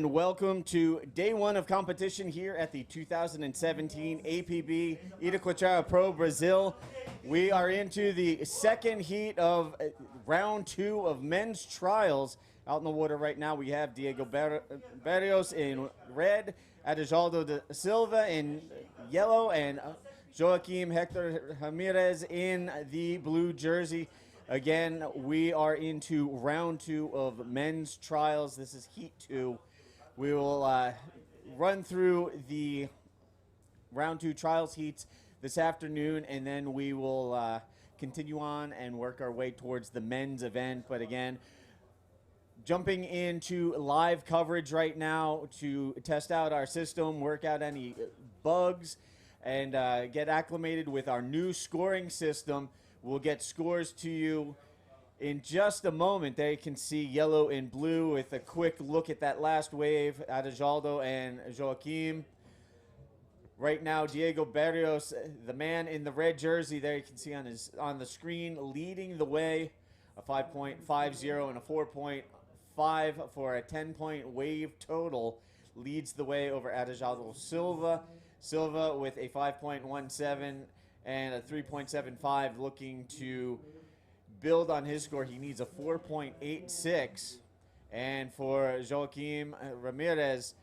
and welcome to day one of competition here at the 2017 APB Itacoatiara PRO Brazil. We are into the second heat of round two of men's trials. Out in the water right now, we have Diego Barrios in red, Adaljaldo da Silva in yellow, and Joaquim Hector Ramirez in the blue jersey. Again, we are into round two of men's trials. This is heat two. We will run through the round two trials heats this afternoon, and then we will continue on and work our way towards the men's event. But again, jumping into live coverage right now to test out our system, work out any bugs, and get acclimated with our new scoring system. We'll get scores to you in just a moment. There you can see yellow and blue with a quick look at that last wave, Adaljaldo and Joaquim. Right now, Diego Barrios, the man in the red jersey, there you can see on the screen, leading the way, a 5.50 and a 4.5 for a 10-point wave total, leads the way over Adaljaldo Silva. Silva with a 5.17 and a 3.75, looking to build on his score. He needs a 4.86. And for Joaquim Ramirez,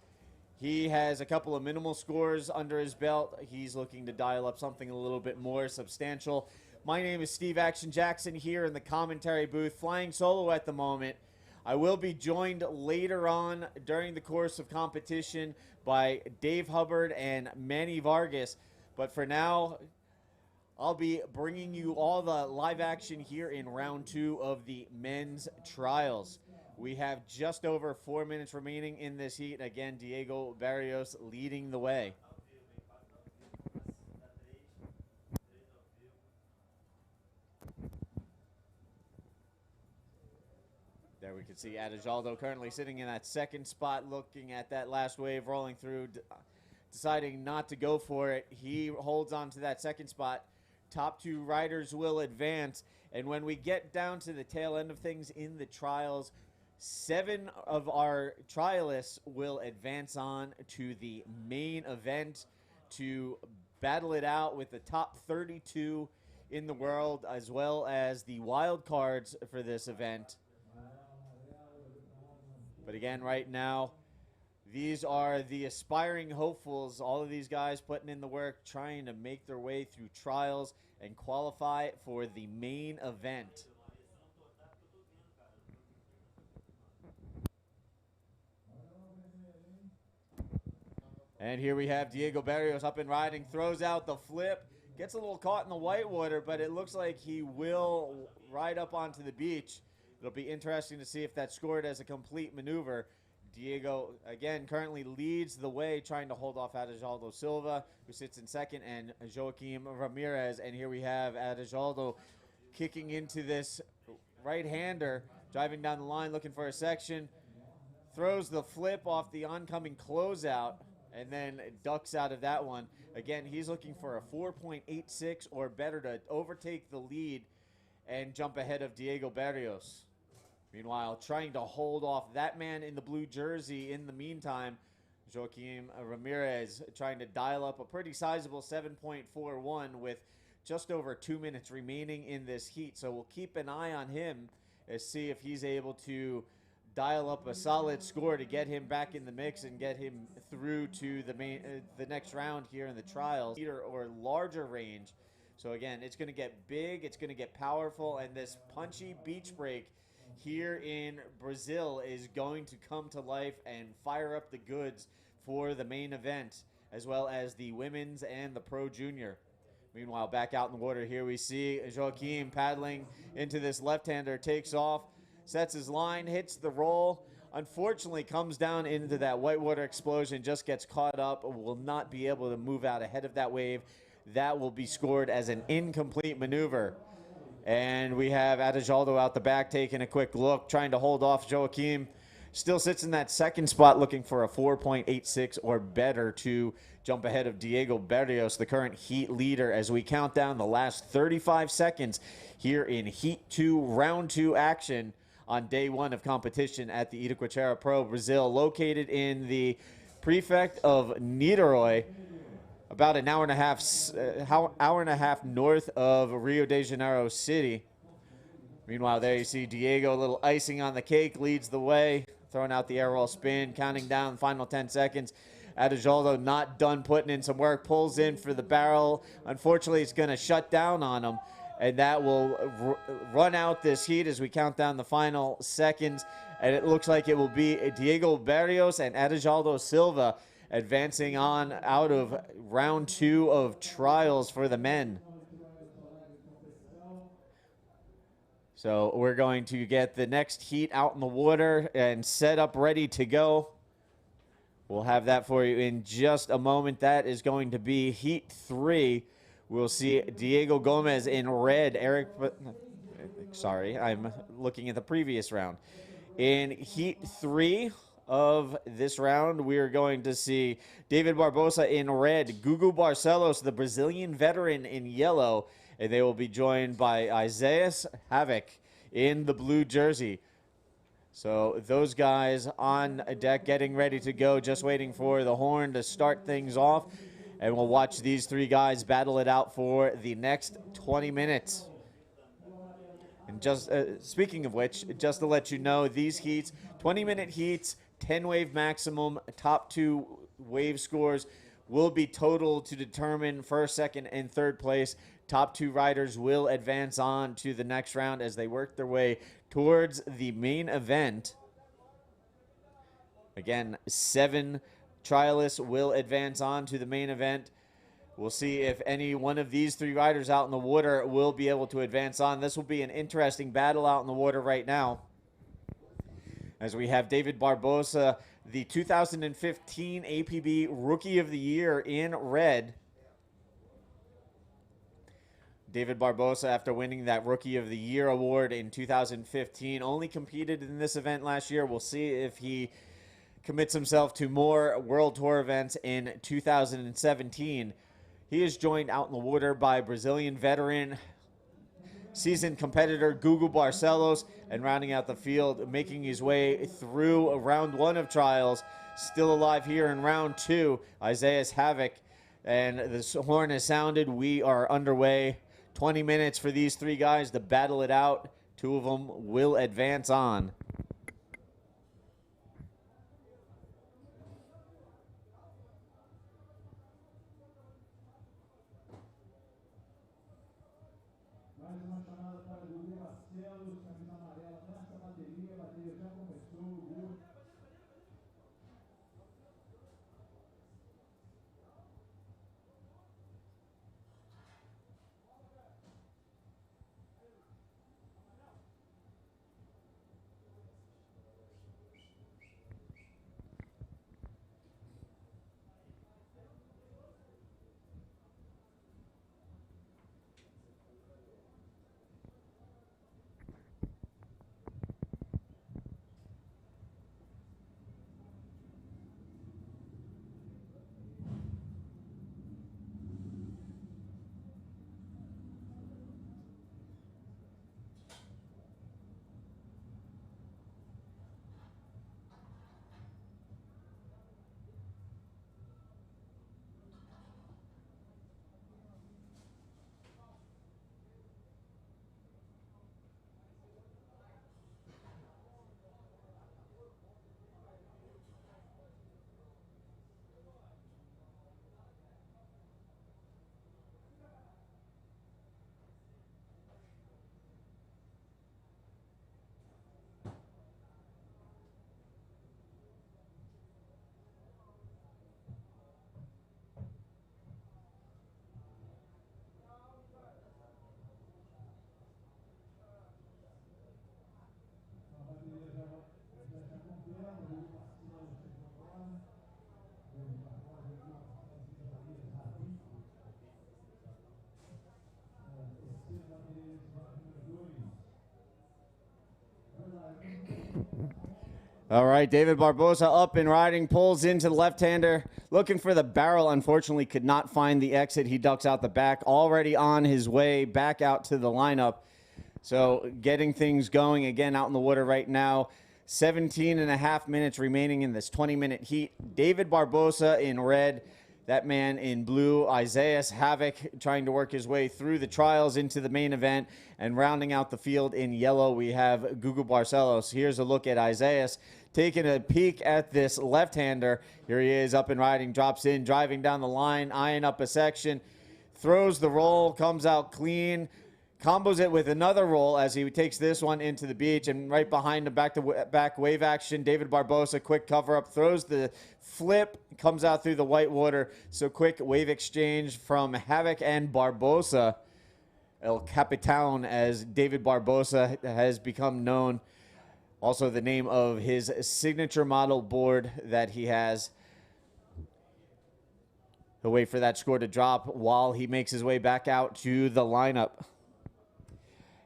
he has a couple of minimal scores under his belt. He's looking to dial up something a little bit more substantial. My name is Steve Action Jackson here in the commentary booth, flying solo at the moment. I will be joined later on during the course of competition by Dave Hubbard and Manny Vargas. But for now, I'll be bringing you all the live action here in round two of the men's trials. We have just over 4 minutes remaining in this heat. Again, Diego Barrios leading the way. There we can see Adaljaldo currently sitting in that second spot, looking at that last wave rolling through, deciding not to go for it. He holds on to that second spot. Top two riders will advance, and when we get down to the tail end of things in the trials, 7 of our trialists will advance on to the main event to battle it out with the top 32 in the world, as well as the wild cards for this event. But again, right now, these are the aspiring hopefuls. All of these guys putting in the work, trying to make their way through trials and qualify for the main event. And here we have Diego Barrios up and riding, throws out the flip, gets a little caught in the whitewater, but it looks like he will ride up onto the beach. It'll be interesting to see if that's scored as a complete maneuver. Diego, again, currently leads the way, trying to hold off Adaljaldo Silva, who sits in second, and Joaquim Ramirez. And here we have Adaljaldo kicking into this right-hander, driving down the line, looking for a section, throws the flip off the oncoming closeout, and then ducks out of that one. Again, he's looking for a 4.86 or better to overtake the lead and jump ahead of Diego Barrios. Meanwhile, trying to hold off that man in the blue jersey in the meantime, Joaquim Ramirez trying to dial up a pretty sizable 7.41 with just over 2 minutes remaining in this heat. So we'll keep an eye on him and see if he's able to dial up a solid score to get him back in the mix and get him through to the next round here in the trials or larger range. So again, it's going to get big, it's going to get powerful, and this punchy beach break here in Brazil is going to come to life and fire up the goods for the main event, as well as the women's and the pro junior. Meanwhile, back out in the water here, we see Joaquim paddling into this left-hander, takes off, sets his line, hits the roll, unfortunately comes down into that whitewater explosion, just gets caught up, will not be able to move out ahead of that wave. That will be scored as an incomplete maneuver. And we have Adaljaldo out the back taking a quick look, trying to hold off Joaquim. Still sits in that second spot looking for a 4.86 or better to jump ahead of Diego Barrios, the current heat leader, as we count down the last 35 seconds here in Heat 2, Round 2 action on day one of competition at the Itacoatiara Pro Brazil, located in the prefect of Niterói, about an hour and a half north of Rio de Janeiro City. Meanwhile, there you see Diego, a little icing on the cake, leads the way, throwing out the air roll spin, counting down the final 10 seconds. Adaljaldo not done putting in some work, pulls in for the barrel. Unfortunately, it's going to shut down on him, and that will run out this heat as we count down the final seconds. And it looks like it will be Diego Barrios and Adaljaldo Silva advancing on out of round 2 of trials for the men. So we're going to get the next heat out in the water and set up ready to go. We'll have that for you in just a moment. That is going to be heat 3. We'll see Diego Gomez in red. Sorry, I'm looking at the previous round. In heat 3 of this round, we are going to see David Barbosa in red, Gugu Barcelos, the Brazilian veteran, in yellow, and they will be joined by Isaias Havoc in the blue jersey. So those guys on deck getting ready to go, just waiting for the horn to start things off. And we'll watch these 3 guys battle it out for the next 20 minutes. And just speaking of which, just to let you know, these heats, 20-minute heats, 10 wave maximum, top 2 wave scores will be total to determine first, second, and third place. Top 2 riders will advance on to the next round as they work their way towards the main event. Again, 7 trialists will advance on to the main event. We'll see if any one of these 3 riders out in the water will be able to advance on. This will be an interesting battle out in the water right now, as we have David Barbosa, the 2015 APB Rookie of the Year, in red. David Barbosa, after winning that Rookie of the Year award in 2015, only competed in this event last year. We'll see if he commits himself to more World Tour events in 2017. He is joined out in the water by Brazilian veteran, seasoned competitor Gugu Barcelos, and rounding out the field, making his way through round 1 of trials, still alive here in round 2, Isaias Havoc. And the horn has sounded. We are underway. 20 minutes for these 3 guys to battle it out. 2 of them will advance on. All right, David Barbosa up and riding, pulls into the left-hander, looking for the barrel. Unfortunately, could not find the exit. He ducks out the back, already on his way back out to the lineup. So getting things going again out in the water right now. 17 and a half minutes remaining in this 20-minute heat. David Barbosa in red. That man in blue, Isaiah Havoc, trying to work his way through the trials into the main event. And rounding out the field in yellow, we have Gugu Barcelos. Here's a look at Isaiah taking a peek at this left-hander. Here he is up and riding, drops in, driving down the line, eyeing up a section, throws the roll, comes out clean, combos it with another roll as he takes this one into the beach, and right behind him, back wave action. David Barbosa, quick cover up, throws the flip, comes out through the white water. So quick wave exchange from Havoc and Barbosa. El Capitan, as David Barbosa has become known. Also the name of his signature model board that he has. He'll wait for that score to drop while he makes his way back out to the lineup.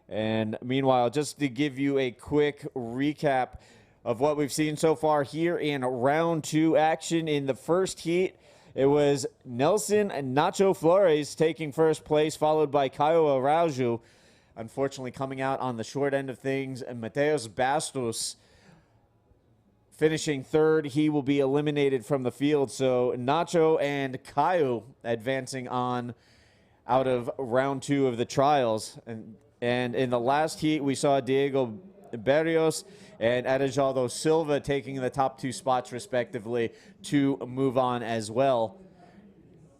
And meanwhile, just to give you a quick recap of what we've seen so far here in round 2 action. In the first heat, it was Nelson Nacho Flores taking first place, followed by Caio Araujo. Unfortunately, coming out on the short end of things, and Mateus Bastos finishing third. He will be eliminated from the field. So Nacho and Caio advancing on out of round 2 of the trials. And in the last heat, we saw Diego Berrios and Adejaldo Silva taking the top 2 spots, respectively, to move on as well.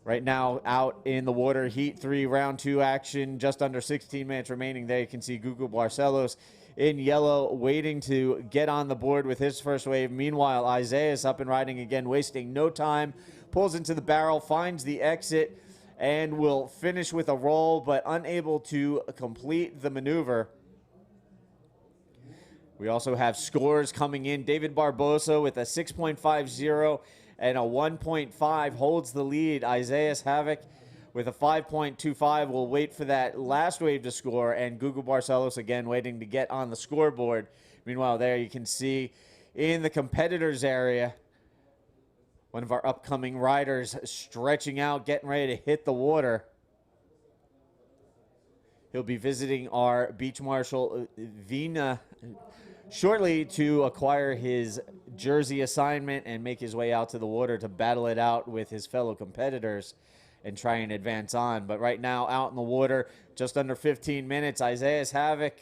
Right now, out in the water, heat 3, round 2 action, just under 16 minutes remaining. There you can see Gugu Barcelos in yellow, waiting to get on the board with his first wave. Meanwhile, Isaiah is up and riding again, wasting no time, pulls into the barrel, finds the exit, and will finish with a roll, but unable to complete the maneuver. We also have scores coming in. David Barbosa with a 6.50 and a 1.5 holds the lead. Isaiah Havoc with a 5.25 will wait for that last wave to score, and Gugu Barcelos again waiting to get on the scoreboard. Meanwhile, there you can see in the competitors area, one of our upcoming riders stretching out, getting ready to hit the water. He'll be visiting our beach marshal, Vina, shortly to acquire his jersey assignment and make his way out to the water to battle it out with his fellow competitors and try and advance on. But right now, out in the water, just under 15 minutes, Isaiah Havoc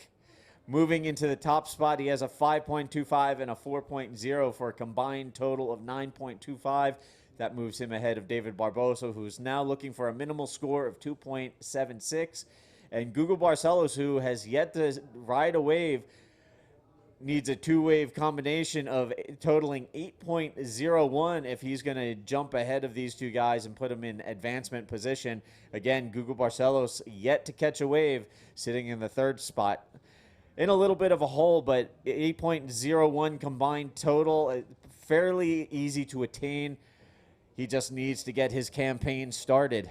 moving into the top spot. He has a 5.25 and a 4.0 for a combined total of 9.25. That moves him ahead of David Barbosa, who's now looking for a minimal score of 2.76. And Gugu Barcelos, who has yet to ride a wave, needs a 2-wave combination of totaling 8.01 if he's going to jump ahead of these 2 guys and put them in advancement position. Again, Gugu Barcelos yet to catch a wave, sitting in the 3rd spot. In a little bit of a hole, but 8.01 combined total, fairly easy to attain. He just needs to get his campaign started.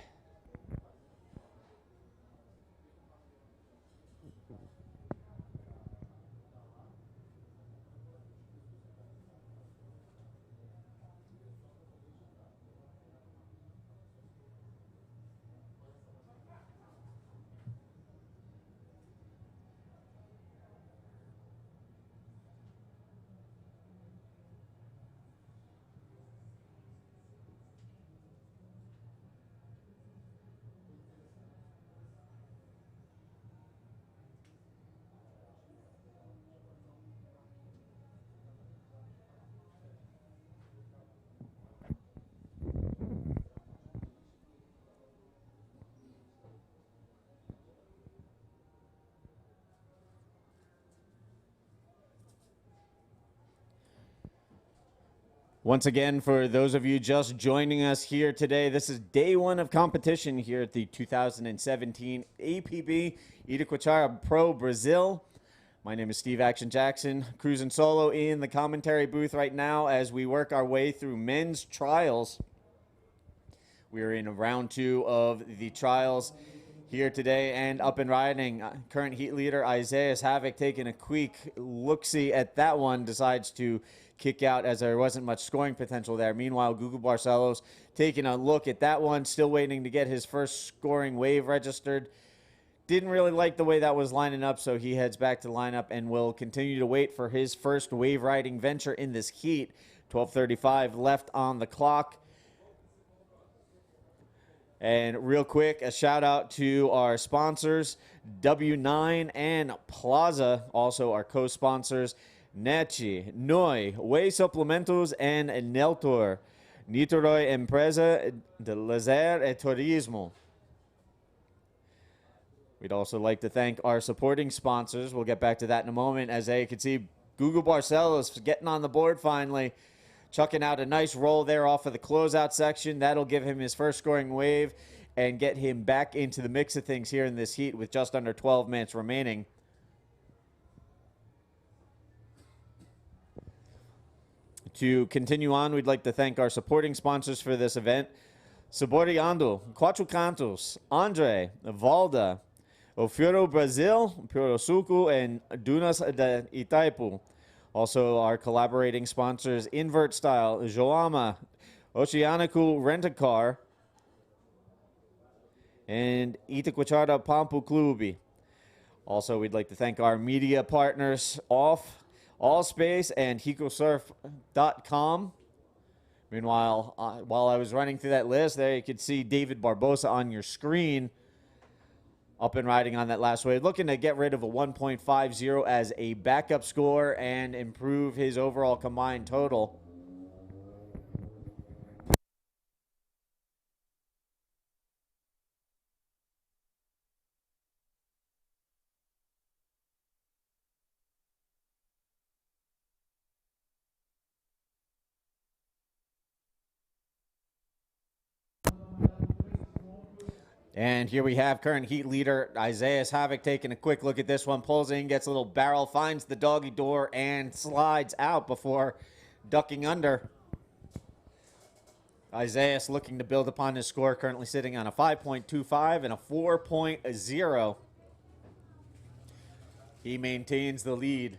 Once again, for those of you just joining us here today, this is day 1 of competition here at the 2017 APB Itacoatiara Pro Brazil. My name is Steve Action Jackson, cruising solo in the commentary booth right now as we work our way through men's trials. We're in round 2 of the trials here today and up and riding. Current heat leader Isaiah Havoc taking a quick look-see at that one, decides to kick out as there wasn't much scoring potential there. Meanwhile, Gugu Barcelos taking a look at that one, still waiting to get his first scoring wave registered. didn't really like the way that was lining up, so he heads back to the lineup and will continue to wait for his first wave riding venture in this heat. 12:35 left on the clock. And real quick, a shout out to our sponsors, W9 and Plaza, also our co-sponsors, Nechi, Noi, Whey Suplementos, and Neltor, Niteroi Empresa de Lazer e Turismo. We'd also like to thank our supporting sponsors. We'll get back to that in a moment. As you can see, Gugu Barcelos getting on the board finally, chucking out a nice roll there off of the closeout section. That'll give him his first scoring wave and get him back into the mix of things here in this heat with just under 12 minutes remaining. To continue on, we'd like to thank our supporting sponsors for this event. Saboreando, Quatro Cantos, Andre, Valda, Ofioro Brazil, Puro Suco, and Dunas de Itaipu. Also, our collaborating sponsors, Invert Style, Joama, Oceanico Rent-A-Car, and Itacoatiara PRO Clube. Also, we'd like to thank our media partners, Allspace and HecoSurf.com. Meanwhile, while I was running through that list, there you could see David Barbosa on your screen, up and riding on that last wave, looking to get rid of a 1.50 as a backup score and improve his overall combined total. And here we have current heat leader Isaiah Havoc taking a quick look at this one. Pulls in, gets a little barrel, finds the doggy door, and slides out before ducking under. Isaiah looking to build upon his score, currently sitting on a 5.25 and a 4.0. He maintains the lead.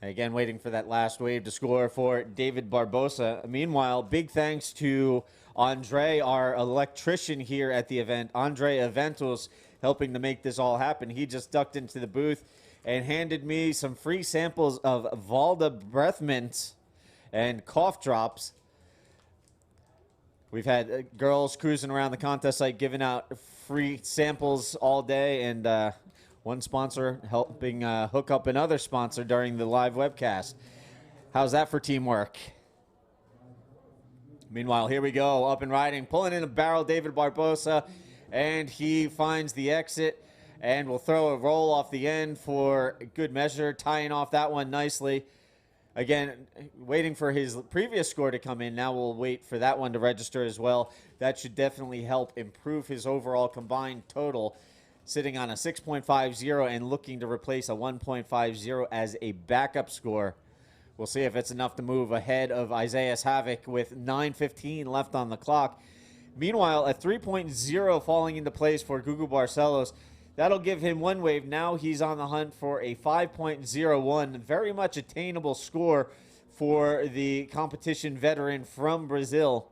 Again, waiting for that last wave to score for David Barbosa. Meanwhile, big thanks to Andre, our electrician here at the event, Andre Eventos, helping to make this all happen. He just ducked into the booth and handed me some free samples of Valda breath mints and cough drops. We've had girls cruising around the contest site giving out free samples all day, and one sponsor helping hook up another sponsor during the live webcast. How's that for teamwork? Meanwhile, here we go, up and riding, pulling in a barrel, David Barbosa, and he finds the exit and will throw a roll off the end for good measure, tying off that one nicely. Again, waiting for his previous score to come in. Now we'll wait for that one to register as well. That should definitely help improve his overall combined total, sitting on a 6.50 and looking to replace a 1.50 as a backup score. We'll see if it's enough to move ahead of Isaiah Havoc with 9:15 left on the clock. Meanwhile, a 3.0 falling into place for Gugu Barcelos. That'll give him one wave. Now he's on the hunt for a 5.01. Very much attainable score for the competition veteran from Brazil.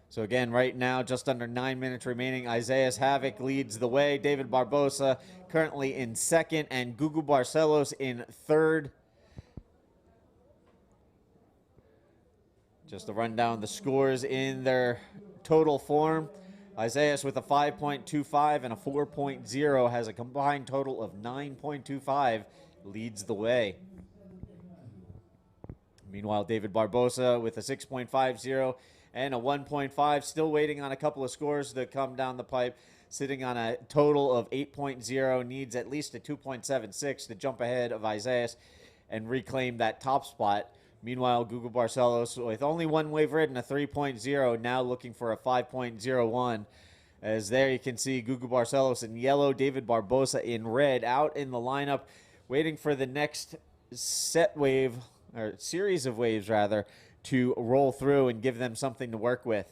So again, right now, just under 9 minutes remaining. Isaiah Havoc leads the way. David Barbosa currently in second, and Gugu Barcelos in third. Just to run down the scores in their total form. Isaiah with a 5.25 and a 4.0 has a combined total of 9.25, leads the way. Meanwhile, David Barbosa with a 6.50 and a 1.5, still waiting on a couple of scores to come down the pipe, sitting on a total of 8.0, needs at least a 2.76 to jump ahead of Isaiah and reclaim that top spot. Meanwhile, Gugu Barcelos with only one wave ridden, a 3.0, now looking for a 5.01. As there you can see Gugu Barcelos in yellow, David Barbosa in red, out in the lineup, waiting for the next set wave, or series of waves rather, to roll through and give them something to work with.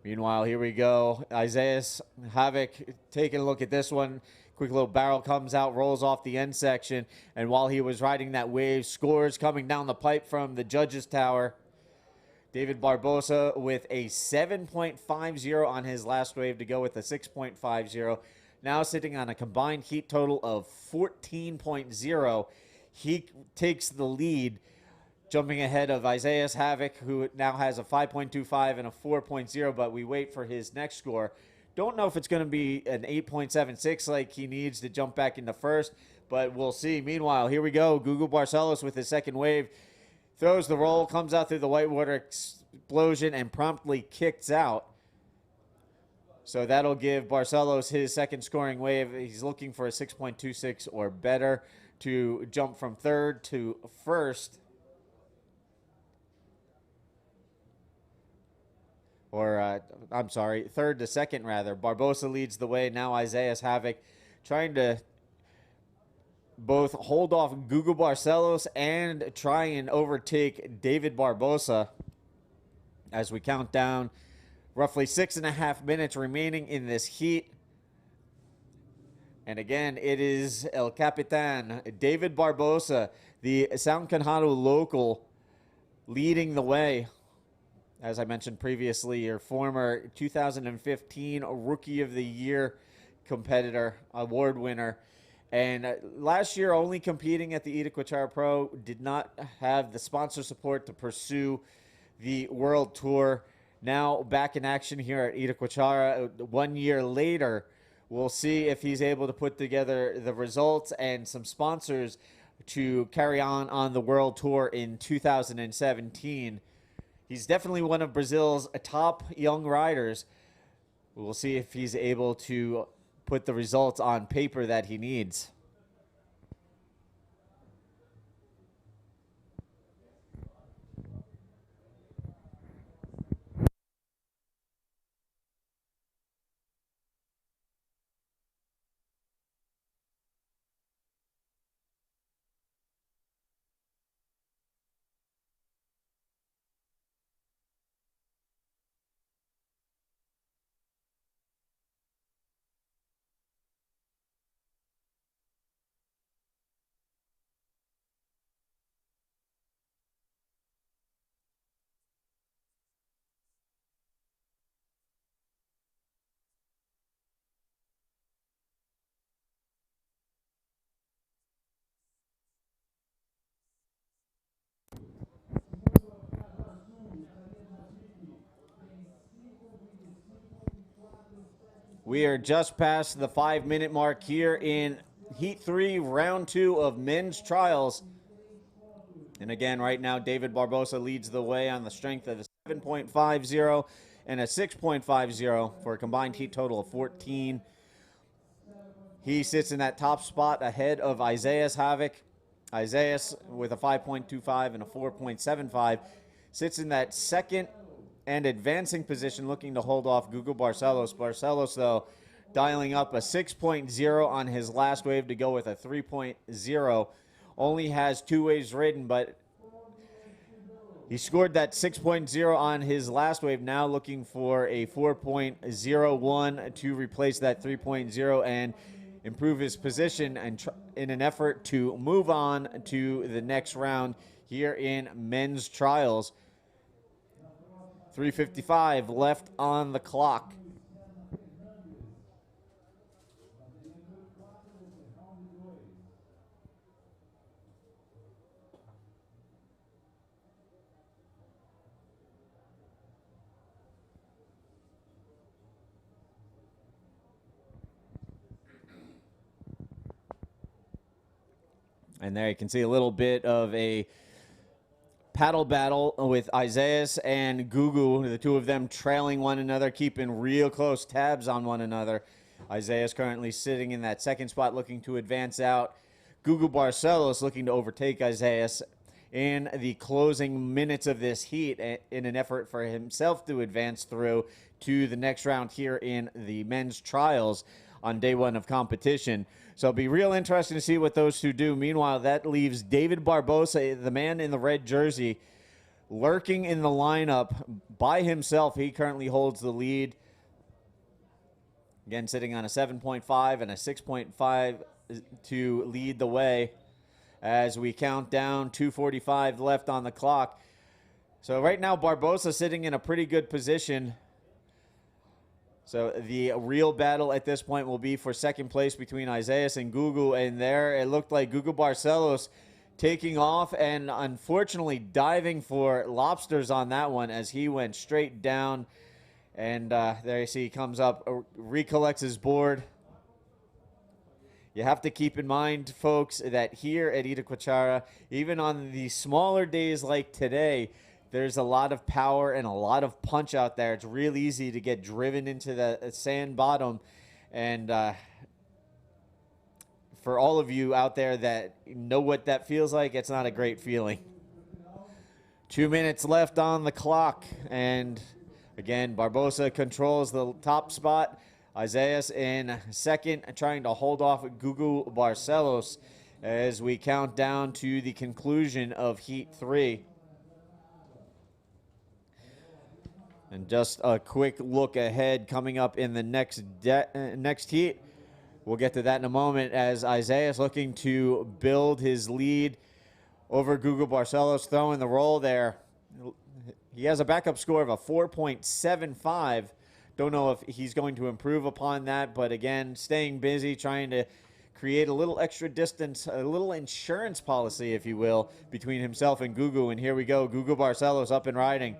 Meanwhile, here we go. Isaiah Havoc taking a look at this one. Quick little barrel comes out, rolls off the end section, and while he was riding that wave, scores coming down the pipe from the judges' tower. David Barbosa with a 7.50 on his last wave to go with a 6.50. Now sitting on a combined heat total of 14.0. He takes the lead, jumping ahead of Isaiah Havoc, who now has a 5.25 and a 4.0, but we wait for his next score. Don't know if it's going to be an 8.76 like he needs to jump back into first, but we'll see. Meanwhile, here we go. Gugu Barcelos with his second wave. Throws the roll, comes out through the whitewater explosion, and promptly kicks out. So that'll give Barcelos his second scoring wave. He's looking for a 6.26 or better to jump from third to first. Or, I'm sorry, third to second, rather. Barbosa leads the way. Now Isaiah Havoc trying to both hold off Gugu Barcelos and try and overtake David Barbosa as we count down roughly 6.5 minutes remaining in this heat. And again, it is El Capitan, David Barbosa, the San Conjado local, leading the way. As I mentioned previously, your former 2015 Rookie of the Year competitor, award winner. And last year, only competing at the Itacoatiara Pro, did not have the sponsor support to pursue the World Tour. Now back in action here at Itacoatiara 1 year later. We'll see if he's able to put together the results and some sponsors to carry on the World Tour in 2017. He's definitely one of Brazil's top young riders. We'll see if he's able to put the results on paper that he needs. We are just past the 5-minute mark here in Heat 3, Round 2 of men's trials. And again, right now, David Barbosa leads the way on the strength of a 7.50 and a 6.50 for a combined heat total of 14. He sits in that top spot ahead of Isaiah Havoc. Isaiah, with a 5.25 and a 4.75, sits in that second and advancing position, looking to hold off Gugu Barcelos. Barcelos, though, dialing up a 6.0 on his last wave to go with a 3.0. Only has 2 waves ridden, but he scored that 6.0 on his last wave. Now looking for a 4.01 to replace that 3.0 and improve his position and in an effort to move on to the next round here in men's trials. 3:55 left on the clock. And there you can see a little bit of a paddle battle with Isaiah and Gugu, the two of them trailing one another, keeping real close tabs on one another. Isaiah's currently sitting in that second spot looking to advance out. Gugu Barcelos looking to overtake Isaiah in the closing minutes of this heat in an effort for himself to advance through to the next round here in the men's trials on day 1 of competition. So it'll be real interesting to see what those two do. Meanwhile, that leaves David Barbosa, the man in the red jersey, lurking in the lineup by himself. He currently holds the lead. Again, sitting on a 7.5 and a 6.5 to lead the way as we count down. 2:45 left on the clock. So right now, Barbosa sitting in a pretty good position. So the real battle at this point will be for second place between Isaias and Gugu. And there it looked like Gugu Barcelos taking off and unfortunately diving for lobsters on that one as he went straight down. And there you see he comes up, recollects his board. You have to keep in mind, folks, that here at Itacoatiara, even on the smaller days like today, there's a lot of power and a lot of punch out there. It's real easy to get driven into the sand bottom. And for all of you out there that know what that feels like, it's not a great feeling. 2 minutes left on the clock. And again, Barbosa controls the top spot. Isaias in second, trying to hold off Gugu Barcelos as we count down to the conclusion of Heat 3. And just a quick look ahead coming up in the next heat. We'll get to that in a moment as Isaias looking to build his lead over Gugu Barcelos, throwing the roll there. He has a backup score of a 4.75. Don't know if he's going to improve upon that, but again, staying busy, trying to create a little extra distance, a little insurance policy, if you will, between himself and Gugu. And here we go, Gugu Barcelos up and riding.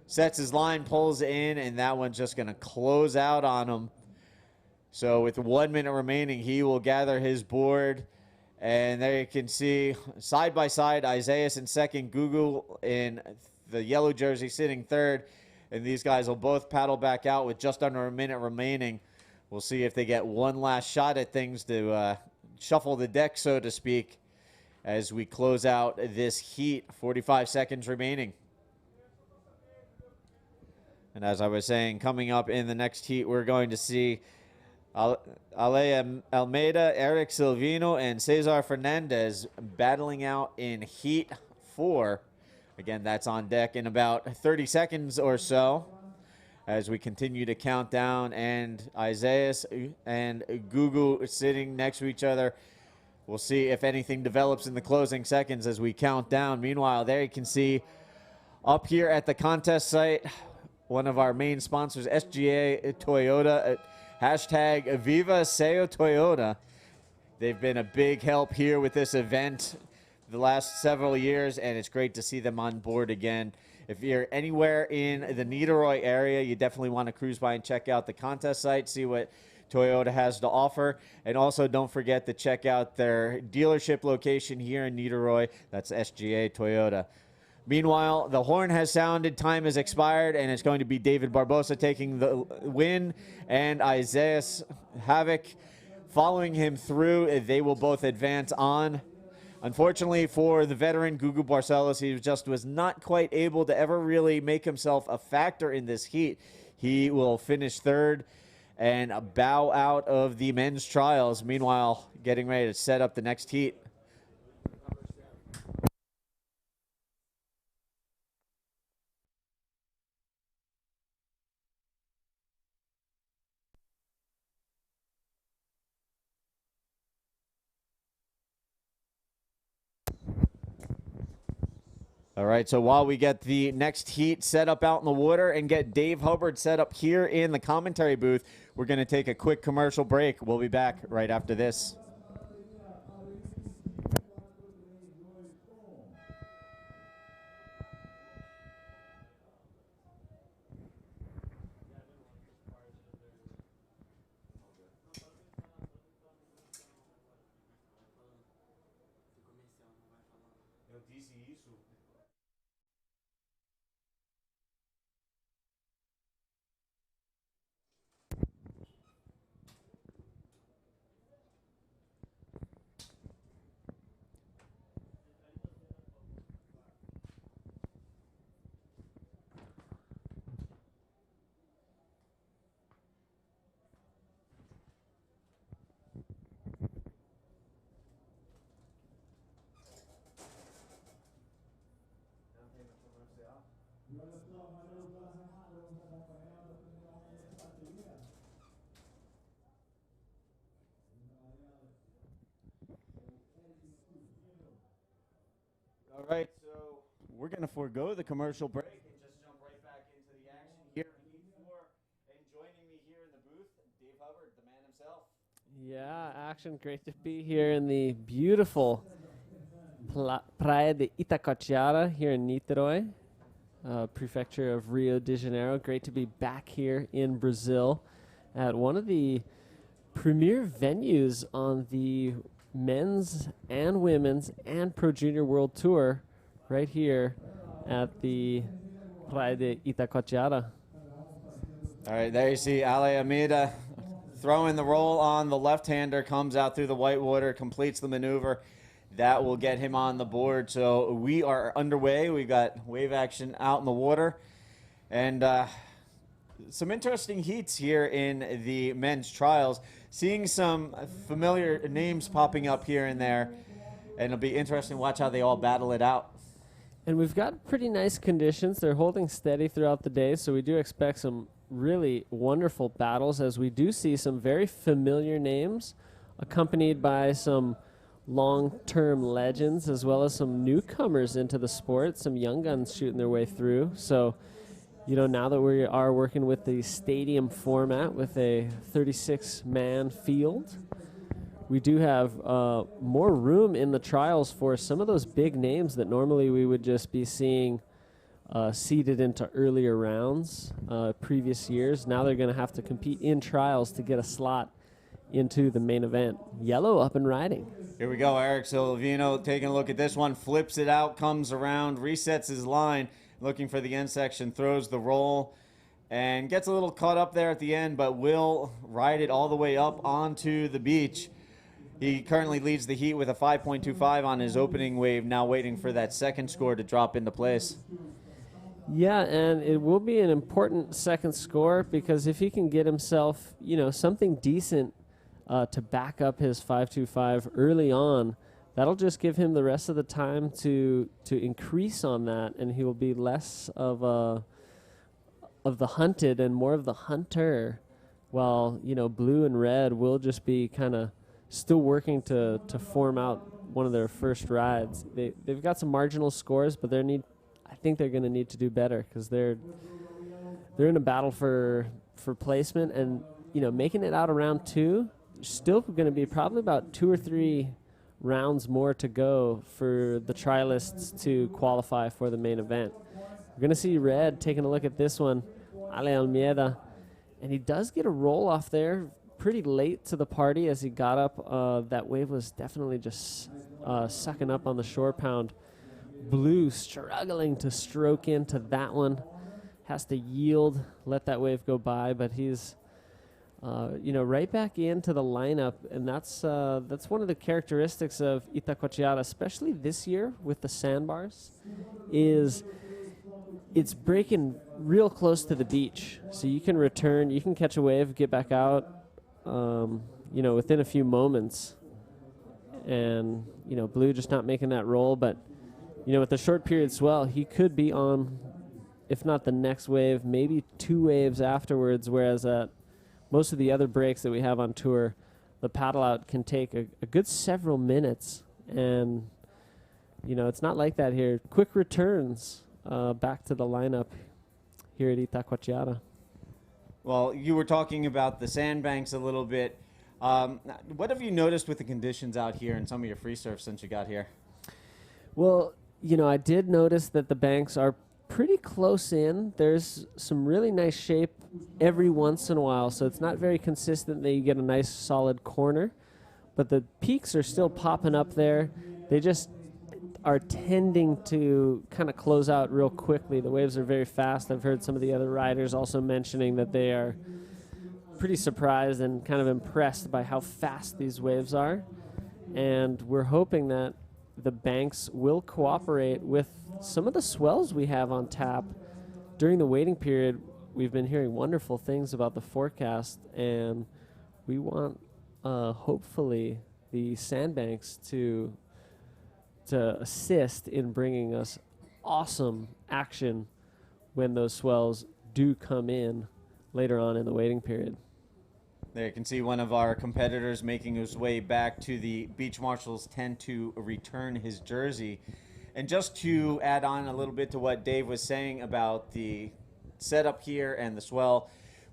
Sets his line, pulls in, and that one's just going to close out on him. So with 1 minute remaining, he will gather his board. And there you can see, side by side, Isaias in second, Gugu in the yellow jersey sitting third. And these guys will both paddle back out with just under a minute remaining. We'll see if they get one last shot at things to shuffle the deck, so to speak, as we close out this heat. 45 seconds remaining. And as I was saying, coming up in the next heat, we're going to see Ale Almeida, Eric Silvino, and Cesar Fernandez battling out in Heat 4. Again, that's on deck in about 30 seconds or so as we continue to count down. And Isaias and Gugu sitting next to each other. We'll see if anything develops in the closing seconds as we count down. Meanwhile, there you can see up here at the contest site, one of our main sponsors, SGA Toyota, hashtag Viva Seo Toyota. They've been a big help here with this event the last several years, and it's great to see them on board again. If you're anywhere in the Niterói area, you definitely want to cruise by and check out the contest site, see what Toyota has to offer. And also don't forget to check out their dealership location here in Niterói. That's SGA Toyota. Meanwhile, the horn has sounded, time has expired, and it's going to be David Barbosa taking the win and Isaias Havoc following him through. They will both advance on. Unfortunately for the veteran Gugu Barcelos, he just was not quite able to ever really make himself a factor in this heat. He will finish third and bow out of the men's trials. Meanwhile, getting ready to set up the next heat. All right, so while we get the next heat set up out in the water and get Dave Hubbard set up here in the commentary booth, we're going to take a quick commercial break. We'll be back right after this. All right, so we're going to forego the commercial break and just jump right back into the action here in Heat 4. And joining me here in the booth, Dave Hubbard, the man himself. Yeah, action. Great to be here in the beautiful Praia de Itacoatiara here in Niterói, prefecture of Rio de Janeiro. Great to be back here in Brazil at one of the premier venues on the men's and women's and Pro Junior World Tour right here at the Praia de Itacoatiara. All right, there you see Ale Amida throwing the roll on the left-hander, comes out through the white water, completes the maneuver. That will get him on the board. So we are underway. We got wave action out in the water. And some interesting heats here in the men's trials. Seeing some familiar names popping up here and there. And it'll be interesting to watch how they all battle it out. And we've got pretty nice conditions. They're holding steady throughout the day, so we do expect some really wonderful battles, as we do see some very familiar names accompanied by some long-term legends as well as some newcomers into the sport, some young guns shooting their way through. So, you know, now that we are working with the stadium format with a 36-man field, we do have more room in the trials for some of those big names that normally we would just be seeing seeded into earlier rounds previous years. Now they're going to have to compete in trials to get a slot into the main event. Yellow up and riding. Here we go. Eric Silvino taking a look at this one, flips it out, comes around, resets his line, looking for the end section, throws the roll, and gets a little caught up there at the end, but will ride it all the way up onto the beach. He currently leads the heat with a 5.25 on his opening wave, now waiting for that second score to drop into place. Yeah, and it will be an important second score, because if he can get himself, you know, something decent to back up his 5.25 early on, that'll just give him the rest of the time to increase on that, and he will be less of the hunted and more of the hunter, while, you know, blue and red will just be kind of still working to form out one of their first rides. They've got some marginal scores, but I think they're going to need to do better, because they're in a battle for placement, and, you know, making it out of round two, still going to be probably about 2 or 3 rounds more to go for the trialists to qualify for the main event. We're going to see red taking a look at this one, Ale Almeida, and he does get a roll off there pretty late to the party as he got up. That wave was definitely just sucking up on the shore pound. Blue struggling to stroke into that one, has to yield, let that wave go by, but he's you know, right back into the lineup, and that's one of the characteristics of Itacoatiara, especially this year with the sandbars, is it's breaking real close to the beach, so you can return, you can catch a wave, get back out, you know, within a few moments. And, you know, Blue just not making that roll, but, you know, with the short period swell, he could be on, if not the next wave, maybe 2 waves afterwards, whereas at most of the other breaks that we have on tour, the paddle out can take a good several minutes. And, you know, it's not like that here. Quick returns back to the lineup here at Itacoatiara. Well, you were talking about the sandbanks a little bit. What have you noticed with the conditions out here in some of your free surf since you got here? Well, you know, I did notice that the banks are pretty close in. There's some really nice shape every once in a while, so it's not very consistent that you get a nice solid corner, but the peaks are still popping up there. They just are tending to kind of close out real quickly. The waves are very fast. I've heard some of the other riders also mentioning that they are pretty surprised and kind of impressed by how fast these waves are, and we're hoping that the banks will cooperate with some of the swells we have on tap. During the waiting period, we've been hearing wonderful things about the forecast, and we want, hopefully, the sandbanks to assist in bringing us awesome action when those swells do come in later on in the waiting period. There you can see one of our competitors making his way back to the Beach Marshals tent to return his jersey. And just to add on a little bit to what Dave was saying about the setup here and the swell,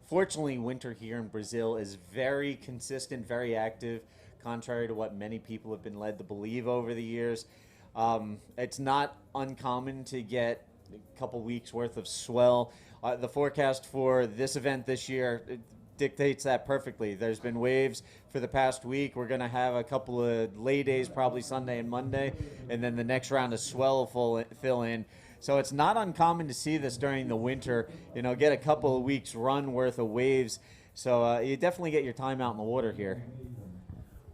fortunately, winter here in Brazil is very consistent, very active, contrary to what many people have been led to believe over the years. It's not uncommon to get a couple weeks worth of swell. The forecast for this event this year dictates that perfectly. There's been waves for the past week. We're going to have a couple of lay days, probably Sunday and Monday, and then the next round of swell will fill in. So it's not uncommon to see this during the winter, get a couple of weeks run worth of waves. So you definitely get your time out in the water here.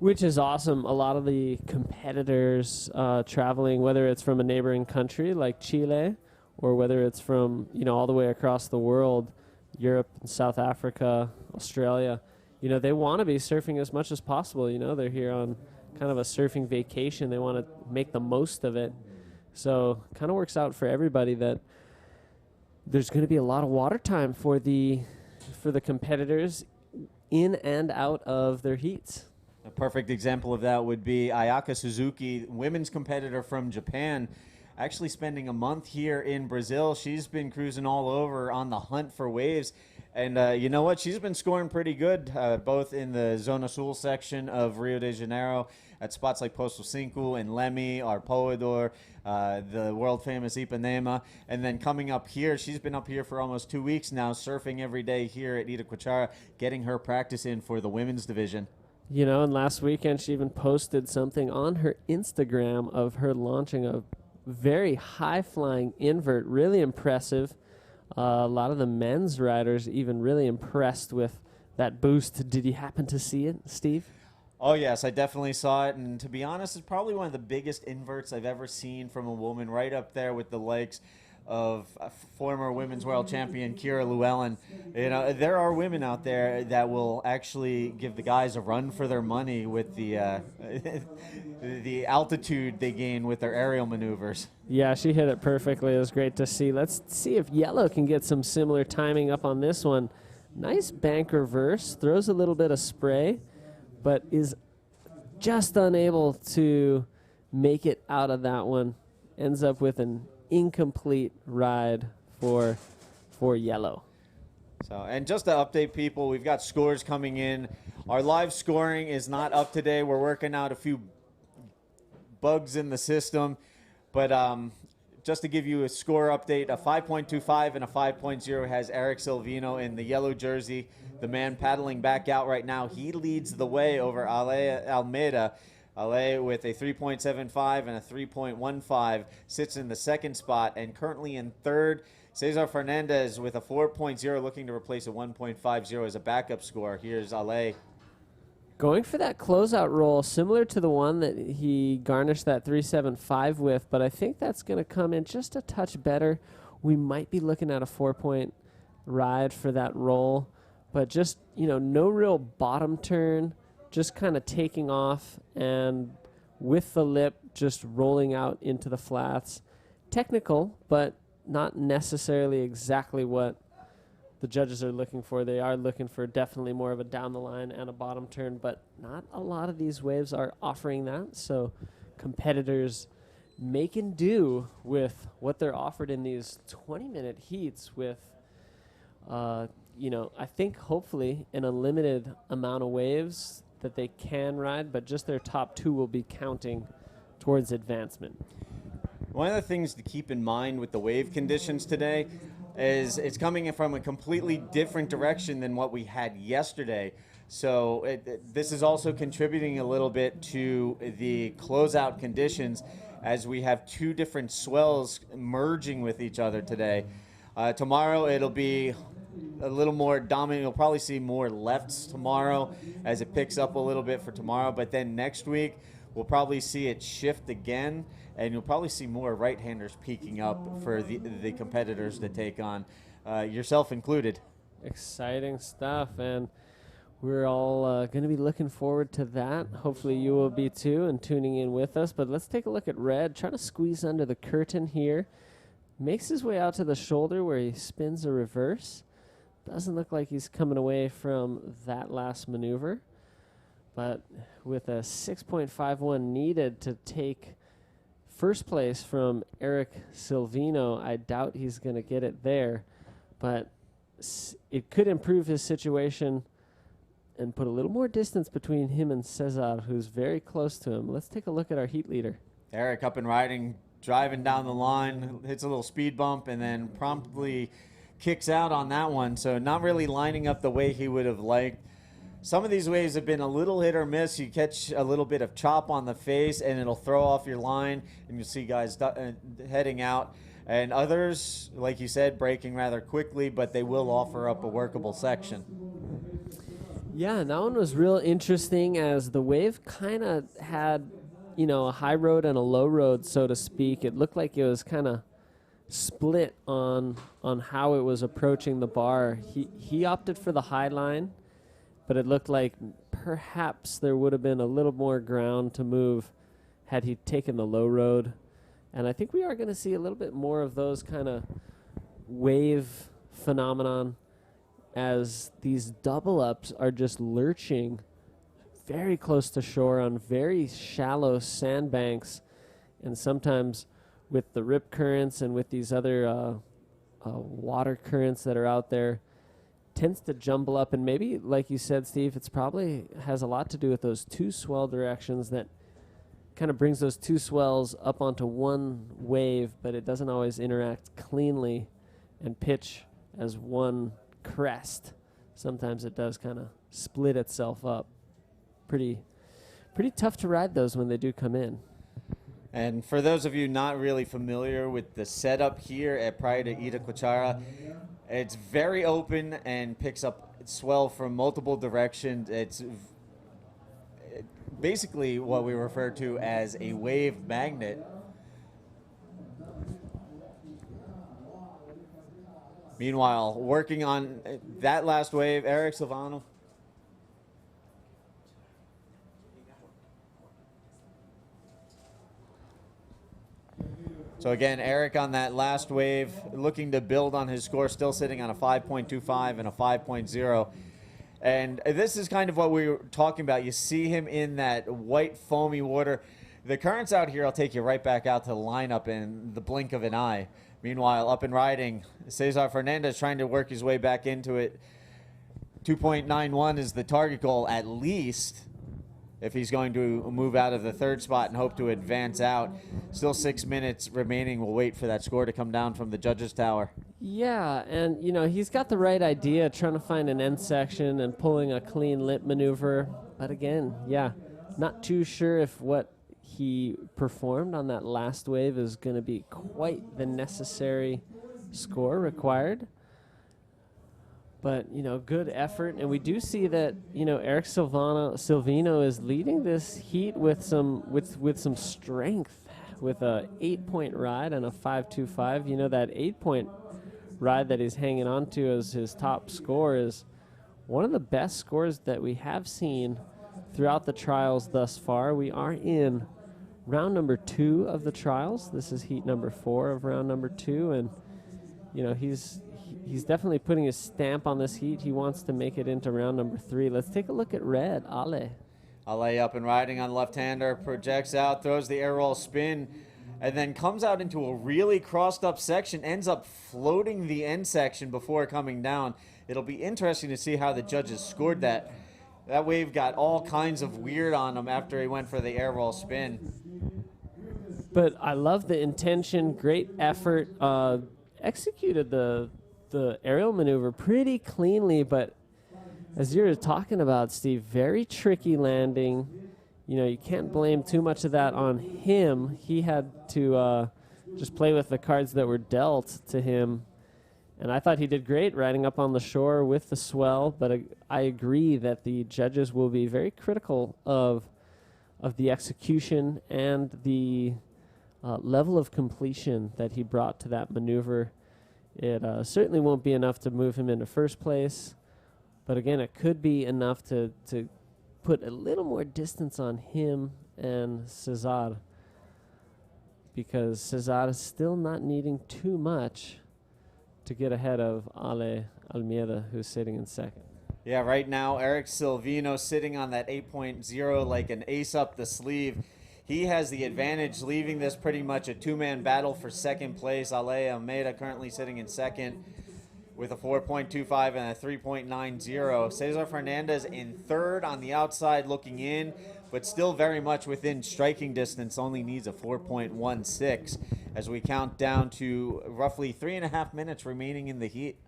Which is awesome. A lot of the competitors traveling, whether it's from a neighboring country like Chile or whether it's from, all the way across the world, Europe and South Africa, Australia, they want to be surfing as much as possible. They're here on kind of a surfing vacation. They want to make the most of it. So kind of works out for everybody that there's going to be a lot of water time for the competitors in and out of their heats. A perfect example of that would be Ayaka Suzuki, women's competitor from Japan, actually spending a month here in Brazil. She's been cruising all over on the hunt for waves. And you know what? She's been scoring pretty good, both in the Zona Sul section of Rio de Janeiro at spots like Posto Cinco and Leme, Arpoador, the world-famous Ipanema. And then coming up here, she's been up here for almost 2 weeks now, surfing every day here at Itacoatiara, getting her practice in for the women's division. And last weekend she even posted something on her Instagram of her launching a very high-flying invert, really impressive. A lot of the men's riders even really impressed with that boost. Did you happen to see it, Steve? Oh, yes, I definitely saw it. And to be honest, it's probably one of the biggest inverts I've ever seen from a woman, right up there with the likes of former women's world champion Kira Llewellyn. There are women out there that will actually give the guys a run for their money with the the altitude they gain with their aerial maneuvers. Yeah, she hit it perfectly. It was great to see. Let's see if Yellow can get some similar timing up on this one. Nice bank reverse, throws a little bit of spray, but is just unable to make it out of that one. Ends up with an incomplete ride for Yellow. So, and just to update people, we've got scores coming in. Our live scoring is not up today. We're working out a few bugs in the system, but just to give you a score update, a 5.25 and a 5.0 has Eric Silvino in the yellow jersey, the man paddling back out right now. He leads the way over Ale Almeida. Ale with a 3.75 and a 3.15 sits in the second spot, and currently in third, Cesar Fernandez with a 4.0 looking to replace a 1.50 as a backup score. Here's Ale. Going for that closeout roll, similar to the one that he garnished that 3.75 with, but I think that's going to come in just a touch better. We might be looking at a 4-point ride for that roll, but just, no real bottom turn, just kind of taking off and with the lip just rolling out into the flats. Technical, but not necessarily exactly what the judges are looking for. They are looking for definitely more of a down the line and a bottom turn, but not a lot of these waves are offering that. So competitors making do with what they're offered in these 20-minute heats with, I think hopefully an unlimited amount of waves that they can ride, but just their top two will be counting towards advancement. One of the things to keep in mind with the wave conditions today is it's coming from a completely different direction than what we had yesterday. So this is also contributing a little bit to the closeout conditions as we have two different swells merging with each other today. Tomorrow it'll be a little more dominant. You'll probably see more lefts tomorrow as it picks up a little bit for tomorrow. But then next week, we'll probably see it shift again, and you'll probably see more right-handers peaking up for the competitors to take on, yourself included. Exciting stuff, and we're all going to be looking forward to that. Hopefully you will be too and tuning in with us. But let's take a look at Red, trying to squeeze under the curtain here. Makes his way out to the shoulder where he spins a reverse. Doesn't look like he's coming away from that last maneuver. But with a 6.51 needed to take first place from Eric Silvino. I doubt he's going to get it there, but it could improve his situation and put a little more distance between him and Cesar, who's very close to him. Let's take a look at our heat leader. Eric up and riding, driving down the line, hits a little speed bump, and then promptly kicks out on that one. So not really lining up the way he would have liked. Some of these waves have been a little hit or miss. You catch a little bit of chop on the face, and it'll throw off your line, and you'll see guys heading out. And others, like you said, breaking rather quickly, but they will offer up a workable section. Yeah, and that one was real interesting as the wave kind of had, you know, a high road and a low road, so to speak. It looked like it was kind of split on how it was approaching the bar. He opted for the high line, but it looked like perhaps there would have been a little more ground to move had he taken the low road. And I think we are going to see a little bit more of those kind of wave phenomenon as these double ups are just lurching very close to shore on very shallow sandbanks, and sometimes with the rip currents and with these other water currents that are out there, tends to jumble up. And maybe, like you said, Steve, it's probably has a lot to do with those two swell directions that kind of brings those two swells up onto one wave, but it doesn't always interact cleanly and pitch as one crest. Sometimes it does kind of split itself up. Pretty tough to ride those when they do come in. And for those of you not really familiar with the setup here at Praia de Itacoatiara, it's very open and picks up swell from multiple directions. It's basically what we refer to as a wave magnet. Meanwhile, working on that last wave, Eric Silvano. So again, Eric on that last wave, looking to build on his score, still sitting on a 5.25 and a 5.0. And this is kind of what we were talking about. You see him in that white foamy water. The currents out here, I'll take you right back out to the lineup in the blink of an eye. Meanwhile, up and riding, Cesar Fernandez trying to work his way back into it. 2.91 is the target goal at least, if he's going to move out of the third spot and hope to advance out. Still 6 minutes remaining. We'll wait for that score to come down from the judges' tower. Yeah, and, you know, he's got the right idea, trying to find an end section and pulling a clean lip maneuver. But again, yeah, not too sure if what he performed on that last wave is going to be quite the necessary score required. But, you know, good effort. And we do see that, you know, Eric Silvino is leading this heat with some strength, with a 8-point ride and a 5.25. You know, that 8-point ride that he's hanging on to as his top score is one of the best scores that we have seen throughout the trials thus far. We are in round number 2 of the trials. This is heat number 4 of round number 2. And, you know, he's definitely putting his stamp on this heat. He wants to make it into round number 3. Let's take a look at red. Ale. Ale up and riding on left-hander, projects out, throws the air roll spin, and then comes out into a really crossed-up section, ends up floating the end section before coming down. It'll be interesting to see how the judges scored that. That wave got all kinds of weird on him after he went for the air roll spin. But I love the intention, great effort, executed the aerial maneuver pretty cleanly, but as you're talking about, Steve, very tricky landing. You know, you can't blame too much of that on him. He had to just play with the cards that were dealt to him. And I thought he did great riding up on the shore with the swell, but I agree that the judges will be very critical of the execution and the level of completion that he brought to that maneuver. It certainly won't be enough to move him into first place, but again, it could be enough to put a little more distance on him and Cesar, because Cesar is still not needing too much to get ahead of Ale Almeida, who's sitting in second. Yeah, right now, Eric Silvino sitting on that 8.0 like an ace up the sleeve. He has the advantage, leaving this pretty much a two-man battle for second place. Ale Almeida currently sitting in second with a 4.25 and a 3.90. Cesar Fernandez in third on the outside looking in, but still very much within striking distance, only needs a 4.16 as we count down to roughly 3.5 minutes remaining in the heat.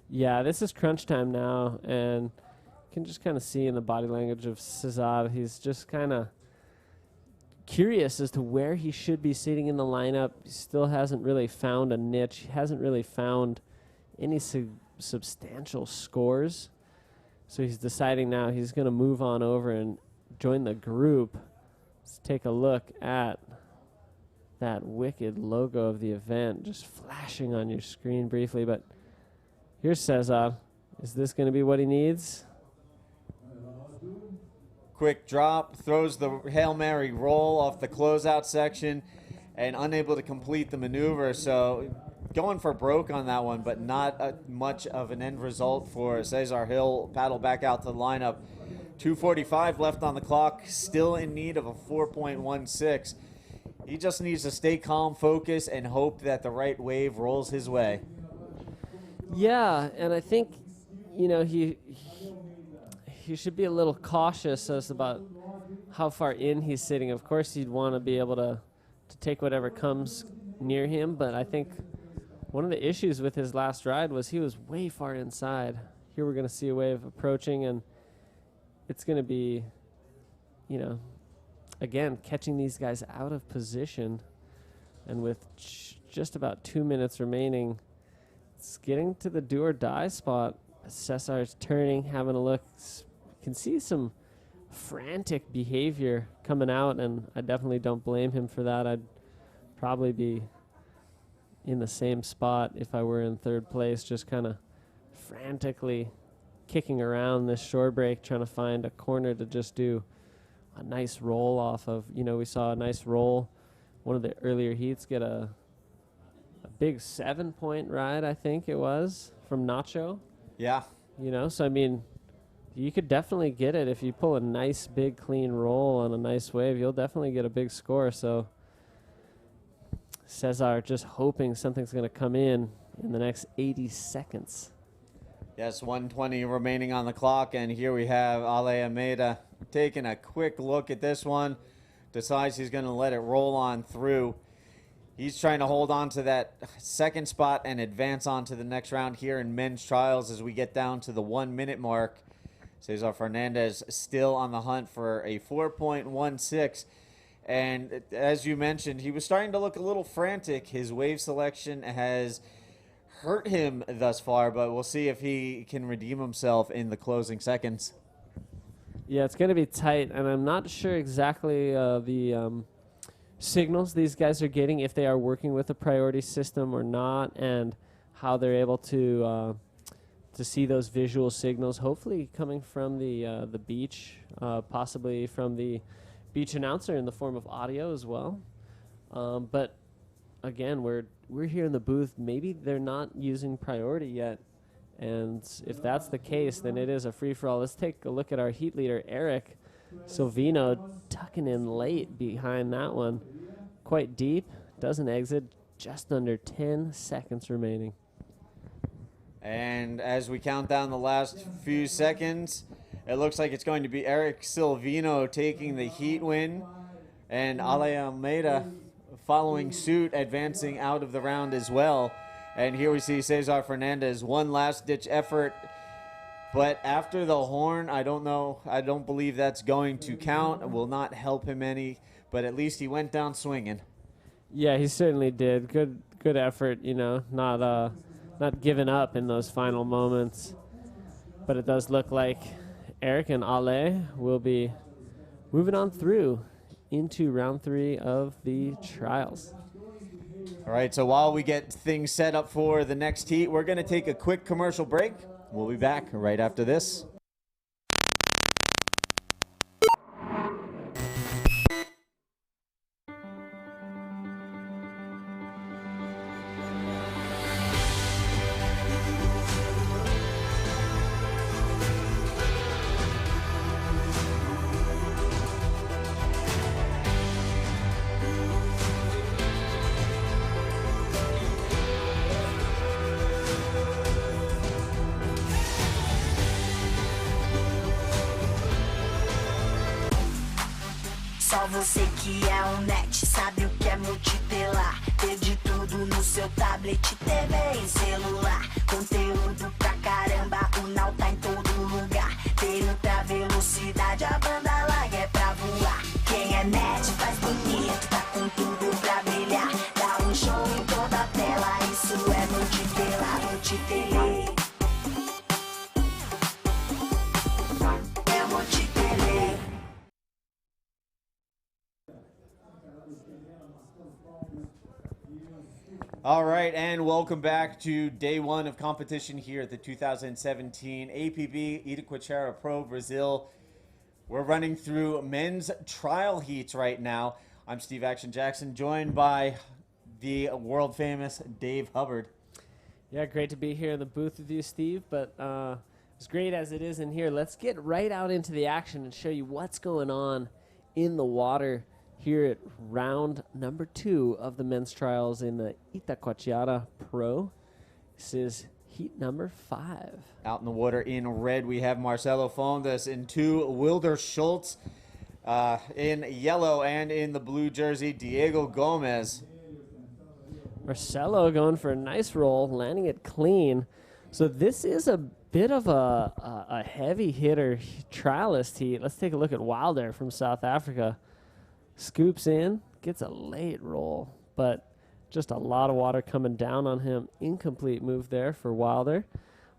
Yeah, this is crunch time now, and you can just kind of see in the body language of Cesar, he's just kind of curious as to where he should be sitting in the lineup. He still hasn't really found a niche. He hasn't really found any substantial scores. So he's deciding now he's going to move on over and join the group. Let's take a look at that wicked logo of the event just flashing on your screen briefly. But here's Cesar. Is this going to be what he needs? Quick drop, throws the Hail Mary roll off the closeout section and unable to complete the maneuver. So going for broke on that one, but not much of an end result for Cesar. He'll paddle back out to the lineup. 2:45 left on the clock, still in need of a 4.16. He just needs to stay calm, focus, and hope that the right wave rolls his way. Yeah, and I think, you know, he should be a little cautious as about how far in he's sitting. Of course, he'd want to be able to take whatever comes near him, but I think one of the issues with his last ride was he was way far inside. Here we're going to see a wave approaching, and it's going to be, you know, again, catching these guys out of position. And with just about 2 minutes remaining, it's getting to the do or die spot. Cesar's turning, having a look. Can see some frantic behavior coming out, and I definitely don't blame him for that. I'd probably be in the same spot if I were in third place, just kind of frantically kicking around this shore break, trying to find a corner to just do a nice roll off of. You know, we saw a nice roll, one of the earlier heats, get a big 7-point ride, I think it was, from Nacho. Yeah. You know, so I mean, you could definitely get it if you pull a nice big clean roll on a nice wave. You'll definitely get a big score. So Cesar just hoping something's going to come in the next 80 seconds. Yes, 1:20 remaining on the clock, and here we have Ale Almeida taking a quick look at this one, decides he's going to let it roll on through. He's trying to hold on to that second spot and advance on to the next round here in men's trials as we get down to the 1 minute mark. Cesar Fernandez still on the hunt for a 4.16. And as you mentioned, he was starting to look a little frantic. His wave selection has hurt him thus far, but we'll see if he can redeem himself in the closing seconds. Yeah, it's going to be tight, and I'm not sure exactly the signals these guys are getting, if they are working with a priority system or not, and how they're able to see those visual signals, hopefully coming from the beach, possibly from the beach announcer in the form of audio as well. But again, we're here in the booth. Maybe they're not using priority yet, and if that's the case, then it is a free-for-all. Let's take a look at our heat leader, Eric Silvino, tucking in late behind that one. Quite deep, doesn't exit, just under 10 seconds remaining. And as we count down the last few seconds, it looks like it's going to be Eric Silvino taking the heat win, and Ale Almeida following suit, advancing out of the round as well. And here we see Cesar Fernandez, one last-ditch effort. But after the horn, I don't believe that's going to count. It will not help him any, but at least he went down swinging. Yeah, he certainly did. Good effort, you know, not giving up in those final moments. But it does look like Eric and Ale will be moving on through into round 3 of the trials. All right, so while we get things set up for the next heat, we're going to take a quick commercial break. We'll be back right after this. você que é um net, sabe o que é multitelar. Ter de tudo no seu tablet, TV e celular. Conteúdo pra caramba, o Now tá em todo lugar. Ter ultra velocidade, a banda larga é pra voar. Quem é net faz bonito, tá com tudo pra brilhar. Dá um show em toda a tela, isso é multitelar, multitele. É multitele. All right, and welcome back to day one of competition here at the 2017 APB Itacoatiara Pro Brazil. We're running through men's trial heats right now. I'm Steve Action Jackson, joined by the world famous Dave Hubbard. Yeah, great to be here in the booth with you, Steve. But as great as it is in here, let's get right out into the action and show you what's going on in the water here at round number 2 of the men's trials in the Itacoatiara Pro. This is heat number 5. Out in the water in red, we have Marcelo Fondas in 2, Wilder Schultz in yellow, and in the blue jersey, Diego Gomez. Marcelo going for a nice roll, landing it clean. So this is a bit of a heavy hitter trialist heat. Let's take a look at Wilder from South Africa. Scoops in, gets a late roll, but just a lot of water coming down on him. Incomplete move there for Wilder.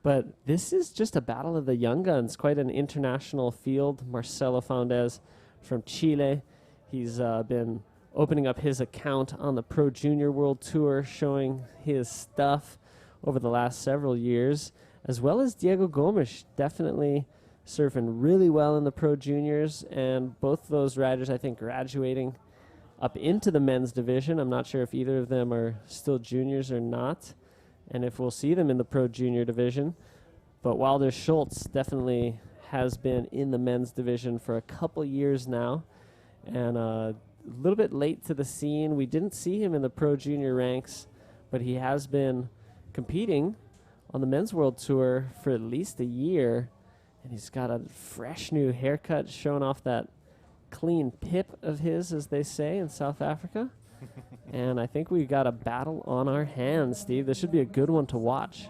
But this is just a battle of the young guns, quite an international field. Marcelo Fondas from Chile. He's been opening up his account on the Pro Junior World Tour, showing his stuff over the last several years, as well as Diego Gomes, definitely surfing really well in the Pro Juniors, and both those riders, I think, graduating up into the men's division. I'm not sure if either of them are still juniors or not, and if we'll see them in the Pro Junior division. But Wilder Schultz definitely has been in the men's division for a couple years now, and a little bit late to the scene. We didn't see him in the Pro Junior ranks, but he has been competing on the Men's World Tour for at least a year, and he's got a fresh new haircut showing off that clean pip of his, as they say in South Africa. And I think we got a battle on our hands, Steve. This should be a good one to watch.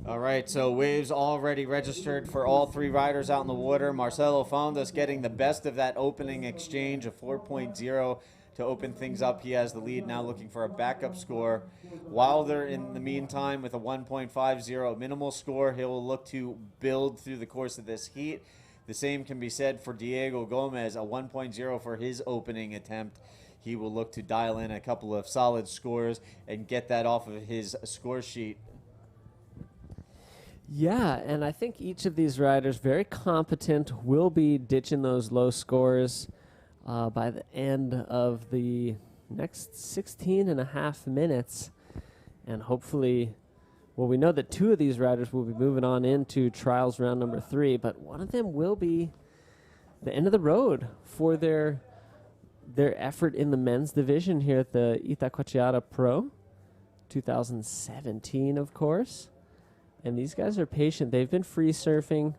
All right, so waves already registered for all 3 riders out in the water. Marcelo Fondas getting the best of that opening exchange, a 4.0 to open things up. He has the lead now, looking for a backup score. Wilder, in the meantime, with a 1.50 minimal score, he'll look to build through the course of this heat. The same can be said for Diego Gomez, a 1.0 for his opening attempt. He will look to dial in a couple of solid scores and get that off of his score sheet. Yeah, and I think each of these riders, very competent, will be ditching those low scores by the end of the next 16 and a half minutes. And hopefully, well, we know that 2 of these riders will be moving on into trials round number 3, but one of them will be the end of the road for their effort in the men's division here at the Itacoatiara Pro 2017, of course. And these guys are patient. They've been free surfing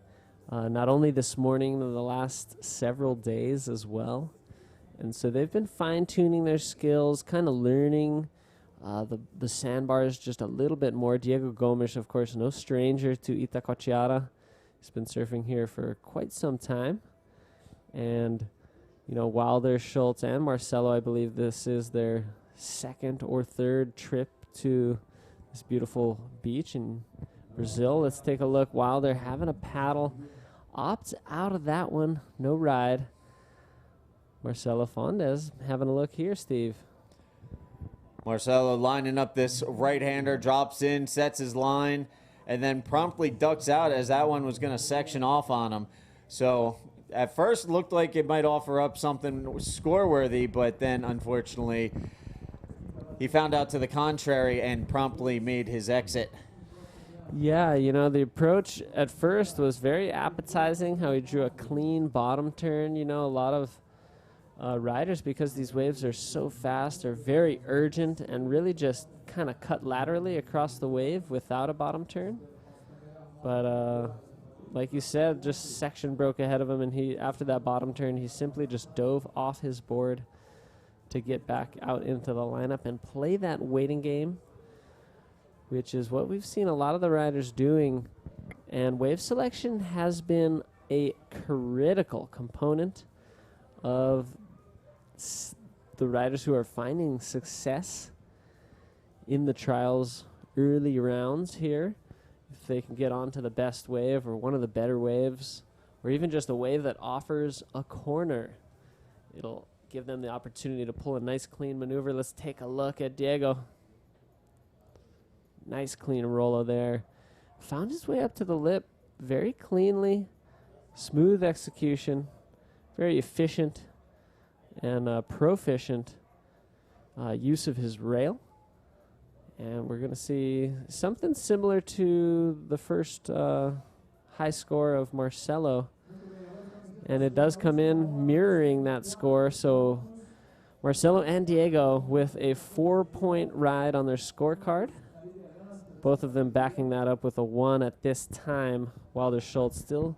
not only this morning, but the last several days as well. And so they've been fine-tuning their skills, kind of learning the sandbars just a little bit more. Diego Gomes, of course, no stranger to Itacoatiara. He's been surfing here for quite some time. And, you know, Wilder, Schultz, and Marcelo, I believe this is their 2nd or 3rd trip to this beautiful beach in Brazil. Let's take a look. Wilder having a paddle. Opts out of that one. No ride. Marcelo Fondas having a look here, Steve. Marcelo lining up this right-hander, drops in, sets his line, and then promptly ducks out as that one was going to section off on him. So at first looked like it might offer up something score-worthy, but then unfortunately he found out to the contrary and promptly made his exit. Yeah, you know, the approach at first was very appetizing, how he drew a clean bottom turn. You know, a lot of riders, because these waves are so fast, are very urgent and really just kind of cut laterally across the wave without a bottom turn. But like you said, just section broke ahead of him, and he, after that bottom turn, he simply just dove off his board to get back out into the lineup and play that waiting game, which is what we've seen a lot of the riders doing. And wave selection has been a critical component of the riders who are finding success in the trials early rounds here. If they can get onto the best wave or one of the better waves, or even just a wave that offers a corner, it'll give them the opportunity to pull a nice clean maneuver. Let's take a look at Diego. Nice clean Rolo there. Found his way up to the lip very cleanly. Smooth execution. Very efficient and proficient use of his rail. And we're going to see something similar to the first high score of Marcelo. And it does come in mirroring that score. So Marcelo and Diego with a 4-point ride on their scorecard. Both of them backing that up with a 1 at this time, while their Schultz still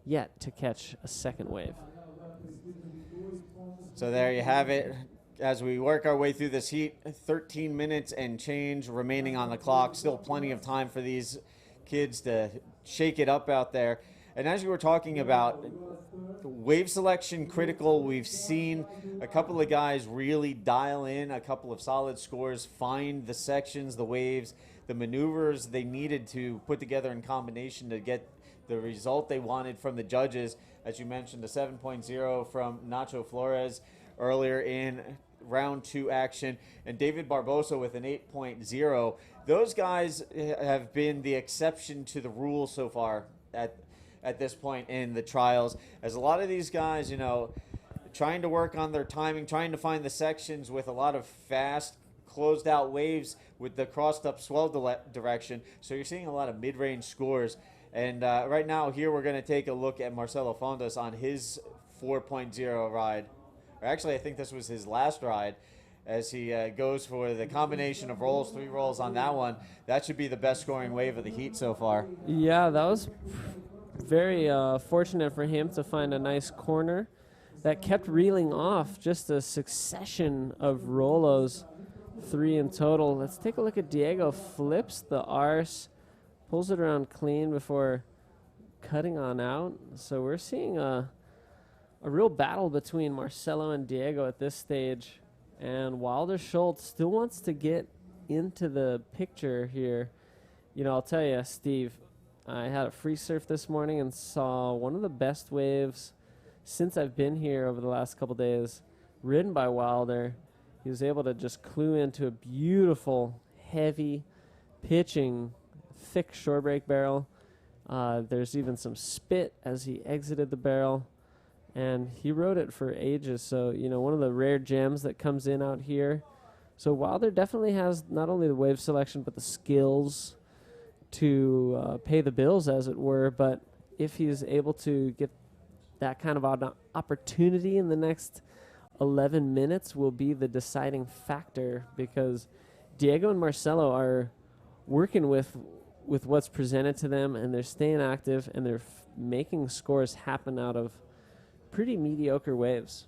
yet to catch a second wave. So there you have it. As we work our way through this heat, 13 minutes and change remaining on the clock. Still plenty of time for these kids to shake it up out there. And as you were talking about wave selection critical, we've seen a couple of guys really dial in a couple of solid scores, find the sections, the waves, the maneuvers they needed to put together in combination to get the result they wanted from the judges. As you mentioned, the 7.0 from Nacho Flores earlier in round 2 action, and David Barbosa with an 8.0. Those guys have been the exception to the rule so far at this point in the trials, as a lot of these guys, you know, trying to work on their timing, trying to find the sections with a lot of fast, closed out waves with the crossed up swell direction. So you're seeing a lot of mid-range scores. And right now here we're going to take a look at Marcelo Fondas on his 4.0 ride. Or actually, I think this was his last ride, as he goes for the combination of rolls, 3 rolls on that one. That should be the best scoring wave of the heat so far. Yeah, that was very fortunate for him to find a nice corner that kept reeling off just a succession of Rolos, 3 in total. Let's take a look at Diego. Flips the arse, pulls it around clean before cutting on out. So we're seeing a real battle between Marcelo and Diego at this stage. And Wilder Schultz still wants to get into the picture here. You know, I'll tell you, Steve, I had a free surf this morning and saw one of the best waves since I've been here over the last couple days, ridden by Wilder. He was able to just clue into a beautiful, heavy, pitching, thick shore break barrel. There's even some spit as he exited the barrel, and he rode it for ages. So, you know, one of the rare gems that comes in out here. So Wilder definitely has not only the wave selection, but the skills to pay the bills, as it were. But if he's able to get that kind of opportunity in the next 11 minutes, will be the deciding factor, because Diego and Marcelo are working with what's presented to them, and they're staying active, and they're making scores happen out of pretty mediocre waves.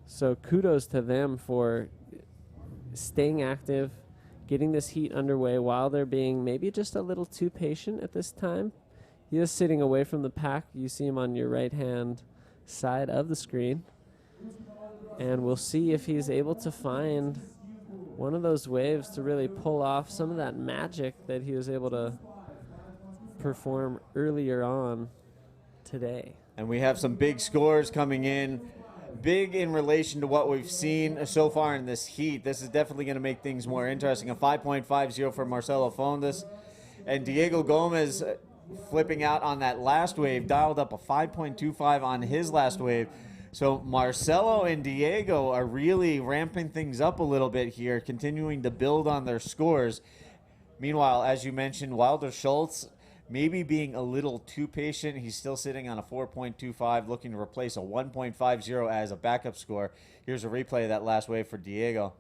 So kudos to them for staying active, getting this heat underway while they're being maybe just a little too patient at this time. He is sitting away from the pack. You see him on your right-hand side of the screen. And we'll see if he's able to find one of those waves to really pull off some of that magic that he was able to perform earlier on today. And we have some big scores coming in. Big in relation to what we've seen so far in this heat. This is definitely going to make things more interesting. A 5.50 for Marcelo Fondas. And Diego Gomez flipping out on that last wave, dialed up a 5.25 on his last wave. So Marcelo and Diego are really ramping things up a little bit here, continuing to build on their scores. Meanwhile, as you mentioned, Wilder Schultz maybe being a little too patient. He's still sitting on a 4.25, looking to replace a 1.50 as a backup score. Here's a replay of that last wave for Diego.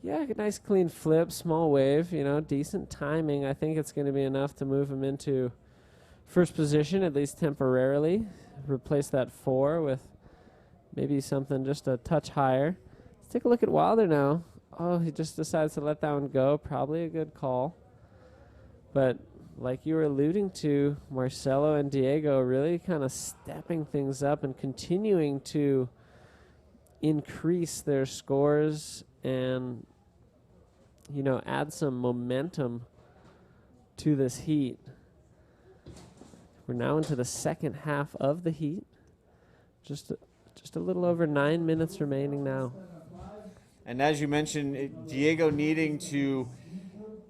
Yeah, a nice clean flip, small wave, decent timing. I think it's going to be enough to move him into first position, at least temporarily. Replace that 4 with maybe something just a touch higher. Let's take a look at Wilder now. Oh, he just decides to let that one go. Probably a good call. But like you were alluding to, Marcelo and Diego really kind of stepping things up and continuing to increase their scores and, add some momentum to this heat. We're now into the second half of the heat. Just a little over 9 minutes remaining now. And as you mentioned, Diego needing to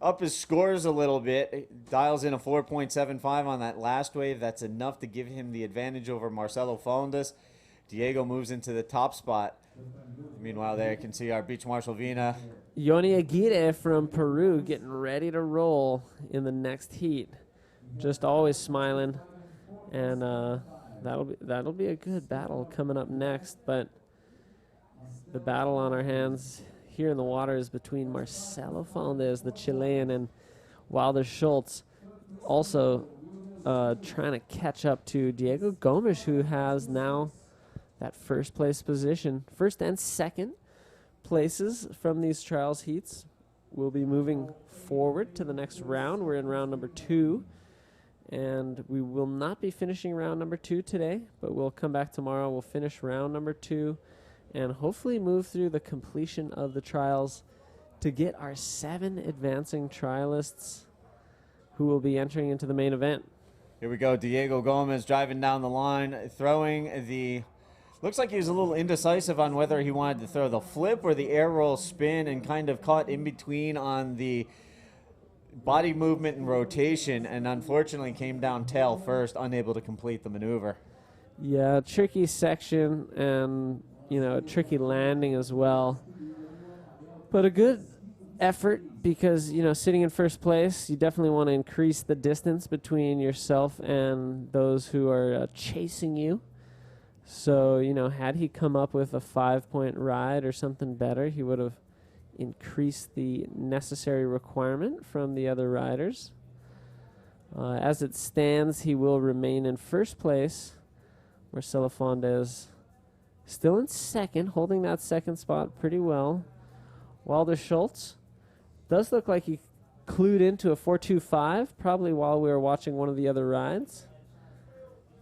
up his scores a little bit. It dials in a 4.75 on that last wave. That's enough to give him the advantage over Marcelo Fondas. Diego moves into the top spot. Meanwhile, there you can see our Beach Marshal Vina. Yoni Aguirre from Peru getting ready to roll in the next heat. Just always smiling. And that'll be a good battle coming up next. But the battle on our hands here in the water is between Marcelo Fondas, the Chilean, and Wilder Schultz, also trying to catch up to Diego Gomes, who has now that first place position. First and second places from these trials heats will be moving forward to the next round. We're in round number 2, and we will not be finishing round number 2 today, but we'll come back tomorrow. We'll finish round number 2 and hopefully move through the completion of the trials to get our 7 advancing trialists who will be entering into the main event. Here we go. Diego Gomes driving down the line, throwing the... Looks like he was a little indecisive on whether he wanted to throw the flip or the air roll spin, and kind of caught in between on the body movement and rotation, and unfortunately came down tail first, unable to complete the maneuver. Yeah, tricky section and, a tricky landing as well. But a good effort because, sitting in first place, you definitely want to increase the distance between yourself and those who are chasing you. So, had he come up with a 5-point ride or something better, he would have increased the necessary requirement from the other riders. As it stands, he will remain in first place. Marcelo Fondas still in second, holding that second spot pretty well. Wilder Schultz does look like he clued into a 4.25, probably while we were watching one of the other rides.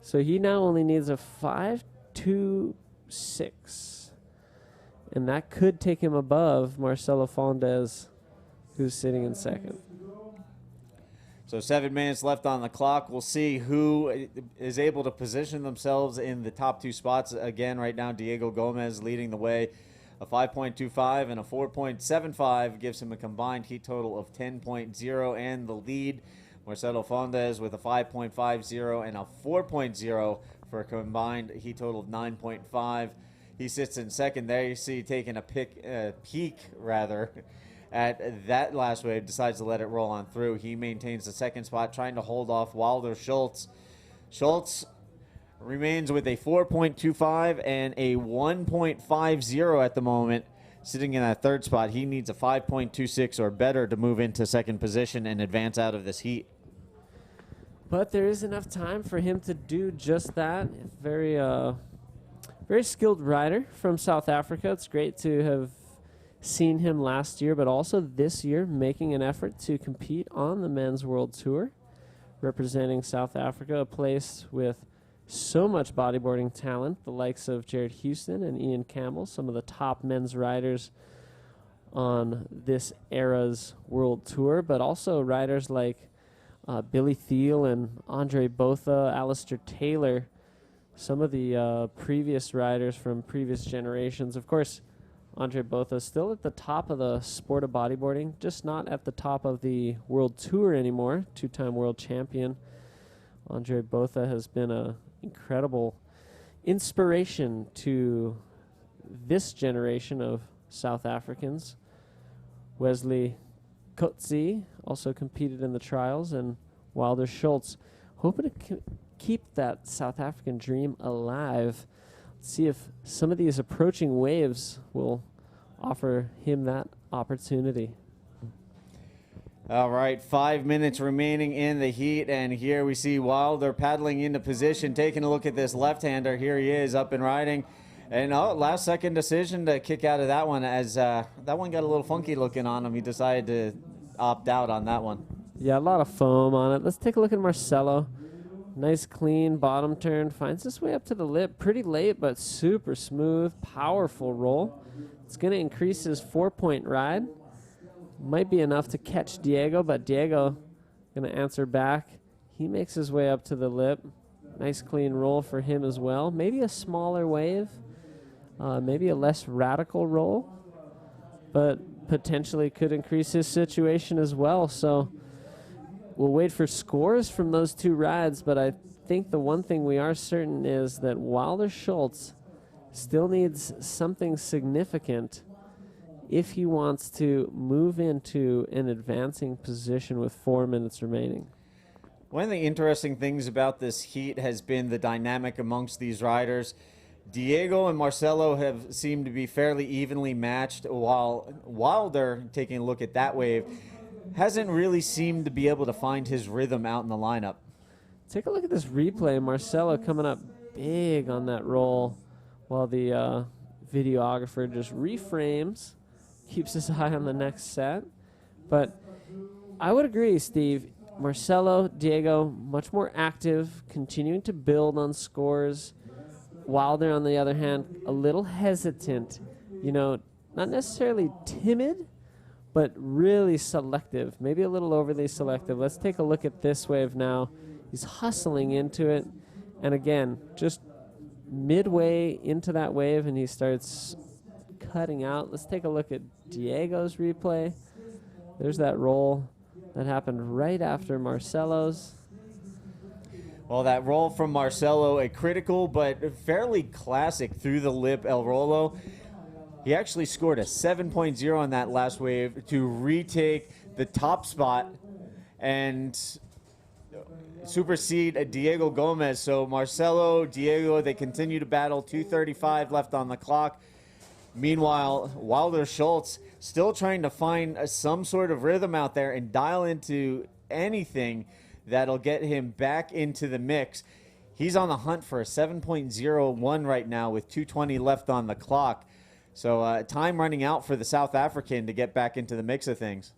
So he now only needs a 5.26. And that could take him above Marcelo Fondas, who's sitting in second. So 7 minutes left on the clock. We'll see who is able to position themselves in the top 2 spots. Again, right now, Diego Gomes leading the way. A 5.25 and a 4.75 gives him a combined heat total of 10.0, and the lead, Marcelo Fondas, with a 5.50 and a 4.0 for a combined heat total of 9.5. He sits in second there. You see taking a peek at that last wave, decides to let it roll on through. He maintains the second spot, trying to hold off Wilder Schultz. Schultz remains with a 4.25 and a 1.50 at the moment, sitting in that third spot. He needs a 5.26 or better to move into second position and advance out of this heat. But there is enough time for him to do just that. Very skilled rider from South Africa. It's great to have seen him last year, but also this year making an effort to compete on the Men's World Tour, representing South Africa, a place with so much bodyboarding talent, the likes of Jared Houston and Ian Campbell, some of the top men's riders on this era's World Tour, but also riders like Billy Thiel and Andre Botha, Alistair Taylor, some of the previous riders from previous generations. Of course, Andre Botha still at the top of the sport of bodyboarding, just not at the top of the World Tour anymore, 2-time world champion. Andre Botha has been an incredible inspiration to this generation of South Africans. Wesley Kotze also competed in the trials, and Wilder Schultz hoping to keep that South African dream alive. Let's see if some of these approaching waves will offer him that opportunity. All right, 5 minutes remaining in the heat, and here we see Wilder paddling into position, taking a look at this left-hander. Here he is, up and riding. And last second decision to kick out of that one, as that one got a little funky looking on him. He decided to opt out on that one. Yeah, a lot of foam on it. Let's take a look at Marcelo. Nice clean bottom turn. Finds his way up to the lip. Pretty late, but super smooth. Powerful roll. It's going to increase his 4-point ride. Might be enough to catch Diego, but Diego going to answer back. He makes his way up to the lip. Nice clean roll for him as well. Maybe a smaller wave. Maybe a less radical roll, but potentially could increase his situation as well. So we'll wait for scores from those two rides, but I think the one thing we are certain is that Wilder Schultz still needs something significant if he wants to move into an advancing position with 4 minutes remaining. One of the interesting things about this heat has been the dynamic amongst these riders. Diego and Marcelo have seemed to be fairly evenly matched, while Wilder, taking a look at that wave, hasn't really seemed to be able to find his rhythm out in the lineup. Take a look at this replay. Marcelo coming up big on that roll while the videographer just reframes, keeps his eye on the next set. But I would agree, Steve. Marcelo, Diego, much more active, continuing to build on scores. Wilder, on the other hand, a little hesitant, not necessarily timid, but really selective, maybe a little overly selective. Let's take a look at this wave now. He's hustling into it, and again, just midway into that wave, and he starts cutting out. Let's take a look at Diego's replay. There's that roll that happened right after Marcelo's. Well, that roll from Marcelo, a critical but fairly classic through the lip El Rolo. He actually scored a 7.0 on that last wave to retake the top spot and supersede Diego Gomez. So Marcelo, Diego, they continue to battle. 2:35 left on the clock. Meanwhile, Wilder Schultz still trying to find some sort of rhythm out there and dial into anything that'll get him back into the mix. He's on the hunt for a 7.01 right now with 2:20 left on the clock. So time running out for the South African to get back into the mix of things.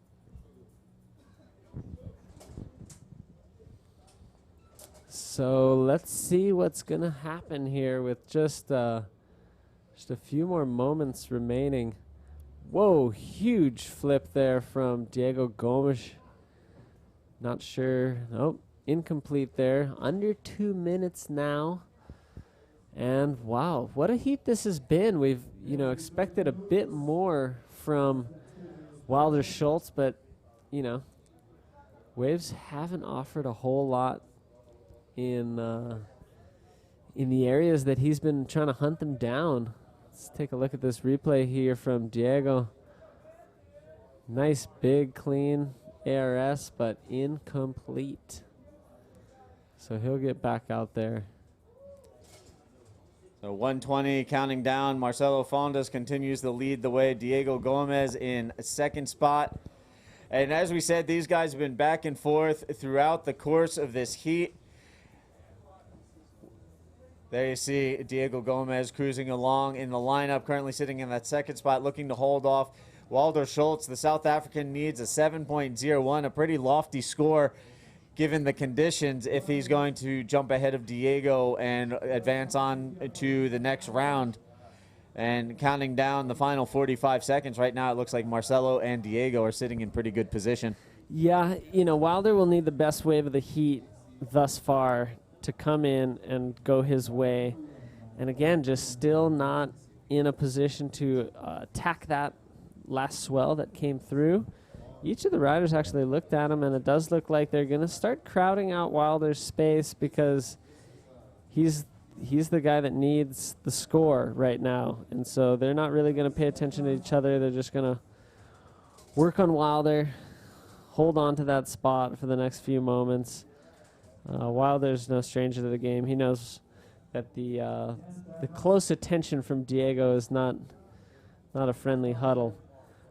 So let's see what's going to happen here with just a few more moments remaining. Whoa, huge flip there from Diego Gomes. Not sure. Nope, incomplete there. Under 2 minutes now. And wow, what a heat this has been. We've, expected a bit more from Wilder Schultz, but, waves haven't offered a whole lot in the areas that he's been trying to hunt them down. Let's take a look at this replay here from Diego. Nice, big, clean ARS, but incomplete. So he'll get back out there. So 120 counting down. Marcelo Fondas continues to lead the way. Diego Gomez in second spot. And as we said, these guys have been back and forth throughout the course of this heat. There you see Diego Gomez cruising along in the lineup, currently sitting in that second spot, looking to hold off Wilder Schultz. The South African needs a 7.01, a pretty lofty score given the conditions if he's going to jump ahead of Diego and advance on to the next round. And counting down the final 45 seconds, right now it looks like Marcelo and Diego are sitting in pretty good position. Yeah, Wilder will need the best wave of the heat thus far to come in and go his way. And again, just still not in a position to attack that last swell that came through. Each of the riders actually looked at him, and it does look like they're going to start crowding out Wilder's space because he's the guy that needs the score right now. And so they're not really going to pay attention to each other. They're just going to work on Wilder, hold on to that spot for the next few moments. Wilder's no stranger to the game. He knows that the close attention from Diego is not not a friendly huddle.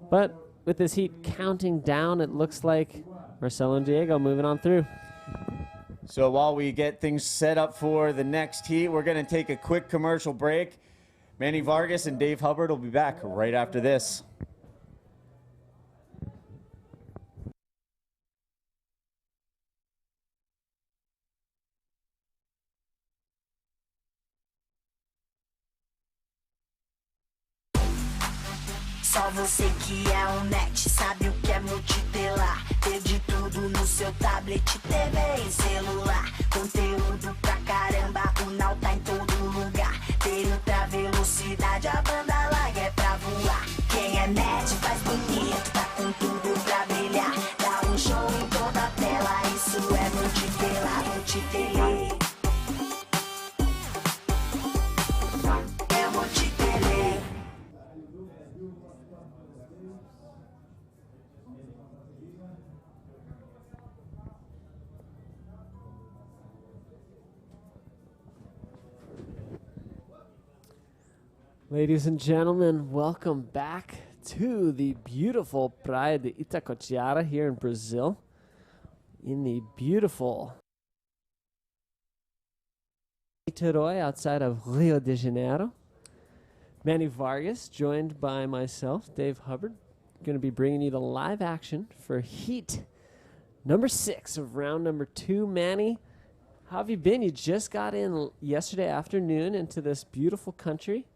But with this heat counting down, it looks like Marcelo and Diego moving on through. So while we get things set up for the next heat, we're going to take a quick commercial break. Manny Vargas and Dave Hubbard will be back right after this. Só você que é um net, sabe o que é multitelar. Ter de tudo no seu tablet, TV e celular. Conteúdo pra caramba, o Now tá em todo lugar. Ter ultra velocidade, a banda larga é pra voar. Quem é net faz bonito, tá com tudo pra brilhar. Dá um show em toda a tela, isso é multitelar, multitelar. É multitelar. Ladies and gentlemen, welcome back to the beautiful Praia de Itacoatiara here in Brazil, in the beautiful Niterói outside of Rio de Janeiro. Manny Vargas, joined by myself, Dave Hubbard, going to be bringing you the live action for heat number 6 of round number 2. Manny, how have you been? You just got in yesterday afternoon into this beautiful country.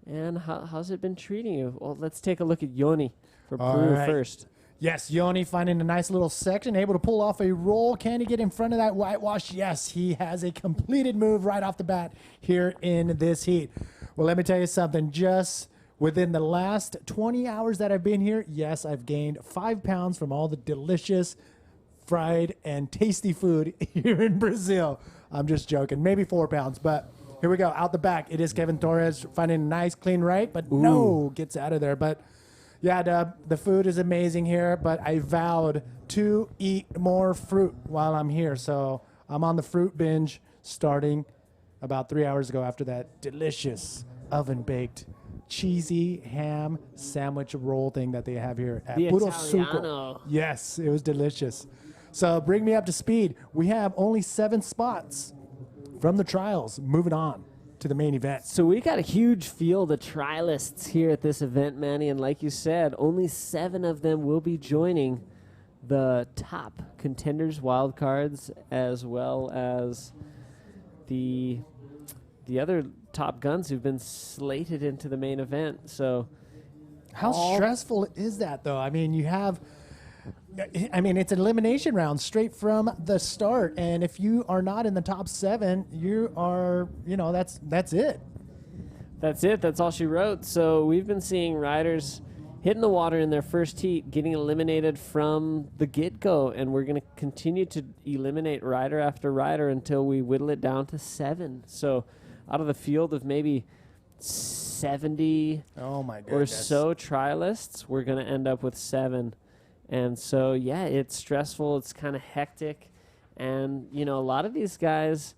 And how's it been treating you? Well, let's take a look at Yoni for Peru first. Yes, Yoni finding a nice little section, able to pull off a roll. Can he get in front of that whitewash? Yes, he has a completed move right off the bat here in this heat. Well, let me tell you something. Just within the last 20 hours that I've been here, yes, I've gained 5 pounds from all the delicious fried and tasty food here in Brazil. I'm just joking. Maybe 4 pounds, but here we go. Out the back, it is Kevin Torres finding a nice clean right, but no, gets out of there. But yeah, the food is amazing here, but I vowed to eat more fruit while I'm here. So I'm on the fruit binge starting about 3 hours ago after that delicious oven-baked cheesy ham sandwich roll thing that they have here at The Puro Italiano. Suco. Yes, it was delicious. So bring me up to speed. We have only 7 spots from the trials, moving on to the main event. So we got a huge field of trialists here at this event, Manny, and like you said, only 7 of them will be joining the top contenders wildcards, as well as the other top guns who've been slated into the main event. So how stressful is that, though? I mean, it's an elimination round straight from the start. And if you are not in the top 7, you are, that's it. That's it. That's all she wrote. So we've been seeing riders hitting the water in their first heat, getting eliminated from the get-go. And we're going to continue to eliminate rider after rider until we whittle it down to 7. So out of the field of maybe 70 or so trialists, we're going to end up with 7. And so, yeah, it's stressful. It's kind of hectic. And, a lot of these guys,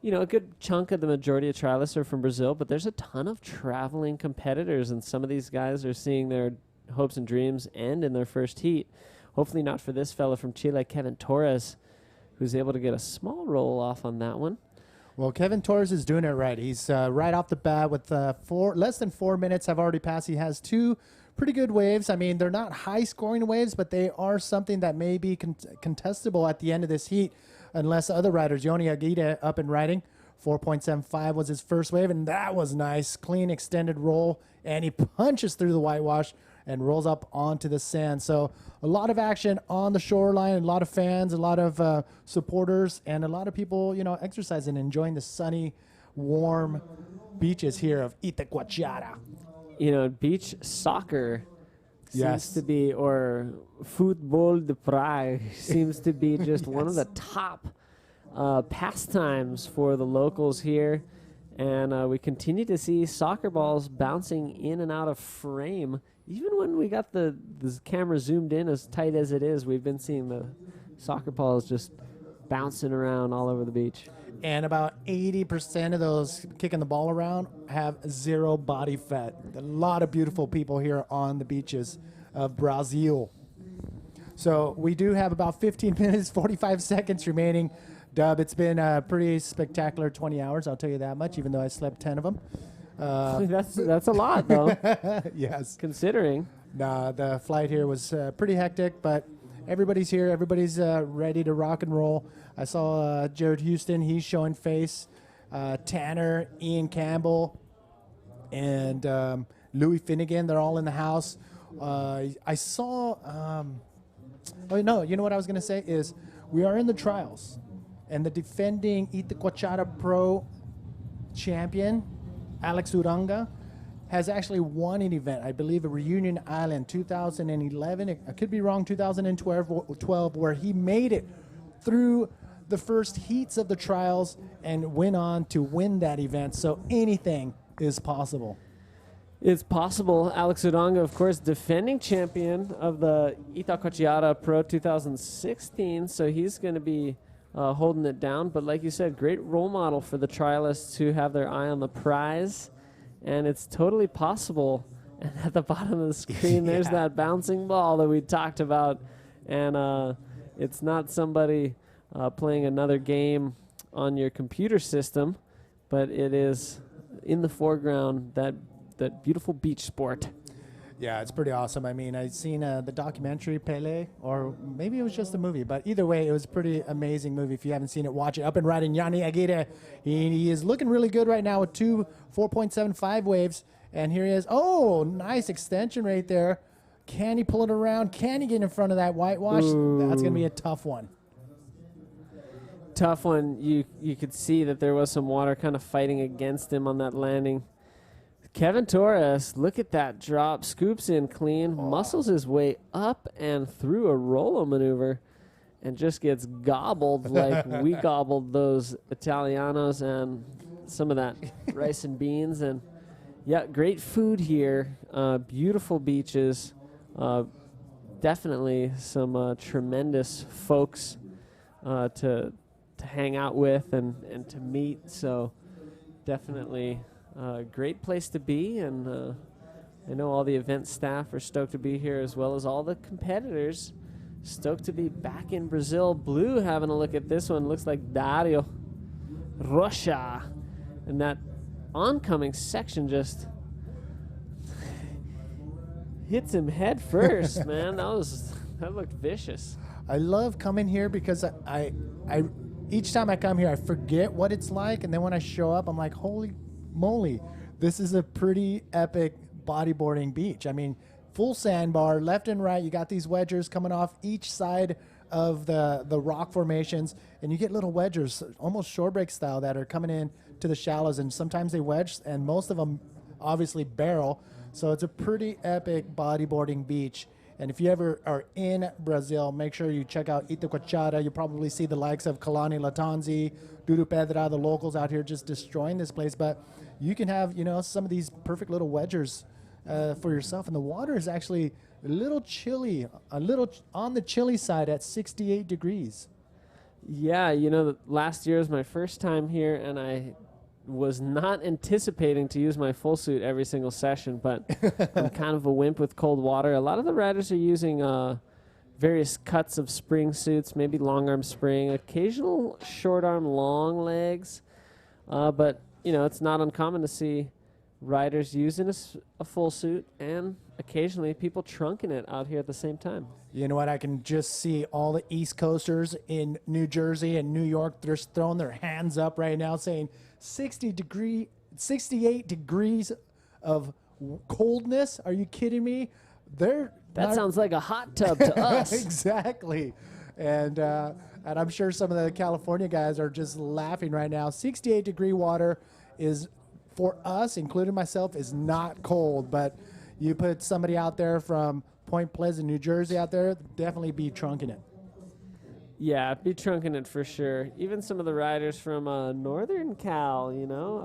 a good chunk of the majority of trialists are from Brazil, but there's a ton of traveling competitors. And some of these guys are seeing their hopes and dreams end in their first heat. Hopefully not for this fella from Chile, Kevin Torres, who's able to get a small roll off on that one. Well, Kevin Torres is doing it right. He's right off the bat with less than 4 minutes have already passed. He has 2 pretty good waves. I mean, they're not high-scoring waves, but they are something that may be contestable at the end of this heat, unless other riders. Yoni Aguirre up and riding. 4.75 was his first wave, and that was nice. Clean, extended roll, and he punches through the whitewash and rolls up onto the sand. So a lot of action on the shoreline, a lot of fans, a lot of supporters, and a lot of people, exercising, enjoying the sunny, warm beaches here of Itacoatiara. Beach soccer Yes. seems to be, or football de praia seems to be just one of the top pastimes for the locals here. And we continue to see soccer balls bouncing in and out of frame. Even when we got the camera zoomed in as tight as it is, we've been seeing the soccer balls just bouncing around all over the beach. And about 80% of those kicking the ball around have zero body fat. A lot of beautiful people here on the beaches of Brazil. So we do have about 15 minutes, 45 seconds remaining. Dub, it's been a pretty spectacular 20 hours, I'll tell you that much, even though I slept 10 of them. That's a lot, though. Yes. Considering. Nah, the flight here was pretty hectic, but everybody's here. Everybody's ready to rock and roll. I saw Jared Houston. He's showing face. Tanner, Ian Campbell, and Louis Finnegan. They're all in the house. I saw... oh, no. You know what I was going to say is we are in the trials. And the defending Itacoatiara PRO champion, Alex Uranga, has actually won an event, I believe, a Reunion Island 2011. I could be wrong, 2012, where he made it through the first heats of the trials and went on to win that event. So anything is possible. It's possible. Alex Uranga, of course, defending champion of the Itacoatiara PRO 2016. So he's going to be holding it down. But like you said, great role model for the trialists who have their eye on the prize. And it's totally possible. And at the bottom of the screen, there's that bouncing ball that we talked about. And it's not somebody playing another game on your computer system, but it is in the foreground, that beautiful beach sport. Yeah, it's pretty awesome. I mean, I've seen the documentary Pele, or maybe it was just a movie, but either way, it was a pretty amazing movie. If you haven't seen it, watch it. Up and riding, Yanni Aguirre. He is looking really good right now with two 4.75 waves, and here he is. Oh, nice extension right there. Can he pull it around? Can he get in front of that whitewash? Ooh. That's going to be a tough one. Tough one. You could see that there was some water kind of fighting against him on that landing. Kevin Torres, look at that drop, scoops in clean, muscles his way up and through a Rolo maneuver, and just gets gobbled like we gobbled those Italianos and some of that rice and beans. And yeah, great food here, beautiful beaches, definitely some tremendous folks to hang out with and to meet. So definitely great place to be, and I know all the event staff are stoked to be here, as well as all the competitors stoked to be back in Brazil. Blue having a look at this one. Looks like Dario Rocha, and that oncoming section just hits him head first. Man, that looked vicious. I love coming here because I each time I come here, I forget what it's like, and then when I show up, I'm like, holy moly, this is a pretty epic bodyboarding beach. I mean, full sandbar, left and right. You got these wedgers coming off each side of the rock formations, and you get little wedgers, almost shorebreak style, that are coming in to the shallows, and sometimes they wedge, and most of them obviously barrel. So it's a pretty epic bodyboarding beach. And if you ever are in Brazil, make sure you check out Itacoatiara. You'll probably see the likes of Kalani Latanzi, Dudu Pedra, the locals out here just destroying this place. But you can have, some of these perfect little wedgers for yourself. And the water is actually a little chilly, a little on the chilly side at 68 degrees. Yeah, last year was my first time here, and I was not anticipating to use my full suit every single session, but I'm kind of a wimp with cold water. A lot of the riders are using various cuts of spring suits, maybe long arm spring, occasional short arm long legs, but it's not uncommon to see riders using a full suit and occasionally people trunking it out here at the same time. You know what? I can just see all the East Coasters in New Jersey and New York. They're throwing their hands up right now saying 68 degrees of coldness. Are you kidding me? That sounds like a hot tub to us. Exactly. And I'm sure some of the California guys are just laughing right now. 68-degree water is, for us, including myself, is not cold. But you put somebody out there from Point Pleasant, New Jersey out there, definitely be trunking it. Yeah, be trunking it for sure. Even some of the riders from Northern Cal,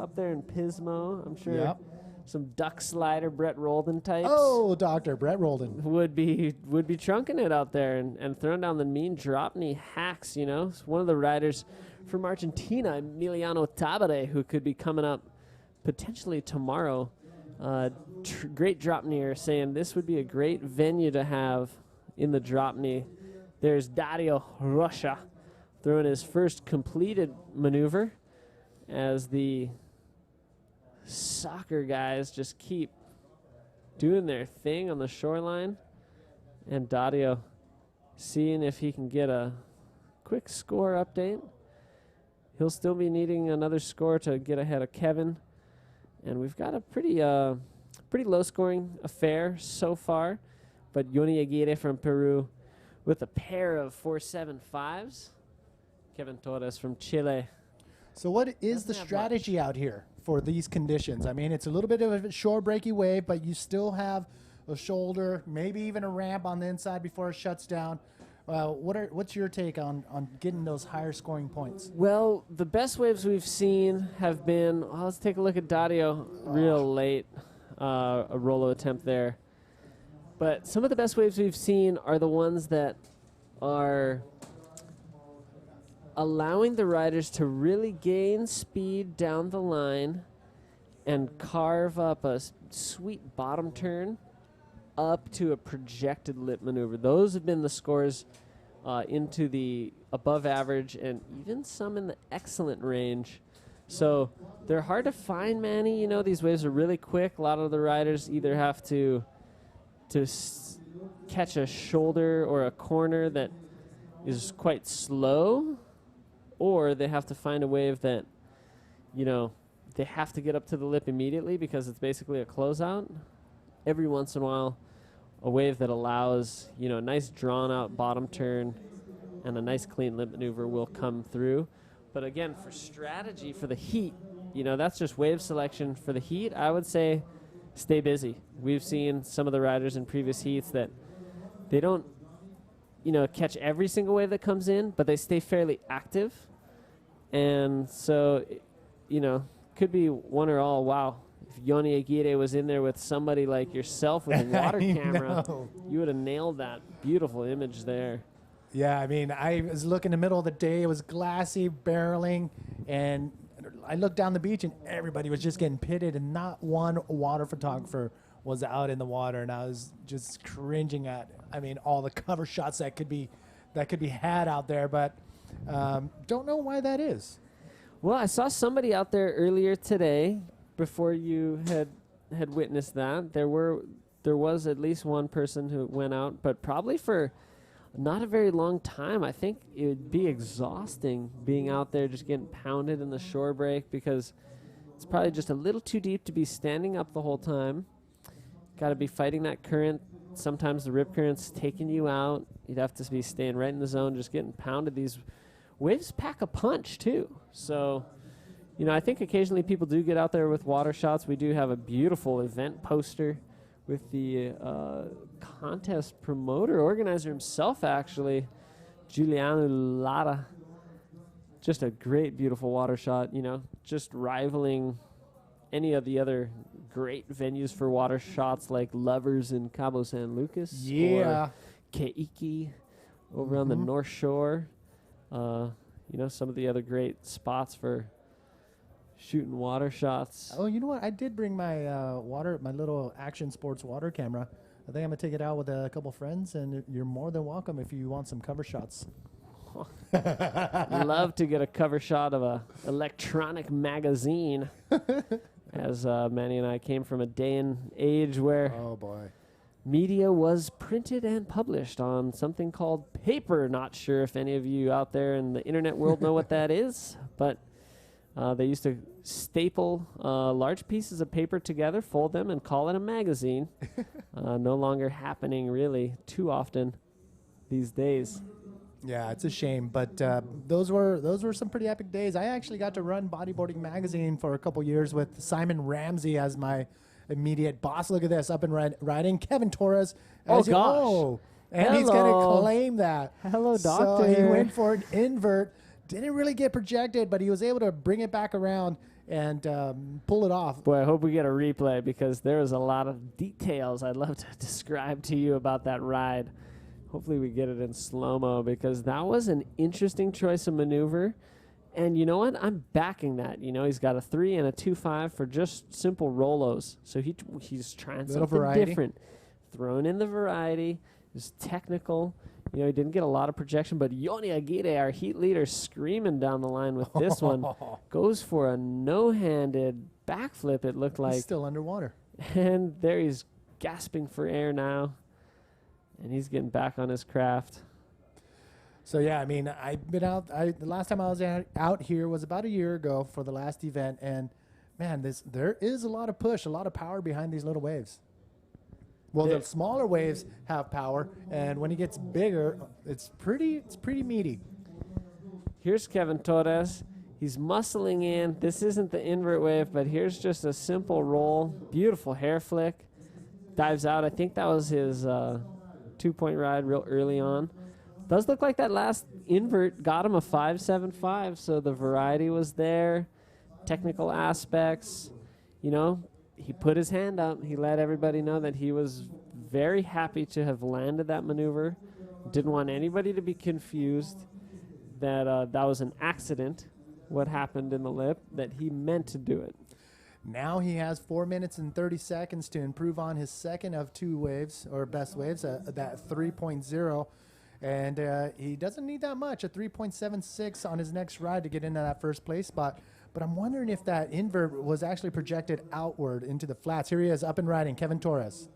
up there in Pismo, I'm sure some duck slider Brett Roldan types. Oh, Dr. Brett Roldan. Would be trunking it out there and throwing down the mean drop knee hacks, One of the riders from Argentina, Emiliano Tabare, who could be coming up potentially tomorrow. Great drop near, saying this would be a great venue to have in the drop knee. There's Dario Rocha throwing his first completed maneuver as the soccer guys just keep doing their thing on the shoreline. And Dario seeing if he can get a quick score update. He'll still be needing another score to get ahead of Kevin. And we've got a pretty low-scoring affair so far. But Yoni Aguirre from Peru with a pair of 4.75s. Kevin Torres from Chile. So what is the strategy out here for these conditions? I mean, it's a little bit of a shore breaky wave, but you still have a shoulder, maybe even a ramp on the inside before it shuts down. What's your take on getting those higher scoring points? Well, the best waves we've seen have been, let's take a look at Dario real late, a Rolo attempt there. But some of the best waves we've seen are the ones that are allowing the riders to really gain speed down the line and carve up a sweet bottom turn up to a projected lip maneuver. Those have been the scores into the above average and even some in the excellent range. So they're hard to find, Manny. You know, these waves are really quick. A lot of the riders either have to catch a shoulder or a corner that is quite slow, or they have to find a wave that, you know, they have to get up to the lip immediately because it's basically a closeout. Every once in a while, a wave that allows, you know, a nice drawn-out bottom turn and a nice clean lip maneuver will come through. But again, for strategy for the heat, you know, that's just wave selection. For the heat, I would say stay busy. We've seen some of the riders in previous heats that they don't, you know, catch every single wave that comes in, but they stay fairly active. And so, you know, could be one or all. Wow, if Yoni Aguirre was in there with somebody like yourself with a water camera, you would have nailed that beautiful image there. Yeah, I mean, I was looking in the middle of the day. It was glassy, barreling, and I looked down the beach, and everybody was just getting pitted, and not one water photographer was out in the water, and I was just cringing at, I mean, all the cover shots that could be had out there, but don't know why that is. Well, I saw somebody out there earlier today before you had witnessed that. There was at least one person who went out, but probably for not a very long time. I think it would be exhausting being out there just getting pounded in the shore break because it's probably just a little too deep to be standing up the whole time. Got to be fighting that current. Sometimes the rip current's taking you out. You'd have to be staying right in the zone, just getting pounded. These waves pack a punch, too. So, you know, I think occasionally people do get out there with water shots. We do have a beautiful event poster with the contest promoter, organizer himself, actually, Giuliano Lara. Just a great, beautiful water shot, you know, just rivaling any of the other great venues for water shots like Lovers in Cabo San Lucas. Yeah. Or Keiki over on the North Shore. You know, some of the other great spots for shooting water shots. Oh, you know what? I did bring my my little action sports water camera. I think I'm going to take it out with a couple friends, and you're more than welcome if you want some cover shots. Love to get a cover shot of a electronic magazine. As Manny and I came from a day and age where media was printed and published on something called paper. Not sure if any of you out there in the internet world know what that is, but they used to staple large pieces of paper together, fold them, and call it a magazine. No longer happening really too often these days. Yeah, it's a shame, but those were some pretty epic days. I actually got to run Bodyboarding magazine for a couple years with Simon Ramsey as my immediate boss. Look at this, up and riding. Kevin Torres. Oh, gosh. And he's going to claim that. Hello, doctor. So he went for an invert. Didn't really get projected, but he was able to bring it back around and pull it off. Boy, I hope we get a replay because there was a lot of details I'd love to describe to you about that ride. Hopefully we get it in slow-mo because that was an interesting choice of maneuver. And you know what? I'm backing that. You know, he's got a 3 and a 2.5 for just simple Rolos. So he's trying something variety. different. Throwing in the variety. It's technical. You know, he didn't get a lot of projection, but Yoni Aguirre, our heat leader, screaming down the line with this one. Goes for a no-handed backflip, it looked like. He's still underwater. And there he's gasping for air now. And he's getting back on his craft. So yeah, I mean, I've been out. The last time I was out here was about a year ago for the last event, and man, there is a lot of push, a lot of power behind these little waves. Well, the smaller waves have power, and when he gets bigger, it's pretty meaty. Here's Kevin Torres. He's muscling in. This isn't the invert wave, but here's just a simple roll. Beautiful hair flick. Dives out. I think that was his 2-point ride real early on. Does look like that last invert got him a 5.75, so the variety was there. Technical aspects, you know, he put his hand up. He let everybody know that he was very happy to have landed that maneuver. Didn't want anybody to be confused that that was an accident, what happened in the lip, that he meant to do it. Now he has 4 minutes and 30 seconds to improve on his second of 2 waves, or best waves, that 3.0. And he doesn't need that much, a 3.76 on his next ride to get into that first place spot. But I'm wondering if that invert was actually projected outward into the flats. Here he is, up and riding, Kevin Torres.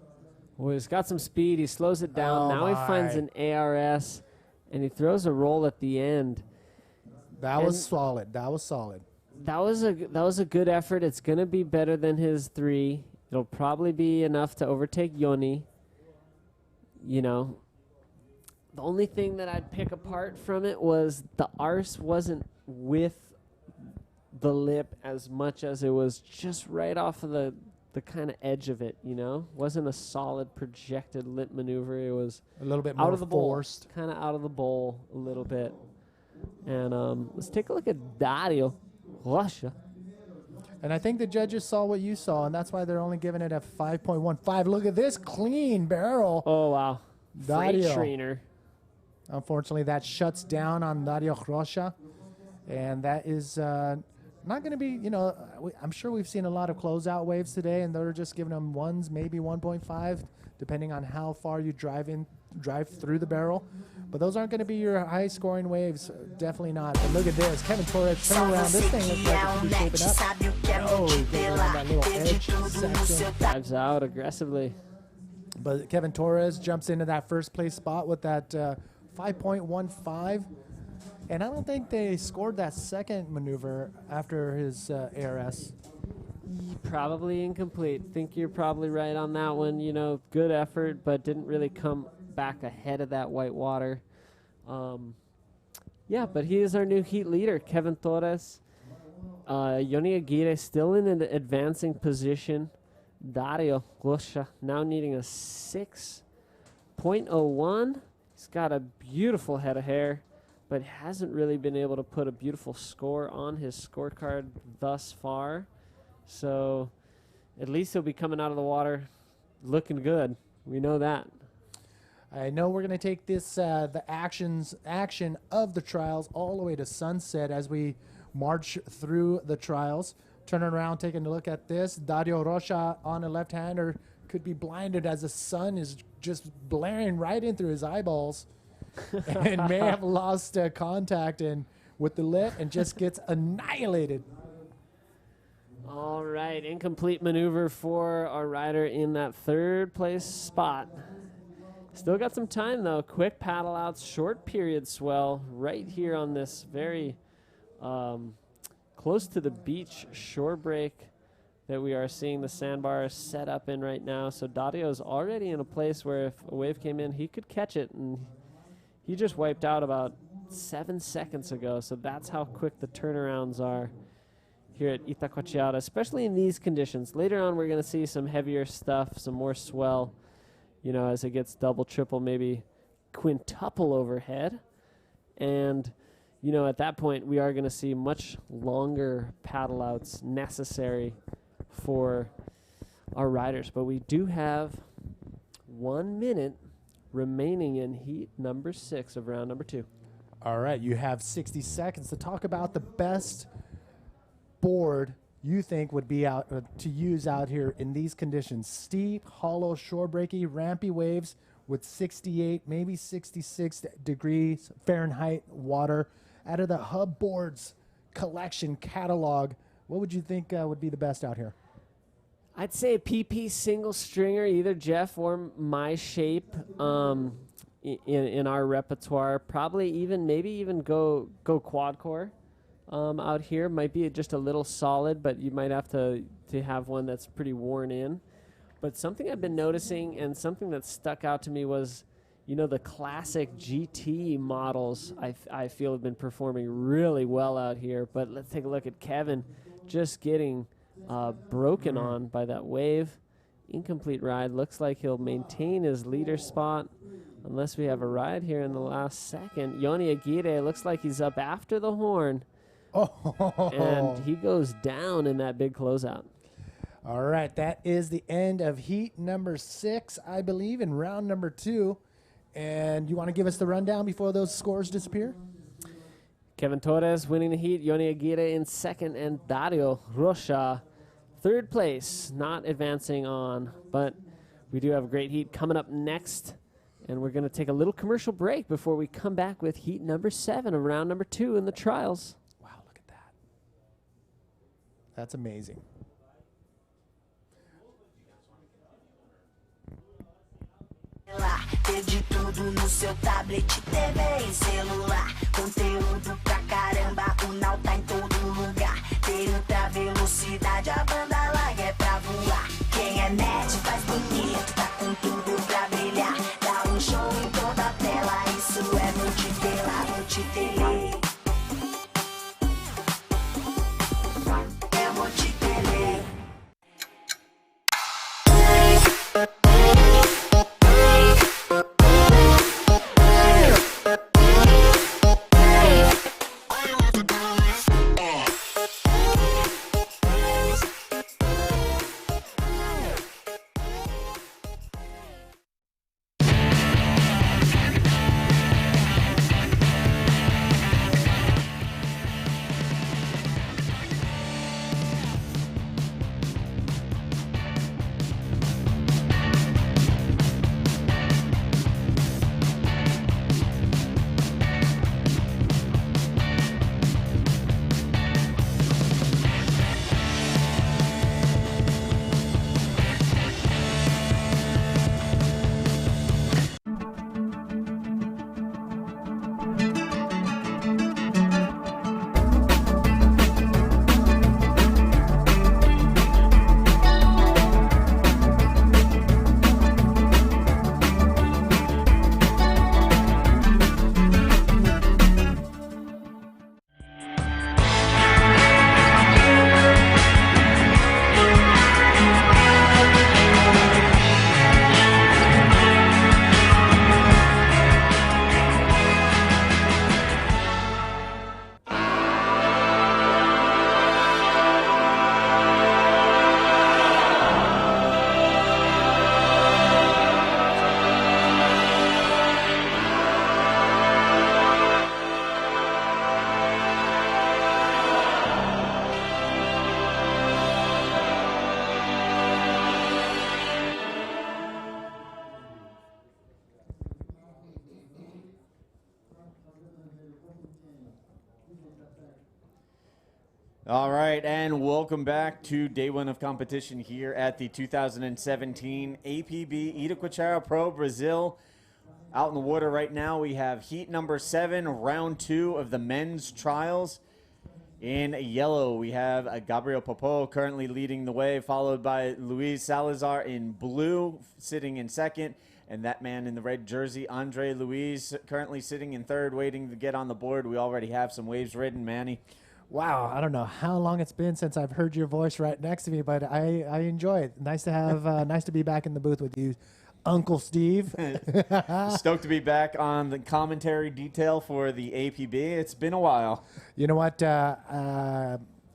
Well, he's got some speed. He slows it down. Oh Now he my. finds an ARS, and he throws a roll at the end. That was solid. That was solid. That was a good effort. It's going to be better than his 3. It'll probably be enough to overtake Yoni. You know, the only thing that I'd pick apart from it was the arse wasn't with the lip as much as it was just right off of the kind of edge of it, you know? Wasn't a solid projected lip maneuver. It was A little bit more out of the forced. bowl, kind of out of the bowl a little bit. And let's take a look at Dario Rocha. And I think the judges saw what you saw, and that's why they're only giving it a 5.15. Look at this clean barrel. Oh, wow. Freight Dario. trainer. Unfortunately, that shuts down on Dario Rocha. And that is not going to be, you know, I'm sure we've seen a lot of closeout waves today, and they're just giving them 1s, maybe 1.5, depending on how far you drive through the barrel. But those aren't going to be your high-scoring waves. Definitely not. But look at this. Kevin Torres turning around. This thing looks like it could be shaping up. Oh, he goes around that little edge section. Dives out aggressively. But Kevin Torres jumps into that first-place spot with that 5.15. And I don't think they scored that second maneuver after his ARS. Probably incomplete. Think you're probably right on that one. You know, good effort, but didn't really come back ahead of that white water. Yeah, but he is our new heat leader, Kevin Torres. Yoni Aguirre still in an advancing position. Dario Rocha now needing a 6.01. He's got a beautiful head of hair, but hasn't really been able to put a beautiful score on his scorecard thus far. So at least he'll be coming out of the water looking good. We know that. I know we're going to take this, the action of the trials all the way to sunset as we march through the trials. Turning around, taking a look at this. Dario Rocha on a left-hander could be blinded as the sun is just blaring right in through his eyeballs and may have lost contact with the lip and just gets annihilated. All right, incomplete maneuver for our rider in that third place spot. Still got some time though. Quick paddle outs, short period swell right here on this very close to the beach shore break that we are seeing the sandbar set up in right now. So Dario's already in a place where if a wave came in, he could catch it, and he just wiped out about 7 seconds ago. So that's how quick the turnarounds are here at Itacoatiara, especially in these conditions. Later on, we're going to see some heavier stuff, some more swell, you know, as it gets double, triple, maybe quintuple overhead. And, you know, at that point, we are going to see much longer paddle outs necessary for our riders. But we do have 1 minute remaining in heat number 6 of round number 2. All right, you have 60 seconds to talk about the best board you think would be out to use out here in these conditions. Steep, hollow, shore breaky, rampy waves with 68, maybe 66 degrees Fahrenheit water. Out of the Hub Boards collection catalog, what would you think would be the best out here? I'd say a PP single stringer, either Jeff or my shape in our repertoire. Probably maybe even go quad core out here. Might be just a little solid, but you might have to have one that's pretty worn in. But something I've been noticing and something that stuck out to me was, the classic GT models I feel have been performing really well out here. But let's take a look at Kevin just getting broken on by that wave. Incomplete ride. Looks like he'll maintain his leader spot unless we have a ride here in the last second. Yoni Aguirre looks like he's up after the horn. Oh. And he goes down in that big closeout. All right, that is the end of heat number 6, I believe, in round number 2. And you want to give us the rundown before those scores disappear? Kevin Torres winning the heat, Yoni Aguirre in second, and Dario Rocha third place, not advancing on. But we do have a great heat coming up next, and we're going to take a little commercial break before we come back with heat number 7 of round number 2 in the trials. Wow, look at that. That's amazing. Ter de tudo no seu tablet, TV e celular. Conteúdo pra caramba, o Now tá em todo lugar. Ter ultra velocidade, a banda larga é pra voar. Quem é net faz bonito, tá com tudo pra brilhar. Dá show em toda a tela, isso é multitela, multitele. É multitele. All right, and welcome back to day 1 of competition here at the 2017 APB Itacoatiara Pro Brazil. Out in the water right now, we have heat number 7, round 2 of the men's trials. In yellow, we have Gabriel Popo currently leading the way, followed by Luis Salazar in blue, sitting in second. And that man in the red jersey, Andre Luis, currently sitting in third, waiting to get on the board. We already have some waves ridden, Manny. Wow, I don't know how long it's been since I've heard your voice right next to me, but I enjoy it. Nice to have, nice to be back in the booth with you, Uncle Steve. Stoked to be back on the commentary detail for the APB. It's been a while. You know what?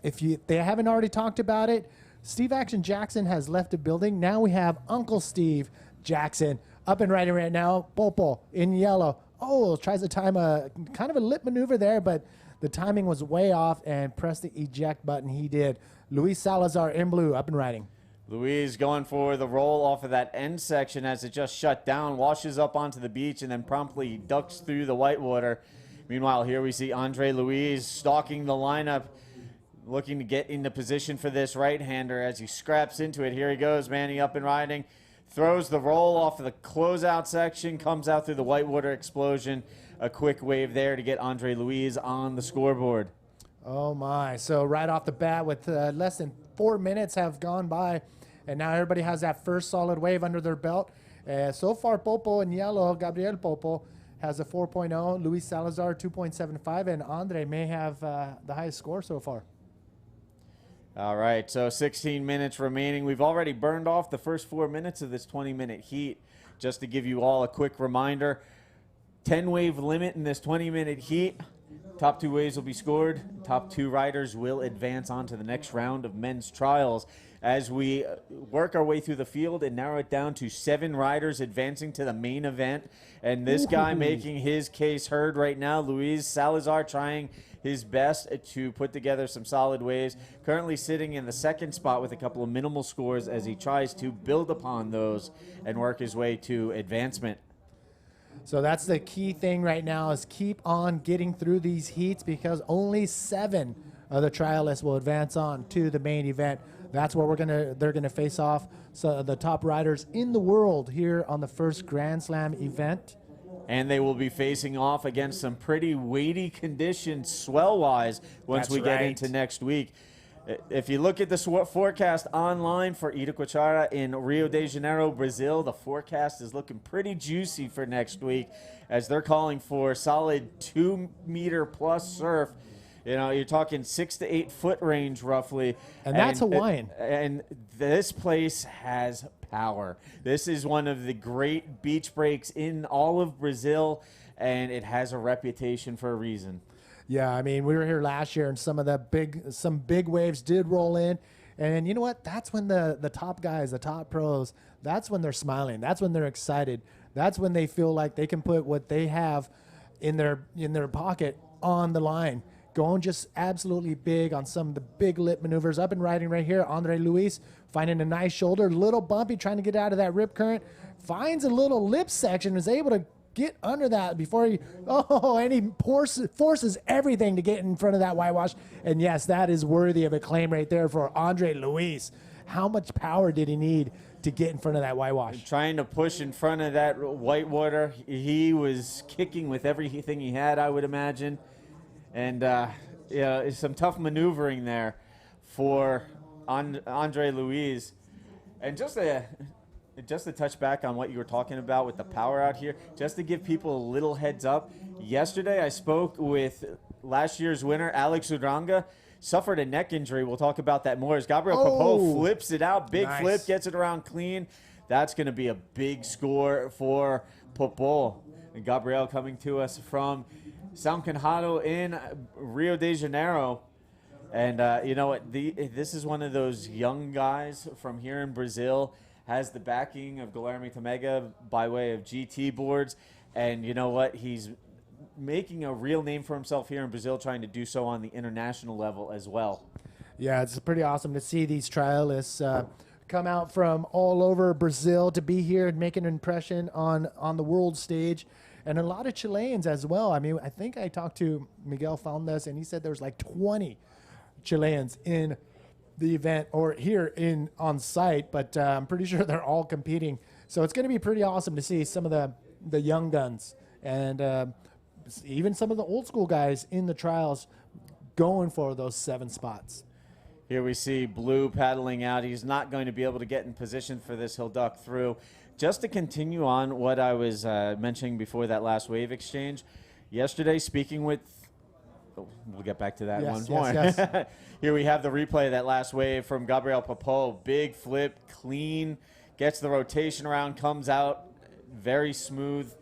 If they haven't already talked about it, Steve Action Jackson has left the building. Now we have Uncle Steve Jackson up and riding right now. Popo in yellow, tries to time a kind of a lip maneuver there, but the timing was way off and pressed the eject button. He did. Luis Salazar in blue, up and riding. Luis going for the roll off of that end section as it just shut down, washes up onto the beach, and then promptly ducks through the whitewater. Meanwhile, here we see Andre Luis stalking the lineup, looking to get into position for this right-hander as he scraps into it. Here he goes, Manny up and riding. Throws the roll off of the closeout section, comes out through the whitewater explosion. A quick wave there to get Andre Luis on the scoreboard. Oh, my. So right off the bat, with less than 4 minutes have gone by, and now everybody has that first solid wave under their belt. So far, Popo in yellow, Gabriel Popo, has a 4.0, Luis Salazar 2.75, and Andre may have the highest score so far. All right, so 16 minutes remaining. We've already burned off the first 4 minutes of this 20-minute heat. Just to give you all a quick reminder, 10-wave limit in this 20-minute heat. Top 2 waves will be scored. Top 2 riders will advance on to the next round of men's trials. As we work our way through the field and narrow it down to 7 riders advancing to the main event. And this guy making his case heard right now, Luis Salazar, trying his best to put together some solid waves. Currently sitting in the second spot with a couple of minimal scores as he tries to build upon those and work his way to advancement. So that's the key thing right now, is keep on getting through these heats, because only 7 of the trialists will advance on to the main event. That's where they're gonna face off the top riders in the world here on the first Grand Slam event. And they will be facing off against some pretty weighty conditions swell-wise once we get into next week. If you look at the forecast online for Itacoatiara in Rio de Janeiro, Brazil, the forecast is looking pretty juicy for next week, as they're calling for solid 2-meter-plus surf. You know, you're talking 6 to 8 foot range roughly. And that's Hawaiian. And this place has power. This is one of the great beach breaks in all of Brazil, and it has a reputation for a reason. Yeah, I mean, we were here last year, and some big waves did roll in. And you know what? That's when the top guys, the top pros, that's when they're smiling. That's when they're excited. That's when they feel like they can put what they have in their pocket on the line. Going just absolutely big on some of the big lip maneuvers. Up and riding right here, Andre Luis finding a nice shoulder, little bumpy, trying to get out of that rip current. Finds a little lip section, is able to get under that before he forces everything to get in front of that whitewash. And yes, that is worthy of a claim right there for Andre Luis. How much power did he need to get in front of that whitewash? Trying to push in front of that whitewater. He was kicking with everything he had, I would imagine. And yeah, some tough maneuvering there for Andre Luis. And just to touch back on what you were talking about with the power out here, just to give people a little heads up, yesterday I spoke with last year's winner, Alex Uranga, suffered a neck injury. We'll talk about that more as Gabriel Popo flips it out. Big flip, gets it around clean. That's going to be a big score for Popo. And Gabriel coming to us from São Conrado in Rio de Janeiro. And you know what? This is one of those young guys from here in Brazil, has the backing of Guilherme Tamega by way of GT boards. And you know what? He's making a real name for himself here in Brazil, trying to do so on the international level as well. Yeah, it's pretty awesome to see these trialists come out from all over Brazil to be here and make an impression on the world stage. And a lot of Chileans as well. I mean, I think I talked to Miguel Faldes, and he said there's like 20 Chileans in the event or here on site, but I'm pretty sure they're all competing. So it's going to be pretty awesome to see some of the young guns and even some of the old school guys in the trials going for those 7 spots. Here we see Blue paddling out. He's not going to be able to get in position for this. He'll duck through. Just to continue on what I was mentioning before that last wave exchange, yesterday speaking with, we'll get back to that once more. Yes. Here we have the replay of that last wave from Gabriel Popo. Big flip, clean, gets the rotation around, comes out, very smooth,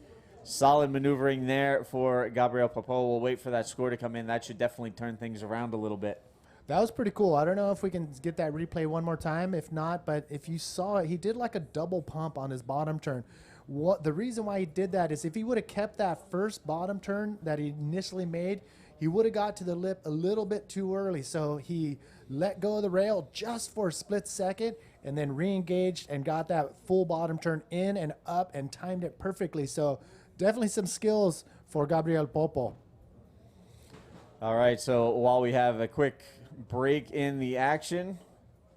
solid maneuvering there for Gabriel Popo. We'll wait for that score to come in. That should definitely turn things around a little bit. That was pretty cool. I don't know if we can get that replay one more time. If not, but if you saw it, he did like a double pump on his bottom turn, What the reason why he did that is if he would have kept that first bottom turn that he initially made, he would have got to the lip a little bit too early. So he let go of the rail just for a split second and then re-engaged and got that full bottom turn in and up and timed it perfectly. So definitely some skills for Gabriel Popo. All right, so while we have a quick break in the action,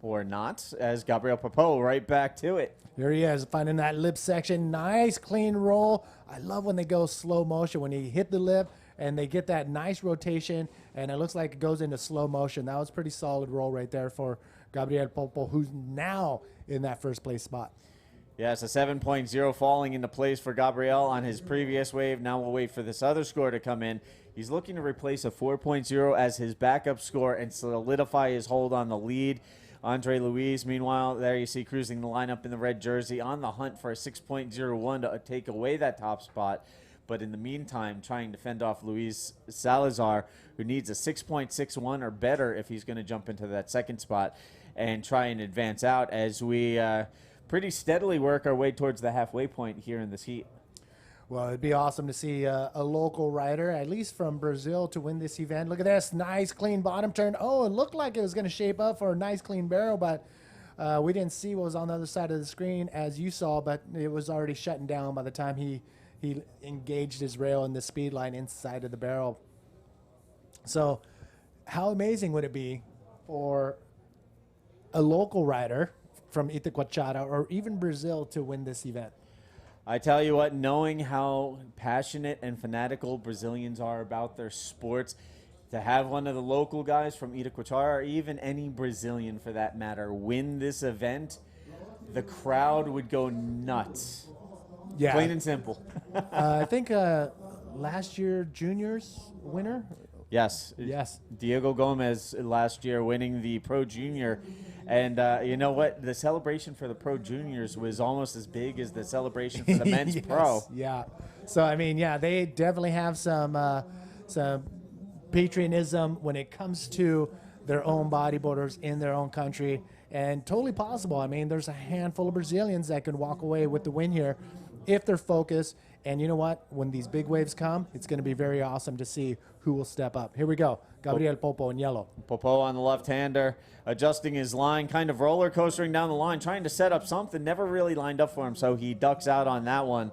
or not, as Gabriel Popo right back to it. Here he is, finding that lip section. Nice, clean roll. I love when they go slow motion, when he hit the lip and they get that nice rotation, and it looks like it goes into slow motion. That was pretty solid roll right there for Gabriel Popo, who's now in that first place spot. Yes, a 7.0 falling into place for Gabriel on his previous wave. Now we'll wait for this other score to come in. He's looking to replace a 4.0 as his backup score and solidify his hold on the lead. Andre Luis, meanwhile, there you see cruising the lineup in the red jersey on the hunt for a 6.01 to take away that top spot. But in the meantime, trying to fend off Luis Salazar, who needs a 6.61 or better if he's going to jump into that second spot and try and advance out as we pretty steadily work our way towards the halfway point here in this heat. Well, it'd be awesome to see a local rider, at least from Brazil, to win this event. Look at this. Nice, clean bottom turn. Oh, it looked like it was going to shape up for a nice, clean barrel, but we didn't see what was on the other side of the screen, as you saw, but it was already shutting down by the time he engaged his rail in the speed line inside of the barrel. So how amazing would it be for a local rider from Itacoatiara or even Brazil to win this event? I tell you what, knowing how passionate and fanatical Brazilians are about their sports, to have one of the local guys from Itacoatiara, or even any Brazilian for that matter, win this event, the crowd would go nuts. Yeah. Plain and simple. I think last year juniors winner. Yes. Yes. Diego Gomez last year winning the Pro Junior. And you know what? The celebration for the Pro Juniors was almost as big as the celebration for the men's Yes, Pro. Yeah. So, I mean, yeah, they definitely have some patriotism when it comes to their own bodyboarders in their own country. And totally possible. I mean, there's a handful of Brazilians that can walk away with the win here if they're focused. And you know what? When these big waves come, it's going to be very awesome to see who will step up. Here we go. Gabriel Popo in yellow. Popo on the left-hander, adjusting his line, kind of roller coastering down the line, trying to set up something, never really lined up for him, so he ducks out on that one.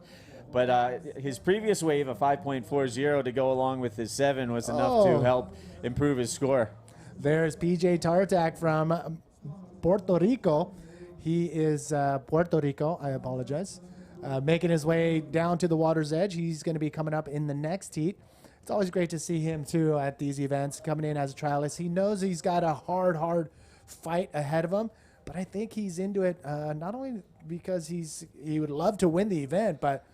But his previous wave, a 5.40 to go along with his 7, was enough to help improve his score. There's PJ Tartak from Puerto Rico. He is Puerto Rico, I apologize. Making his way down to the water's edge. He's going to be coming up in the next heat. It's always great to see him, too, at these events, coming in as a trialist. He knows he's got a hard fight ahead of him, but I think he's into it not only because he would love to win the event, but,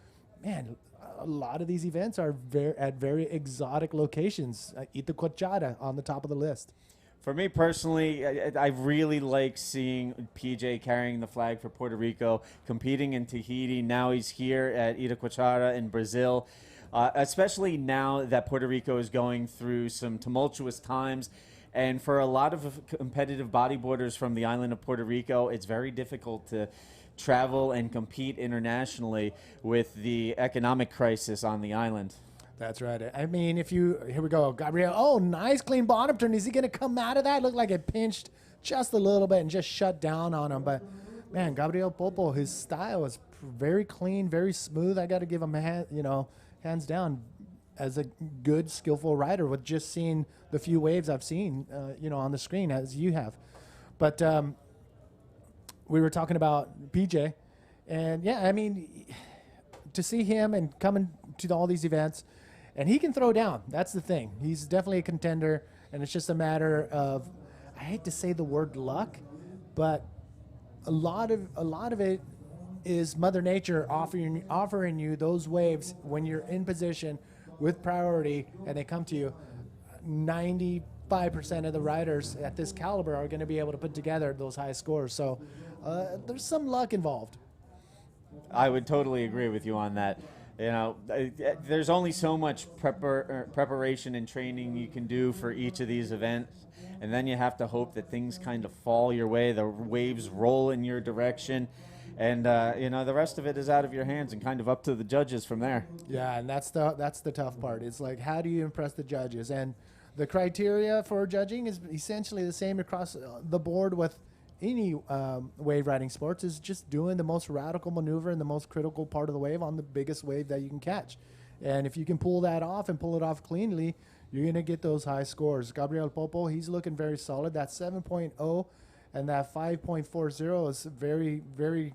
man, a lot of these events are at very exotic locations. Itacoatiara on the top of the list. For me personally, I really like seeing PJ carrying the flag for Puerto Rico, competing in Tahiti. Now he's here at Itacoatiara in Brazil, especially now that Puerto Rico is going through some tumultuous times. And for a lot of competitive bodyboarders from the island of Puerto Rico, it's very difficult to travel and compete internationally with the economic crisis on the island. That's right. I mean, here we go. Gabriel, oh, nice clean bottom turn. Is he going to come out of that? Looked like it pinched just a little bit and just shut down on him. But, man, Gabriel Popo, his style is very clean, very smooth. I got to give him, hands down, as a good, skillful rider with just seeing the few waves I've seen, on the screen as you have. But we were talking about PJ. And, yeah, I mean, to see him and coming to all these events, and he can throw down. That's the thing. He's definitely a contender, and it's just a matter of, I hate to say the word luck, but a lot of it is Mother Nature offering you those waves when you're in position with priority, and they come to you. 95% of the riders at this caliber are going to be able to put together those high scores. So there's some luck involved. I would totally agree with you on that. There's only so much preparation and training you can do for each of these events, and then you have to hope that things kind of fall your way, the waves roll in your direction, And, the rest of it is out of your hands and kind of up to the judges from there. Yeah, and that's the tough part. It's like, how do you impress the judges? And the criteria for judging is essentially the same across the board with any wave riding sports, is just doing the most radical maneuver in the most critical part of the wave on the biggest wave that you can catch. And if you can pull that off and pull it off cleanly, you're going to get those high scores. Gabriel Popo, he's looking very solid. That 7.0 and that 5.40 is very, very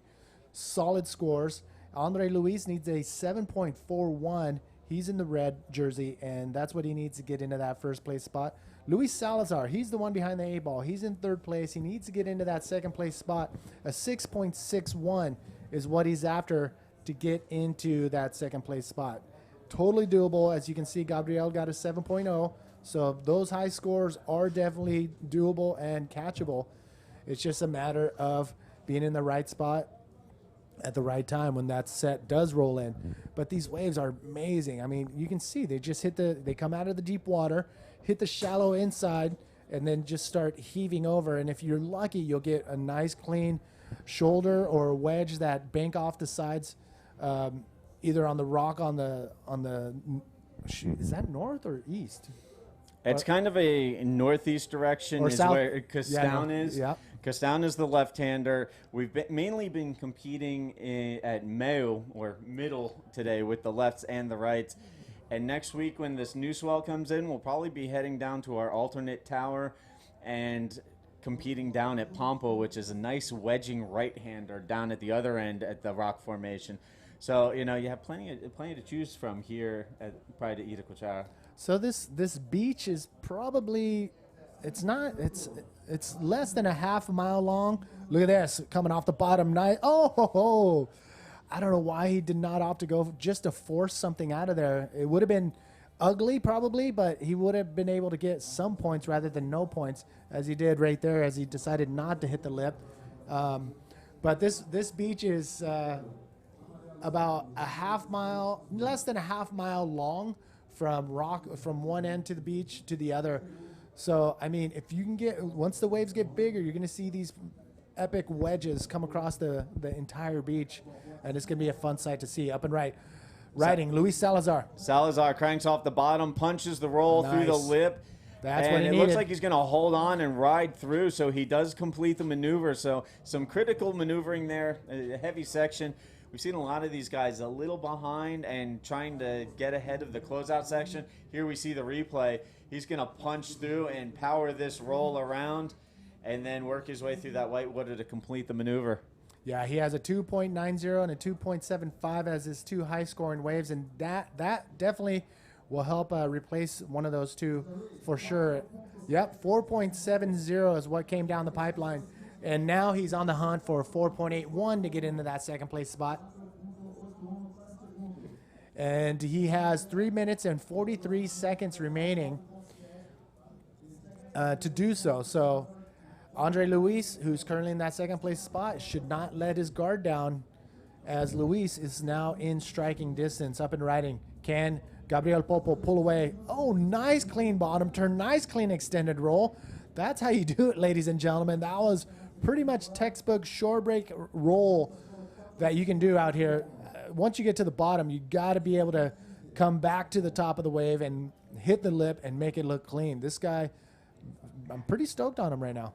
solid scores. Andre Luis needs a 7.41. He's in the red jersey, and that's what he needs to get into that first place spot. Luis Salazar, he's the one behind the 8 ball. He's in third place. He needs to get into that second place spot. A 6.61 is what he's after to get into that second place spot. Totally doable. As you can see, Gabriel got a 7.0. So those high scores are definitely doable and catchable. It's just a matter of being in the right spot at the right time when that set does roll in. But these waves are amazing. I mean, you can see they just they come out of the deep water, hit the shallow inside, and then just start heaving over. And if you're lucky, you'll get a nice clean shoulder or a wedge that bank off the sides, either on the rock on the is that north or east? It's kind of a northeast direction Or is south. where Castown is. Yeah. Castown is the left-hander. We've mainly been competing at meio, or middle, today with the lefts and the rights. And next week when this new swell comes in, we'll probably be heading down to our alternate tower and competing down at Pompo, which is a nice wedging right-hander down at the other end at the rock formation. So, you have plenty to choose from here at Pride at Itacoatiara. So this beach is probably, it's less than a half a mile long. Look at this coming off the bottom. Nice. Oh, I don't know why he did not opt to go just to force something out of there. It would have been ugly probably, but he would have been able to get some points rather than no points, as he did right there, as he decided not to hit the lip. But this beach is about a half mile, less than a half mile long from one end to the beach to the other. So, I mean, if you can once the waves get bigger, you're going to see these epic wedges come across the entire beach, and it's going to be a fun sight to see. Up and riding, Luis Salazar. Salazar cranks off the bottom, punches the roll through the lip. That's and what he it needed. looks like he's going to hold on and ride through, so he does complete the maneuver. So some critical maneuvering there, a heavy section. We've seen a lot of these guys a little behind and trying to get ahead of the closeout section. Here we see the replay. He's going to punch through and power this roll around and then work his way through that whitewater to complete the maneuver. Yeah, he has a 2.90 and a 2.75 as his two high-scoring waves, and that definitely will help replace one of those two for sure. Yep, 4.70 is what came down the pipeline. And now he's on the hunt for a 4.81 to get into that second place spot. And he has 3 minutes and 43 seconds remaining to do so. So Andre Luis, who's currently in that second place spot, should not let his guard down, as Luis is now in striking distance. Up and riding. Can Gabriel Popo pull away? Oh, nice clean bottom turn. Nice clean extended roll. That's how you do it, ladies and gentlemen. That was pretty much textbook shore break roll that you can do out here. Once you get to the bottom, you got to be able to come back to the top of the wave and hit the lip and make it look clean. This guy, I'm pretty stoked on him right now.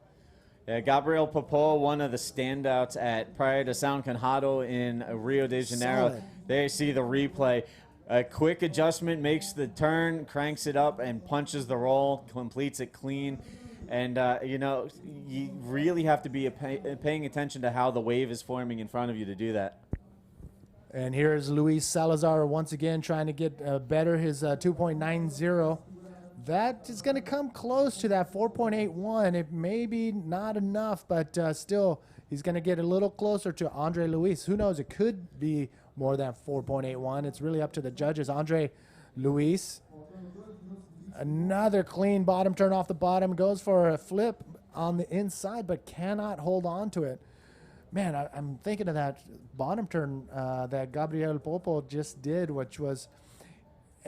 Yeah, Gabriel Popo, one of the standouts at Praia de São Conrado in Rio de Janeiro. Solid. There you see the replay. A quick adjustment, makes the turn, cranks it up, and punches the roll, completes it clean. And, you really have to be paying attention to how the wave is forming in front of you to do that. And here's Luis Salazar once again trying to get better his 2.90. That is going to come close to that 4.81. It may be not enough, but still, he's going to get a little closer to Andre Luis. Who knows? It could be more than 4.81. It's really up to the judges. Andre Luis. Another clean bottom turn off the bottom. Goes for a flip on the inside, but cannot hold on to it. Man, I'm thinking of that bottom turn that Gabriel Popo just did, which was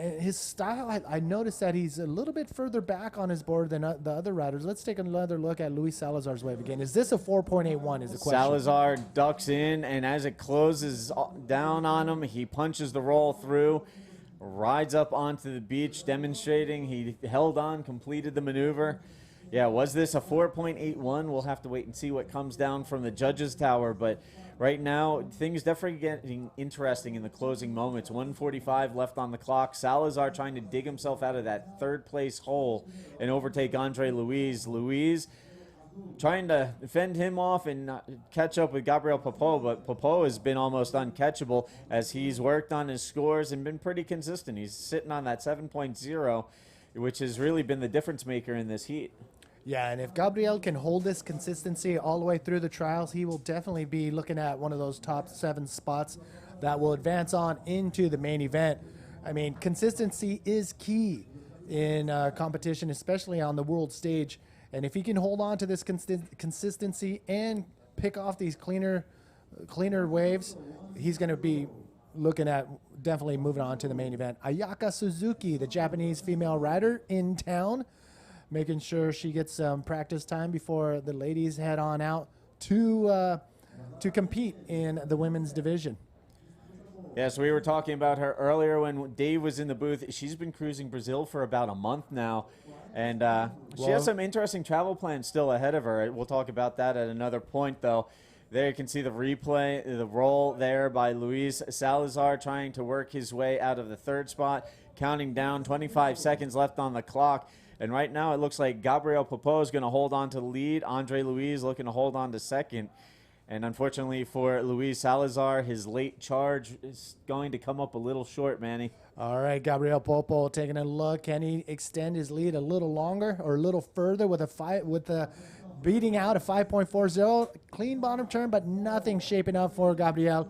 his style, I noticed that he's a little bit further back on his board than the other riders. Let's take another look at Luis Salazar's wave again. Is this a 4.81 is the question? Salazar ducks in, and as it closes down on him, he punches the roll through, rides up onto the beach, demonstrating he held on, completed the maneuver. Yeah, was this a 4.81? We'll have to wait and see what comes down from the judges' tower, but right now, things definitely getting interesting in the closing moments. 1:45 left on the clock. Salazar trying to dig himself out of that third-place hole and overtake Andre Luis. Luis trying to fend him off and catch up with Gabriel Popó, but Popó has been almost uncatchable as he's worked on his scores and been pretty consistent. He's sitting on that 7.0, which has really been the difference maker in this heat. Yeah, and if Gabriel can hold this consistency all the way through the trials, he will definitely be looking at one of those top 7 spots that will advance on into the main event. I mean, consistency is key in competition, especially on the world stage. And if he can hold on to this consistency and pick off these cleaner waves, he's going to be looking at definitely moving on to the main event. Ayaka Suzuki, the Japanese female rider in town, making sure she gets some practice time before the ladies head on out to compete in the women's division. Yes, we were talking about her earlier when Dave was in the booth. She's been cruising Brazil for about a month now, and she has some interesting travel plans still ahead of her. We'll talk about that at another point, though. There you can see the replay, the roll there by Luis Salazar trying to work his way out of the third spot, counting down 25 seconds left on the clock. And right now it looks like Gabriel Popó is going to hold on to the lead. Andre Luis looking to hold on to second. And unfortunately for Luis Salazar, his late charge is going to come up a little short, Manny. All right, Gabriel Popó taking a look. Can he extend his lead a little longer or a little further with a beating out a 5.40? Clean bottom turn, but nothing shaping up for Gabriel.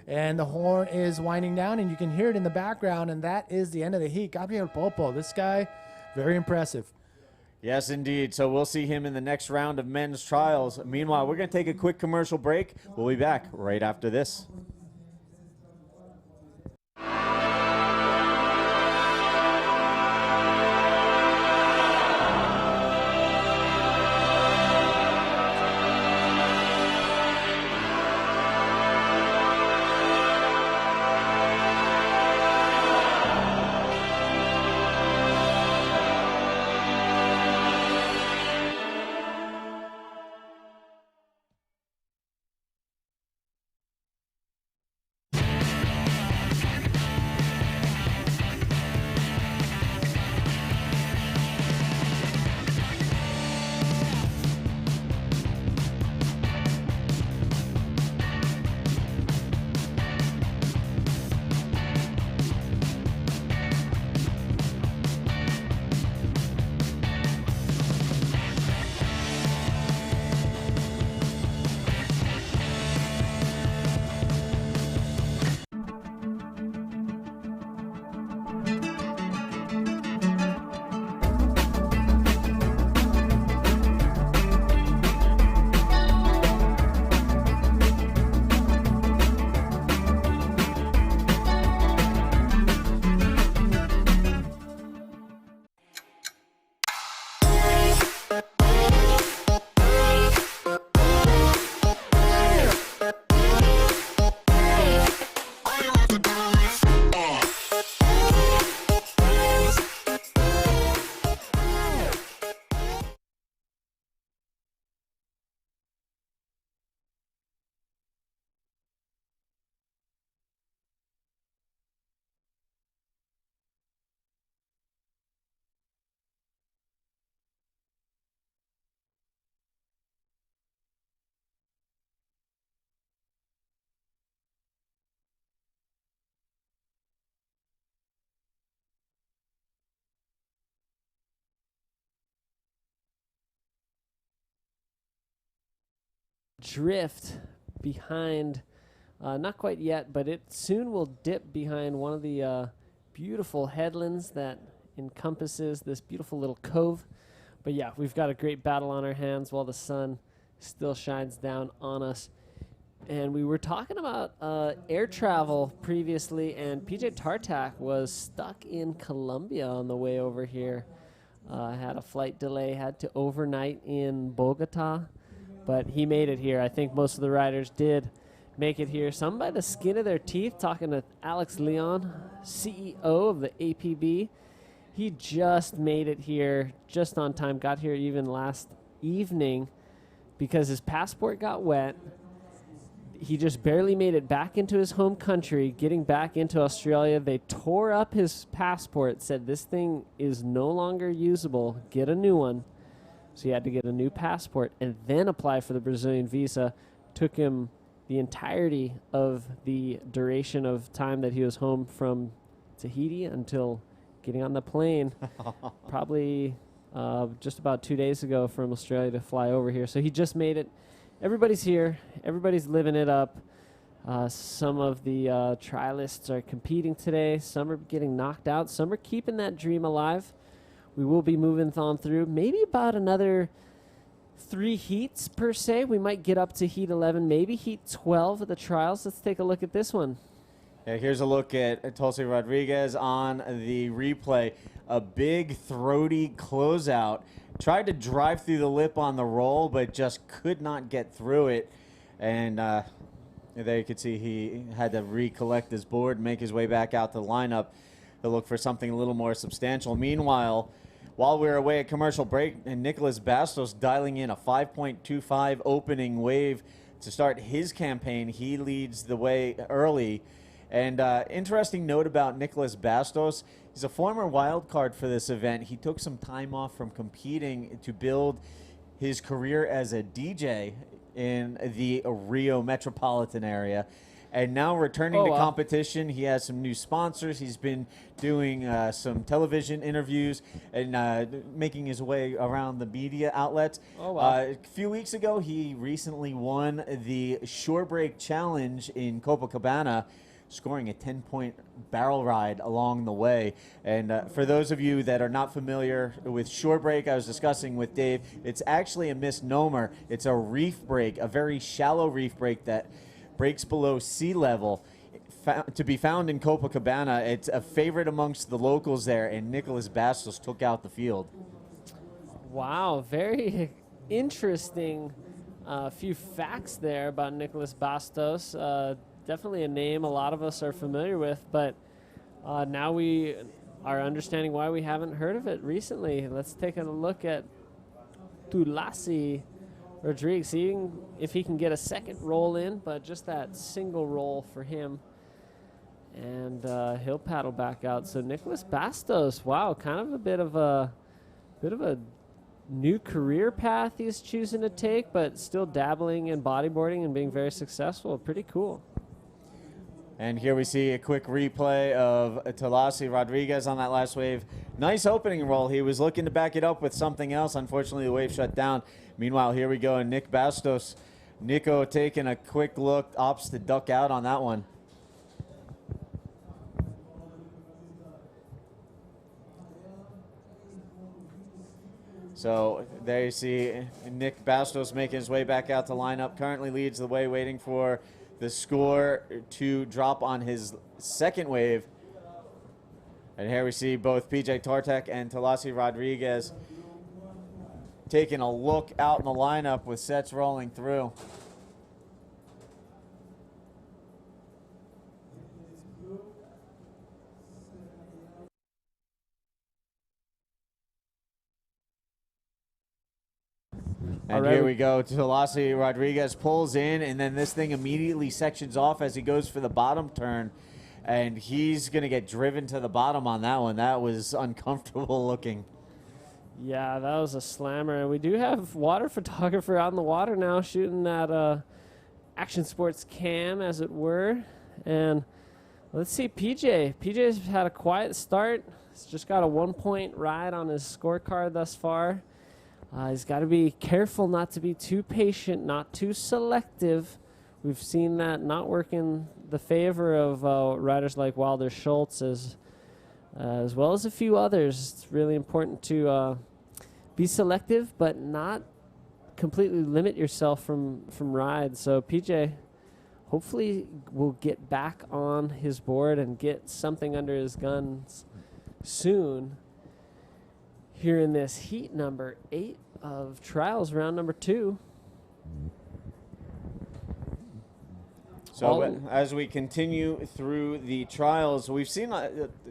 And the horn is winding down, and you can hear it in the background, and that is the end of the heat. Gabriel Popó, this guy, very impressive. Yes, indeed. So we'll see him in the next round of men's trials. Meanwhile, we're going to take a quick commercial break. We'll be back right after this. Drift behind, not quite yet, but it soon will dip behind one of the beautiful headlands that encompasses this beautiful little cove. But yeah, we've got a great battle on our hands while the sun still shines down on us. And we were talking about air travel previously, and PJ Tartak was stuck in Colombia on the way over here. Had a flight delay, had to overnight in Bogota, but he made it here. I think most of the riders did make it here. Some by the skin of their teeth, talking to Alex Leon, CEO of the APB. He just made it here just on time, got here even last evening because his passport got wet. He just barely made it back into his home country. Getting back into Australia, they tore up his passport, said this thing is no longer usable, get a new one. So he had to get a new passport and then apply for the Brazilian visa. Took him the entirety of the duration of time that he was home from Tahiti until getting on the plane, probably just about 2 days ago from Australia to fly over here. So he just made it. Everybody's here. Everybody's living it up. Some of the trialists are competing today. Some are getting knocked out. Some are keeping that dream alive. We will be moving on through maybe about another 3 heats per se. We might get up to heat 11, maybe heat 12 of the trials. Let's take a look at this one. Yeah, here's a look at Tulsi Rodriguez on the replay. A big throaty closeout. Tried to drive through the lip on the roll, but just could not get through it. And there you could see he had to recollect his board, make his way back out to the lineup to look for something a little more substantial. Meanwhile, while we were away at commercial break, and Nicholas Bastos dialing in a 5.25 opening wave to start his campaign. He leads the way early. And interesting note about Nicholas Bastos, he's a former wild card for this event. He took some time off from competing to build his career as a DJ in the Rio metropolitan area. And now returning to competition, he has some new sponsors. He's been doing some television interviews and making his way around the media outlets. A few weeks ago, he recently won the Shore Break Challenge in Copacabana, scoring a 10-point barrel ride along the way. And for those of you that are not familiar with shore break, I was discussing with Dave, it's actually a misnomer. It's a reef break, a very shallow reef break that breaks below sea level. To be found in Copacabana, it's a favorite amongst the locals there, and Nicholas Bastos took out the field. Wow, very interesting few facts there about Nicholas Bastos. Definitely a name a lot of us are familiar with, but now we are understanding why we haven't heard of it recently. Let's take a look at Tulasi Rodriguez, seeing if he can get a second roll in, but just that single roll for him. And he'll paddle back out. So Nicholas Bastos, wow, kind of a bit of a new career path he's choosing to take, but still dabbling in bodyboarding and being very successful. Pretty cool. And here we see a quick replay of Tulasi Rodriguez on that last wave. Nice opening roll. He was looking to back it up with something else. Unfortunately, the wave shut down. Meanwhile, here we go. And Nick Bastos, Nico taking a quick look, opts to duck out on that one. So there you see Nick Bastos making his way back out to lineup. Currently leads the way, waiting for the score to drop on his second wave. And here we see both PJ Tartak and Tulasi Rodriguez taking a look out in the lineup with sets rolling through. And here we go. Tulasi Rodriguez pulls in, and then this thing immediately sections off as he goes for the bottom turn. And he's going to get driven to the bottom on that one. That was uncomfortable looking. Yeah, that was a slammer. And we do have water photographer out in the water now shooting that action sports cam, as it were. And let's see, PJ. PJ's had a quiet start. He's just got a 1-point ride on his scorecard thus far. He's got to be careful not to be too patient, not too selective. We've seen that not work in the favor of riders like Wilder Schultz as well as a few others. It's really important to be selective, but not completely limit yourself from rides. So PJ hopefully will get back on his board and get something under his guns soon here in this heat number 8 of trials, round number 2. So as we continue through the trials, we've seen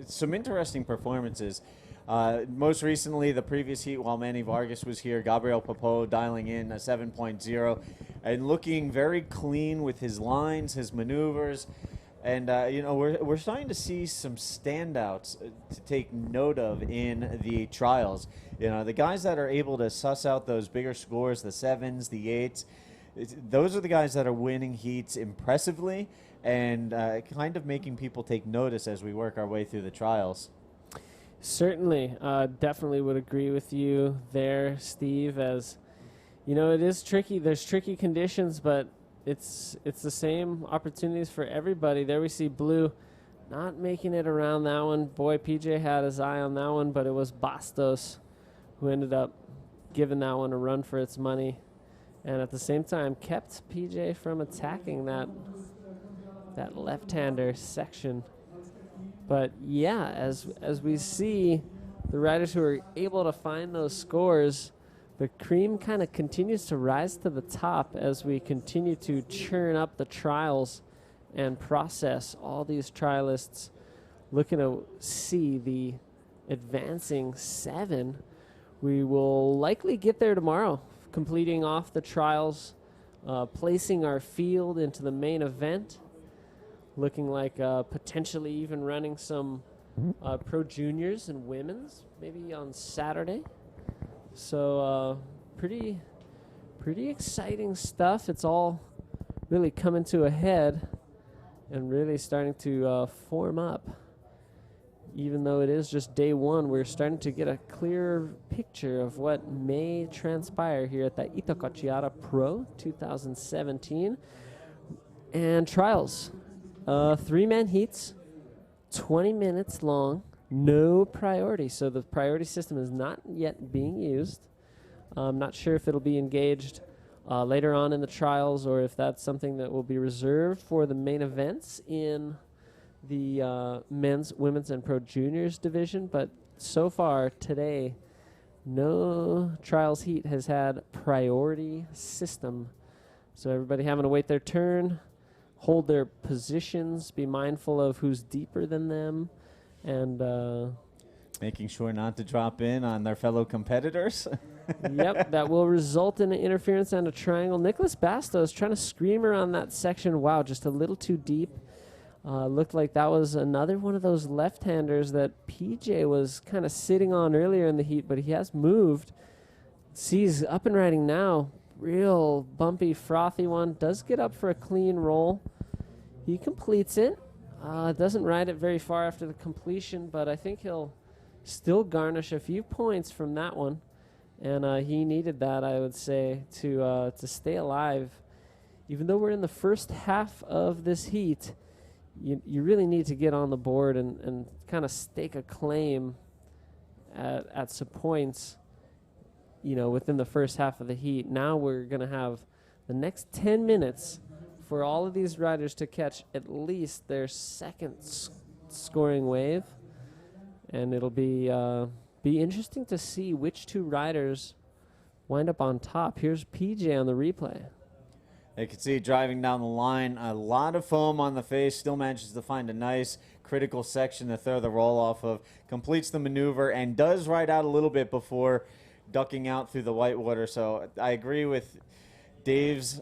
some interesting performances. Most recently, the previous heat, while Manny Vargas was here, Gabriel Papo dialing in a 7.0 and looking very clean with his lines, his maneuvers. And, we're starting to see some standouts to take note of in the trials. The guys that are able to suss out those bigger scores, the 7s, the 8s, those are the guys that are winning heats impressively and kind of making people take notice as we work our way through the trials. Certainly. Definitely would agree with you there, Steve, as, it is tricky. There's tricky conditions, but it's the same opportunities for everybody. There we see Blue not making it around that one. Boy, PJ had his eye on that one, but it was Bastos who ended up giving that one a run for its money, and at the same time kept PJ from attacking that left-hander section. But yeah, as we see the riders who are able to find those scores, the cream kind of continues to rise to the top as we continue to churn up the trials and process all these trialists looking to see the advancing 7. We will likely get there tomorrow, completing off the trials, placing our field into the main event, looking like potentially even running some pro juniors and women's maybe on Saturday. So pretty exciting stuff. It's all really coming to a head and really starting to form up. Even though it is just day 1, we're starting to get a clearer picture of what may transpire here at the Itacoatiara PRO 2017. And trials. 3-man heats, 20 minutes long, no priority. So the priority system is not yet being used. I'm not sure if it'll be engaged later on in the trials or if that's something that will be reserved for the main events in the men's, women's, and pro juniors division. But so far today, no trials heat has had priority system. So everybody having to wait their turn, hold their positions, be mindful of who's deeper than them, and making sure not to drop in on their fellow competitors. Yep, that will result in an interference and a triangle. Nicholas Bastos trying to scream around that section. Wow, just a little too deep. Looked like that was another one of those left-handers that PJ was kind of sitting on earlier in the heat, but he has moved. He's up and riding now. Real bumpy, frothy one. Does get up for a clean roll. He completes it. Doesn't ride it very far after the completion, but I think he'll still garnish a few points from that one. And he needed that, I would say, to stay alive. Even though we're in the first half of this heat, you really need to get on the board and kind of stake a claim at some points, within the first half of the heat. Now we're going to have the next 10 minutes for all of these riders to catch at least their second scoring wave. And it'll be interesting to see which 2 riders wind up on top. Here's PJ on the replay. You can see driving down the line, a lot of foam on the face, still manages to find a nice critical section to throw the roll off of, completes the maneuver, and does ride out a little bit before ducking out through the whitewater. So I agree with Dave's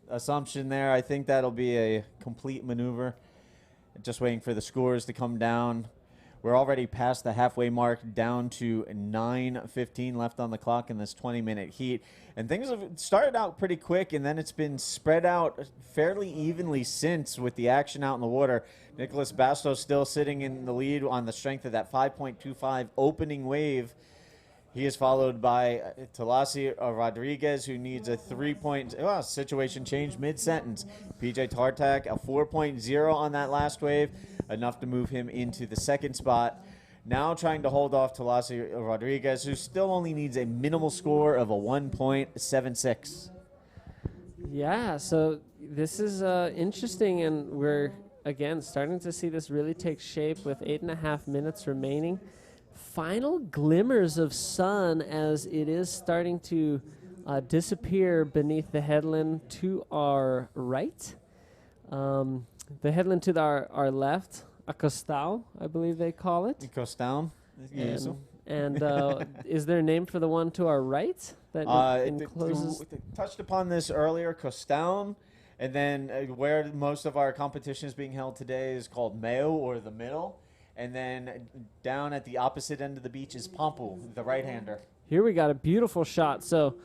assumption there. I think that'll be a complete maneuver. Just waiting for the scores to come down. We're already past the halfway mark, down to 9:15 left on the clock in this 20-minute heat. And things have started out pretty quick, and then it's been spread out fairly evenly since with the action out in the water. Nicholas Bastos still sitting in the lead on the strength of that 5.25 opening wave. He is followed by Talasi Rodriguez, who needs a 3-point situation change mid-sentence. PJ Tartak, a 4.0 on that last wave, enough to move him into the second spot. Now trying to hold off Talasi Rodriguez, who still only needs a minimal score of a 1.76. Yeah, so this is interesting, and we're, again, starting to see this really take shape with 8.5 minutes remaining. Final glimmers of sun as it is starting to disappear beneath the headland to our right. The headland to our left, a costal, I believe they call it. Costal. And is there a name for the one to our right that encloses? Touched upon this earlier, Costal, and then where most of our competition is being held today is called Meo, or the middle, and then down at the opposite end of the beach is Pompu, the right-hander. Here we got a beautiful shot. So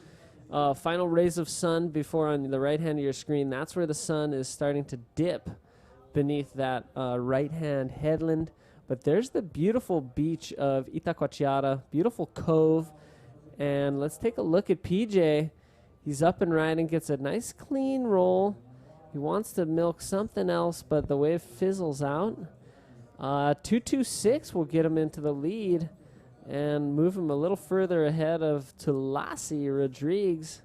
final rays of sun before on the right hand of your screen. That's where the sun is starting to dip beneath that right-hand headland. But there's the beautiful beach of Itacoatiara, beautiful cove. And let's take a look at PJ. He's up and riding, gets a nice clean roll. He wants to milk something else, but the wave fizzles out. 226 will get him into the lead and move him a little further ahead of Tulasi Rodriguez,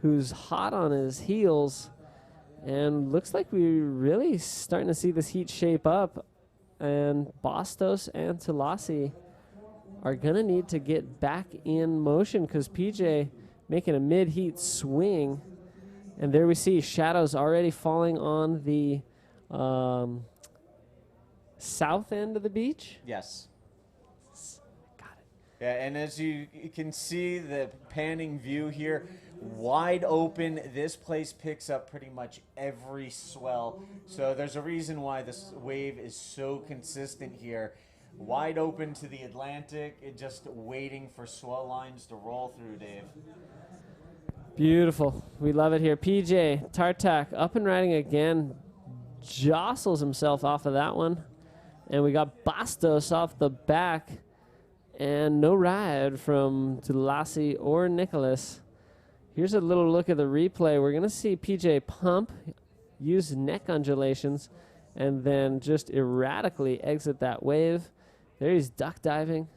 who's hot on his heels. And looks like we're really starting to see this heat shape up. And Bastos and Tulasi are going to need to get back in motion because PJ making a mid-heat swing. And there we see shadows already falling on the south end of the beach. Yes. Got it. Yeah, and as you can see the panning view here, wide open. This place picks up pretty much every swell. So there's a reason why this wave is so consistent here. Wide open to the Atlantic, just waiting for swell lines to roll through, Dave. Beautiful. We love it here. PJ Tartak up and riding again. Jostles himself off of that one. And we got Bastos off the back. And no ride from Tulasi or Nicholas. Here's a little look at the replay. We're going to see PJ pump, use neck undulations, and then just erratically exit that wave. There he's duck diving.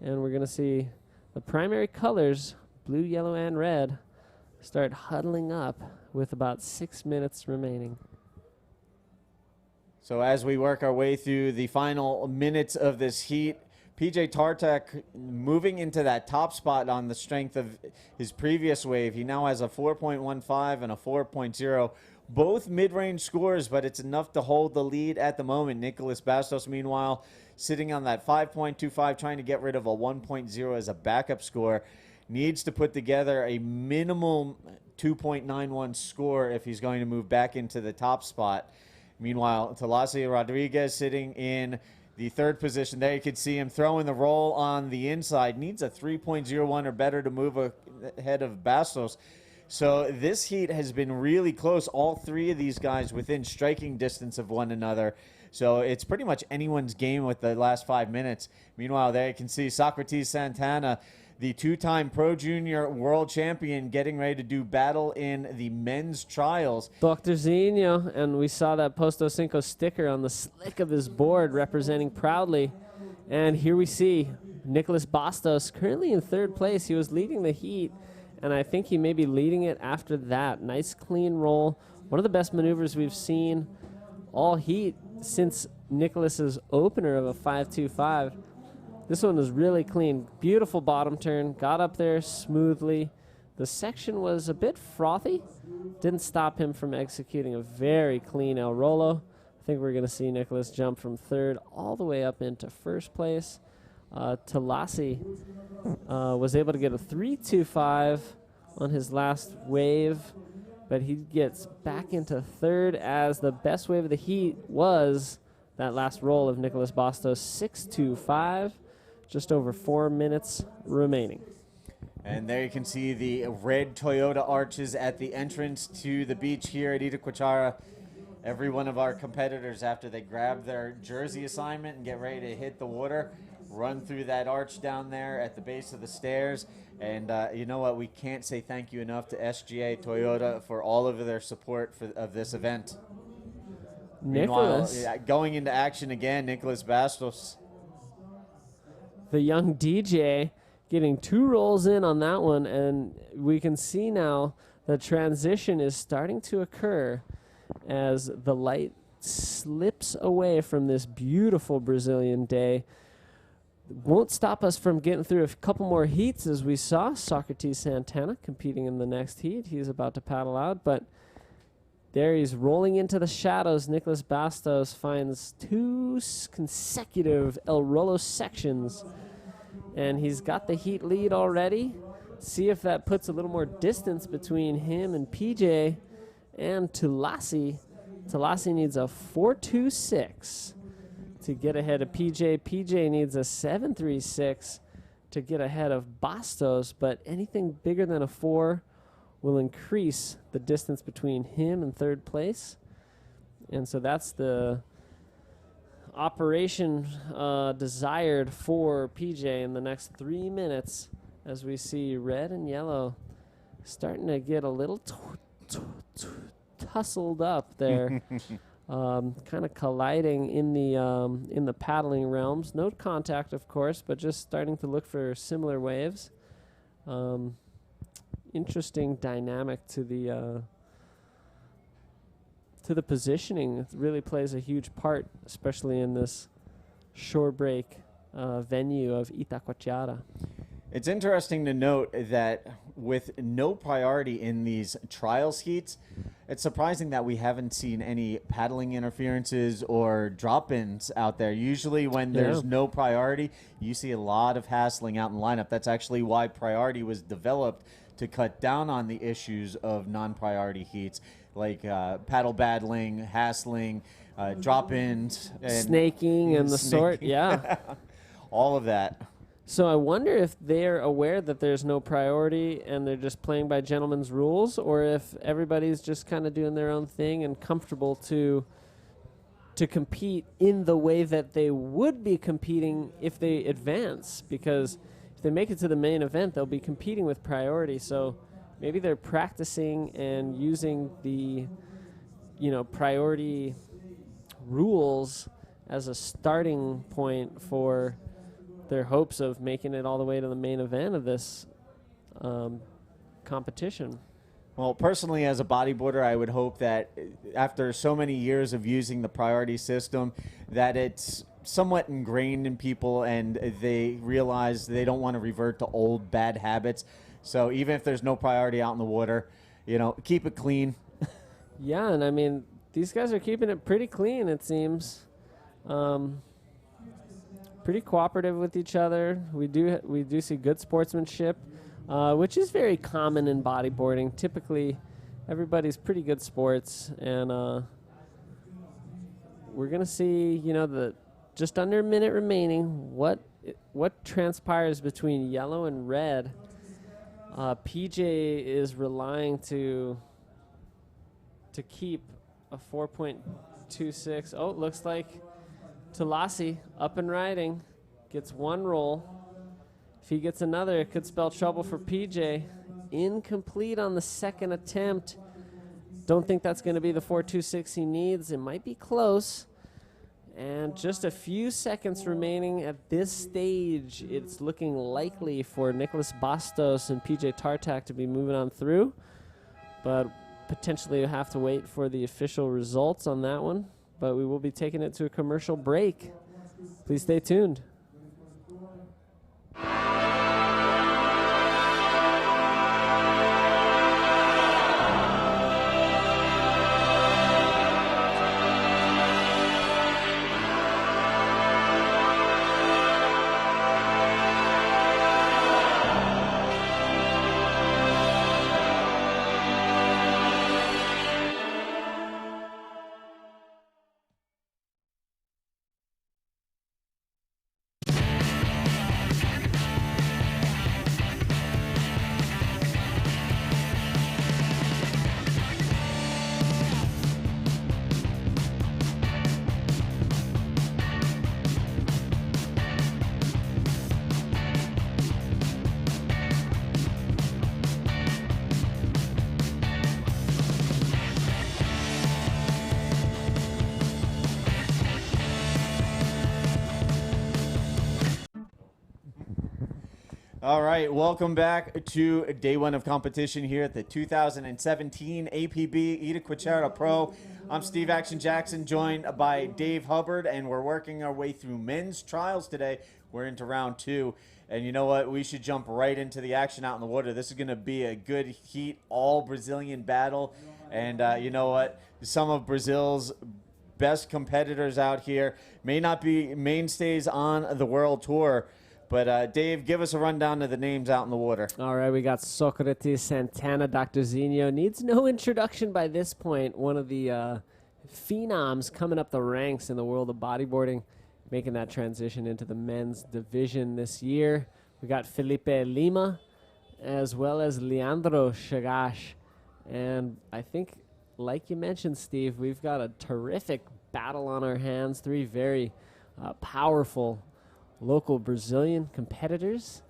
And we're going to see the primary colors, blue, yellow, and red, start huddling up with about 6 minutes remaining. So as we work our way through the final minutes of this heat, PJ Tartak moving into that top spot on the strength of his previous wave. He now has a 4.15 and a 4.0. Both mid-range scores, but it's enough to hold the lead at the moment. Nicholas Bastos, meanwhile, sitting on that 5.25, trying to get rid of a 1.0 as a backup score. Needs to put together a minimum 2.91 score if he's going to move back into the top spot. Meanwhile, Tulasi Rodriguez sitting in the third position. There you can see him throwing the roll on the inside. Needs a 3.01 or better to move ahead of Bastos. So this heat has been really close. All three of these guys within striking distance of one another. So it's pretty much anyone's game with the last 5 minutes. Meanwhile, there you can see Socrates Santana, the two-time Pro Junior world champion, getting ready to do battle in the men's trials. Dr. Zinho, and we saw that Posto Cinco sticker on the slick of his board representing proudly. And here we see Nicholas Bastos currently in third place. He was leading the heat, and I think he may be leading it after that. Nice clean roll. One of the best maneuvers we've seen all heat since Nicholas's opener of a 5.25. This one was really clean. Beautiful bottom turn. Got up there smoothly. The section was a bit frothy. Didn't stop him from executing a very clean El Rolo. I think we're going to see Nicholas jump from third all the way up into first place. Tulasi was able to get a 3.25 on his last wave, but he gets back into third as the best wave of the heat was that last roll of Nicholas Bastos, 6.25. Just over 4 minutes remaining. And there you can see the red Toyota arches at the entrance to the beach here at Itacoatiara. Every one of our competitors, after they grab their jersey assignment and get ready to hit the water, run through that arch down there at the base of the stairs. And you know what? We can't say thank you enough to SGA Toyota for all of their support of this event. Nicholas. Meanwhile, going into action again, Nicholas Bastos. The young DJ getting 2 rolls in on that one, and we can see now the transition is starting to occur as the light slips away from this beautiful Brazilian day. Won't stop us from getting through a couple more heats, as we saw Socrates Santana competing in the next heat. He's about to paddle out, but there he's rolling into the shadows. Nicolas Bastos finds 2 consecutive El Rolo sections, and he's got the heat lead already. See if that puts a little more distance between him and PJ and Tulasi. Tulasi needs a 4.26 to get ahead of PJ. PJ needs a 7.36 to get ahead of Bastos, but anything bigger than a 4 will increase the distance between him and third place. And so that's the operation desired for PJ in the next 3 minutes, as we see red and yellow starting to get a little tussled up there, kind of colliding in the paddling realms. No contact, of course, but just starting to look for similar waves. Interesting dynamic to the positioning. It really plays a huge part, especially in this shore break venue of Itacoatiara. It's interesting to note that with no priority in these trials heats, it's surprising that we haven't seen any paddling interferences or drop-ins out there. Usually when there's no priority, you see a lot of hassling out in lineup. That's actually why priority was developed, to cut down on the issues of non-priority heats, like paddle battling, hassling, drop-ins. Snaking and the sort, yeah. All of that. So I wonder if they're aware that there's no priority and they're just playing by gentlemen's rules, or if everybody's just kind of doing their own thing and comfortable to compete in the way that they would be competing if they advance. Because if they make it to the main event, they'll be competing with priority. So maybe they're practicing and using the, priority rules as a starting point for their hopes of making it all the way to the main event of this competition. Well, personally, as a bodyboarder, I would hope that after so many years of using the priority system, that it's somewhat ingrained in people and they realize they don't want to revert to old bad habits. So even if there's no priority out in the water, keep it clean. Yeah, and I mean, these guys are keeping it pretty clean, it seems. Pretty cooperative with each other. We do see good sportsmanship, which is very common in bodyboarding. Typically, everybody's pretty good sports, and we're gonna see, the just under a minute remaining. What transpires between yellow and red? PJ is relying to keep a 4.26. Oh, it looks like Tulasi up and riding, gets one roll. If he gets another, it could spell trouble for PJ. Incomplete on the second attempt. Don't think that's going to be the 4.26 he needs. It might be close. And just a few seconds remaining at this stage. It's looking likely for Nicolas Bastos and PJ Tartak to be moving on through. But potentially you'll have to wait for the official results on that one. But we will be taking it to a commercial break. Please stay tuned. All right, welcome back to day one of competition here at the 2017 APB Itacoatiara Pro. I'm Steve Action Jackson, joined by Dave Hubbard, and we're working our way through men's trials today. We're into round 2, and you know what? We should jump right into the action out in the water. This is going to be a good heat, all Brazilian battle, and you know what? Some of Brazil's best competitors out here may not be mainstays on the world tour. But, Dave, give us a rundown of the names out in the water. All right, we got Socrates Santana. Dr. Zinho needs no introduction by this point. One of the phenoms coming up the ranks in the world of bodyboarding, making that transition into the men's division this year. We got Felipe Lima as well as Leandro Chagas. And I think, like you mentioned, Steve, we've got a terrific battle on our hands. 3 very powerful local Brazilian competitors.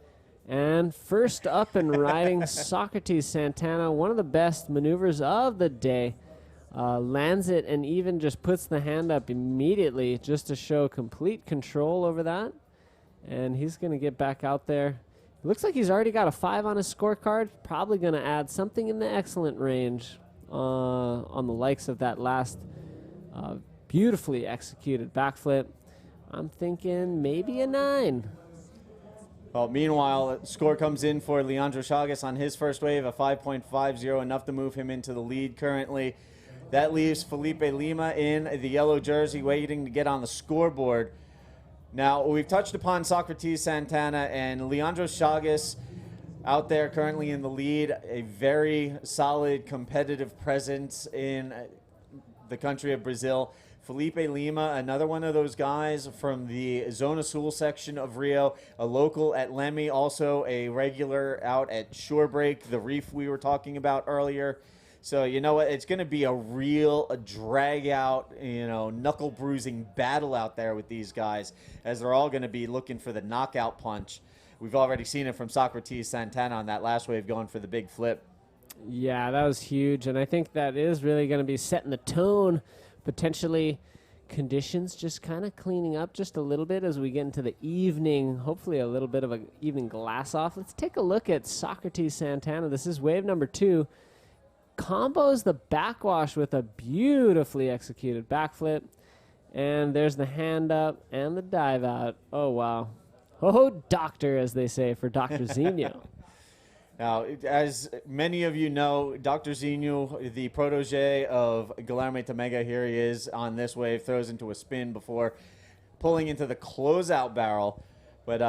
And first up and riding, Socrates Santana, one of the best maneuvers of the day, lands it and even just puts the hand up immediately just to show complete control over that. And he's going to get back out there. Looks like he's already got a 5 on his scorecard, probably going to add something in the excellent range on the likes of that last beautifully executed backflip. I'm thinking maybe a 9. Well, meanwhile, score comes in for Leandro Chagas on his first wave, a 5.50, enough to move him into the lead currently. That leaves Felipe Lima in the yellow jersey waiting to get on the scoreboard. Now, we've touched upon Socrates Santana and Leandro Chagas out there currently in the lead, a very solid competitive presence in the country of Brazil. Felipe Lima, another one of those guys from the Zona Sul section of Rio, a local at Leme, also a regular out at Shorebreak, the reef we were talking about earlier. So, you know what, it's going to be a real drag-out, knuckle-bruising battle out there with these guys, as they're all going to be looking for the knockout punch. We've already seen it from Socrates Santana on that last wave going for the big flip. Yeah, that was huge, and I think that is really going to be setting the tone. Potentially conditions just kind of cleaning up just a little bit as we get into the evening, hopefully a little bit of an evening glass off. Let's take a look at Socrates Santana. This is wave number 2. Combos the backwash with a beautifully executed backflip. And there's the hand up and the dive out. Oh, wow. Oh, doctor, as they say for Dr. Zinho. Now, as many of you know, Dr. Zinho, the protege of Guilherme Tamega, here he is on this wave, throws into a spin before pulling into the closeout barrel. But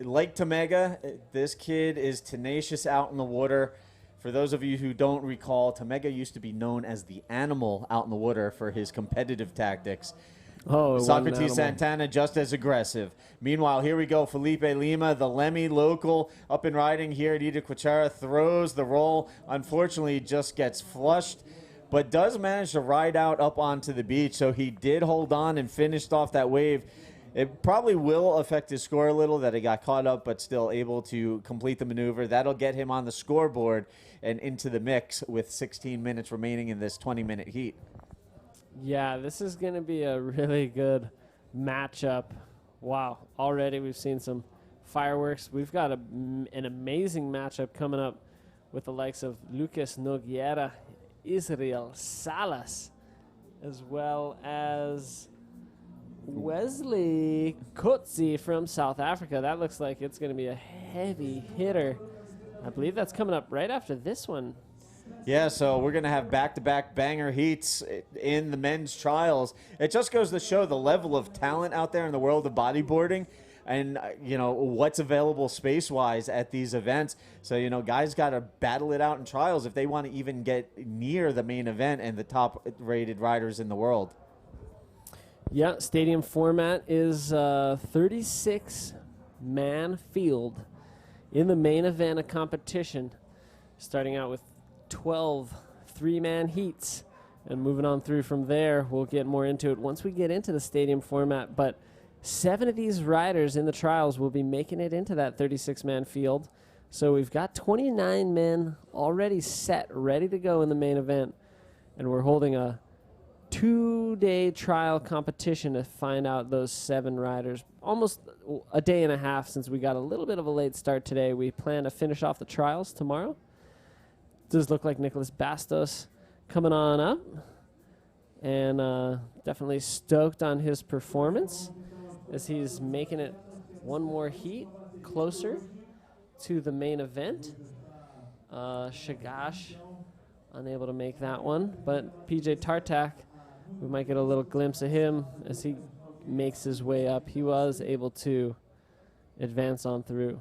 like Tamega, this kid is tenacious out in the water. For those of you who don't recall, Tamega used to be known as the animal out in the water for his competitive tactics. Oh, Socrates Santana just as aggressive. Meanwhile, here we go. Felipe Lima, the Leme local, up and riding here at Itacoatiara, throws the roll. Unfortunately, just gets flushed, but does manage to ride out up onto the beach. So he did hold on and finished off that wave. It probably will affect his score a little that he got caught up, but still able to complete the maneuver. That'll get him on the scoreboard and into the mix with 16 minutes remaining in this 20-minute heat. Yeah, this is going to be a really good matchup. Wow, already we've seen some fireworks. We've got an amazing matchup coming up with the likes of Lucas Nogueira, Israel Salas, as well as Wesley Kotze from South Africa. That looks like it's going to be a heavy hitter. I believe that's coming up right after this one. Yeah, so we're going to have back-to-back banger heats in the men's trials. It just goes to show the level of talent out there in the world of bodyboarding and, what's available space-wise at these events. So, guys got to battle it out in trials if they want to even get near the main event and the top-rated riders in the world. Yeah, stadium format is 36-man field in the main event of competition, starting out with 12 3-man heats and moving on through from there. We'll get more into it once we get into the stadium format, but 7 of these riders in the trials will be making it into that 36-man field. So we've got 29 men already set, ready to go in the main event, and we're holding a 2-day trial competition to find out those 7 riders. Almost a day and a half since we got a little bit of a late start today. We plan to finish off the trials tomorrow. Does look like Nicholas Bastos coming on up. And definitely stoked on his performance as he's making it one more heat closer to the main event. Shagash unable to make that one, but PJ Tartak, we might get a little glimpse of him as he makes his way up. He was able to advance on through.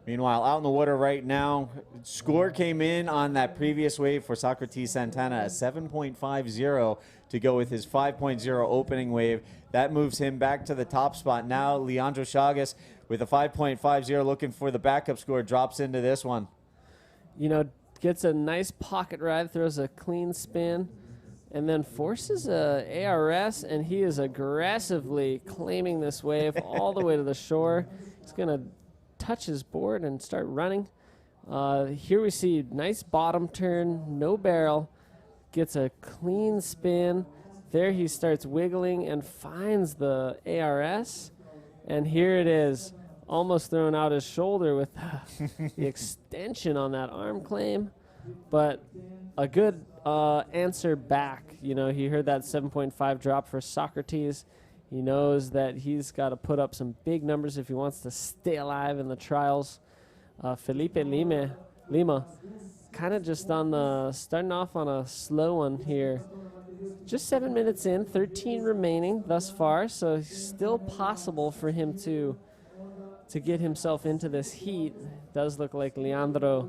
Meanwhile, out in the water right now, score came in on that previous wave for Socrates Santana, a 7.50 to go with his 5.0 opening wave. That moves him back to the top spot. Now Leandro Chagas with a 5.50 looking for the backup score, drops into this one. You know, gets a nice pocket ride, throws a clean spin, and then forces a ARS, and he is aggressively claiming this wave all the way to the shore. He's going to touch his board and start running. Here we see nice bottom turn, no barrel, gets a clean spin. There he starts wiggling and finds the ARS, and here it is, almost throwing out his shoulder with the extension on that arm claim, but a good answer back. You know, he heard that 7.5 drop for Socrates. He knows that he's got to put up some big numbers if he wants to stay alive in the trials. Felipe Lima, kind of just on the, starting off on a slow one here. Just 7 minutes in, 13 remaining thus far, so it's still possible for him to get himself into this heat. Does look like Leandro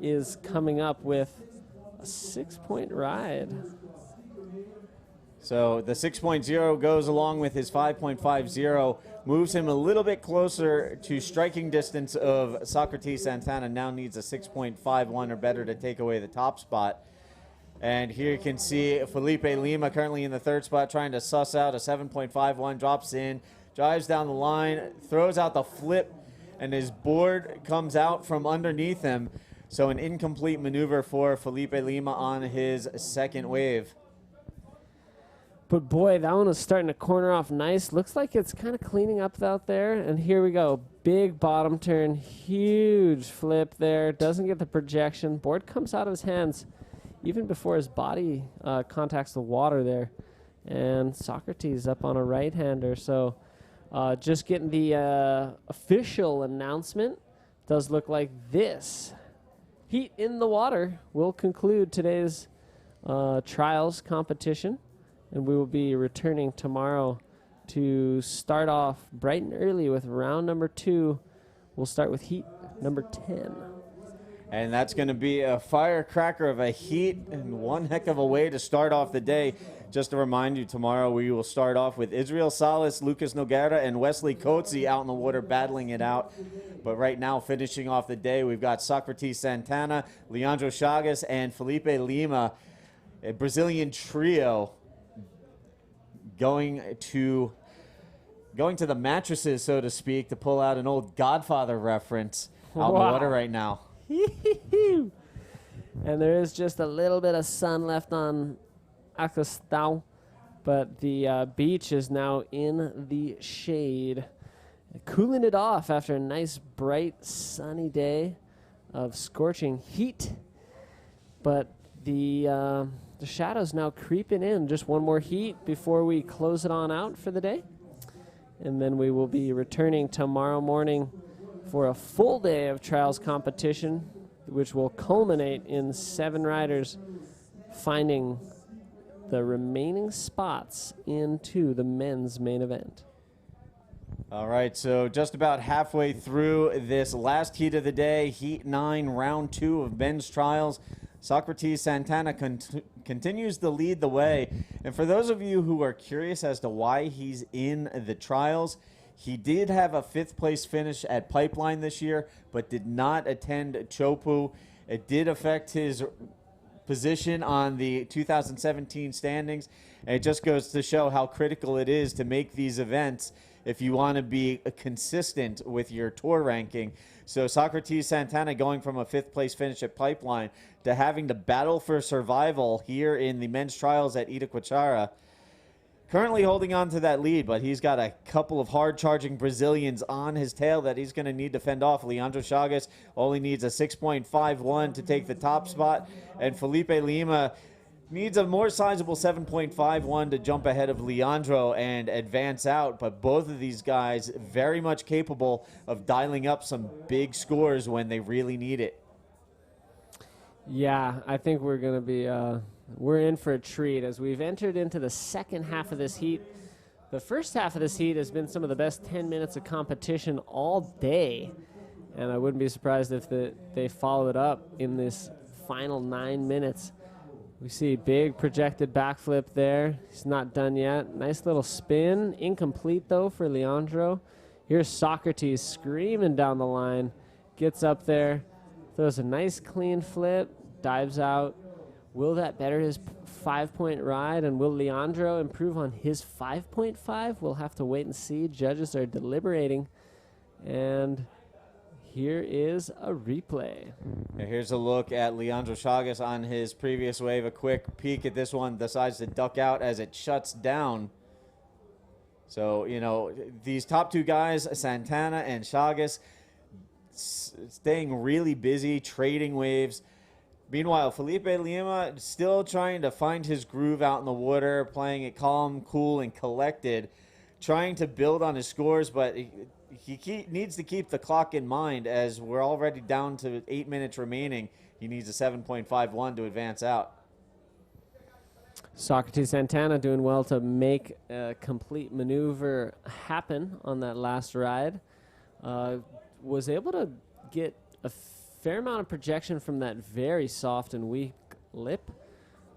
is coming up with a 6-point ride. So the 6.0 goes along with his 5.50, moves him a little bit closer to striking distance of Socrates Santana. Now needs a 6.51 or better to take away the top spot. And here you can see Felipe Lima currently in the third spot trying to suss out a 7.51, drops in, drives down the line, throws out the flip, and his board comes out from underneath him. So an incomplete maneuver for Felipe Lima on his second wave. But boy, that one is starting to corner off nice. Looks like it's kind of cleaning up out there. And here we go. Big bottom turn, huge flip there. Doesn't get the projection. Board comes out of his hands even before his body contacts the water there. And Socrates up on a right-hander. So just getting the official announcement. Does look like this. Heat in the water will conclude today's trials competition. And we will be returning tomorrow to start off bright and early with round number 2. We'll start with heat number 10. And that's going to be a firecracker of a heat and one heck of a way to start off the day. Just to remind you, tomorrow we will start off with Israel Salas, Lucas Noguera, and Wesley Coetzee out in the water battling it out. But right now, finishing off the day, we've got Socrates Santana, Leandro Chagas, and Felipe Lima, a Brazilian trio going to the mattresses, so to speak, to pull out an old Godfather reference out in the water right now. And there is just a little bit of sun left on Acostão, but the beach is now in the shade, cooling it off after a nice, bright, sunny day of scorching heat. But the shadow's now creeping in. Just one more heat before we close it on out for the day. And then we will be returning tomorrow morning for a full day of trials competition, which will culminate in 7 riders finding the remaining spots into the men's main event. All right, so just about halfway through this last heat of the day, Heat 9, Round 2 of men's trials. Socrates Santana continues to lead the way. And for those of you who are curious as to why he's in the trials, he did have a 5th place finish at Pipeline this year, but did not attend Chopu. It did affect his position on the 2017 standings. And it just goes to show how critical it is to make these events if you want to be consistent with your tour ranking. So Socrates Santana going from a 5th place finish at Pipeline to having to battle for survival here in the men's trials at Itacoatiara. Currently holding on to that lead, but he's got a couple of hard-charging Brazilians on his tail that he's going to need to fend off. Leandro Chagas only needs a 6.51 to take the top spot, and Felipe Lima needs a more sizable 7.51 to jump ahead of Leandro and advance out. But both of these guys very much capable of dialing up some big scores when they really need it. Yeah, I think we're going to be we're in for a treat as we've entered into the second half of this heat. The first half of this heat has been some of the best 10 minutes of competition all day, and I wouldn't be surprised if they follow it up in this final 9 minutes. We see big projected backflip there. He's not done yet. Nice little spin. Incomplete, though, for Leandro. Here's Socrates screaming down the line. Gets up there. Throws a nice clean flip. Dives out. Will that better his 5-point ride? And will Leandro improve on his 5.5? We'll have to wait and see. Judges are deliberating. And here is a replay. Here's a look at Leandro Chagas on his previous wave. A quick peek at this one. Decides to duck out as it shuts down. So, you know, these top two guys, Santana and Chagas, staying really busy, trading waves. Meanwhile, Felipe Lima still trying to find his groove out in the water, playing it calm, cool, and collected, trying to build on his scores, but he needs to keep the clock in mind as we're already down to 8 minutes remaining. He needs a 7.51 to advance out. Socrates Santana doing well to make a complete maneuver happen on that last ride. Was able to get a fair amount of projection from that very soft and weak lip,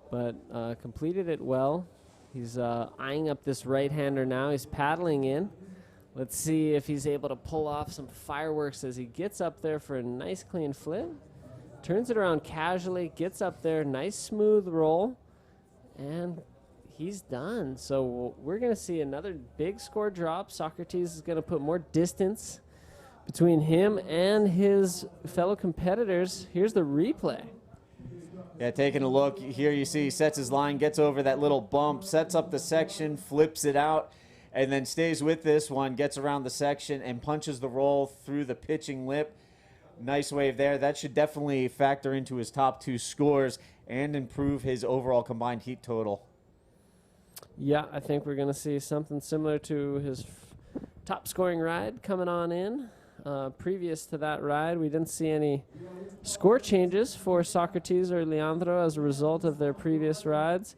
but completed it well. He's eyeing up this right-hander now. He's paddling in. Let's see if he's able to pull off some fireworks as he gets up there for a nice clean flip. Turns it around casually, gets up there, nice smooth roll, and he's done. So we're going to see another big score drop. Socrates is going to put more distance between him and his fellow competitors. Here's the replay. Yeah, taking a look here, you see he sets his line, gets over that little bump, sets up the section, flips it out, and then stays with this one, gets around the section and punches the roll through the pitching lip. Nice wave there. That should definitely factor into his top two scores and improve his overall combined heat total. Yeah, I think we're going to see something similar to his top scoring ride coming on in. Previous to that ride, we didn't see any score changes for Socrates or Leandro as a result of their previous rides.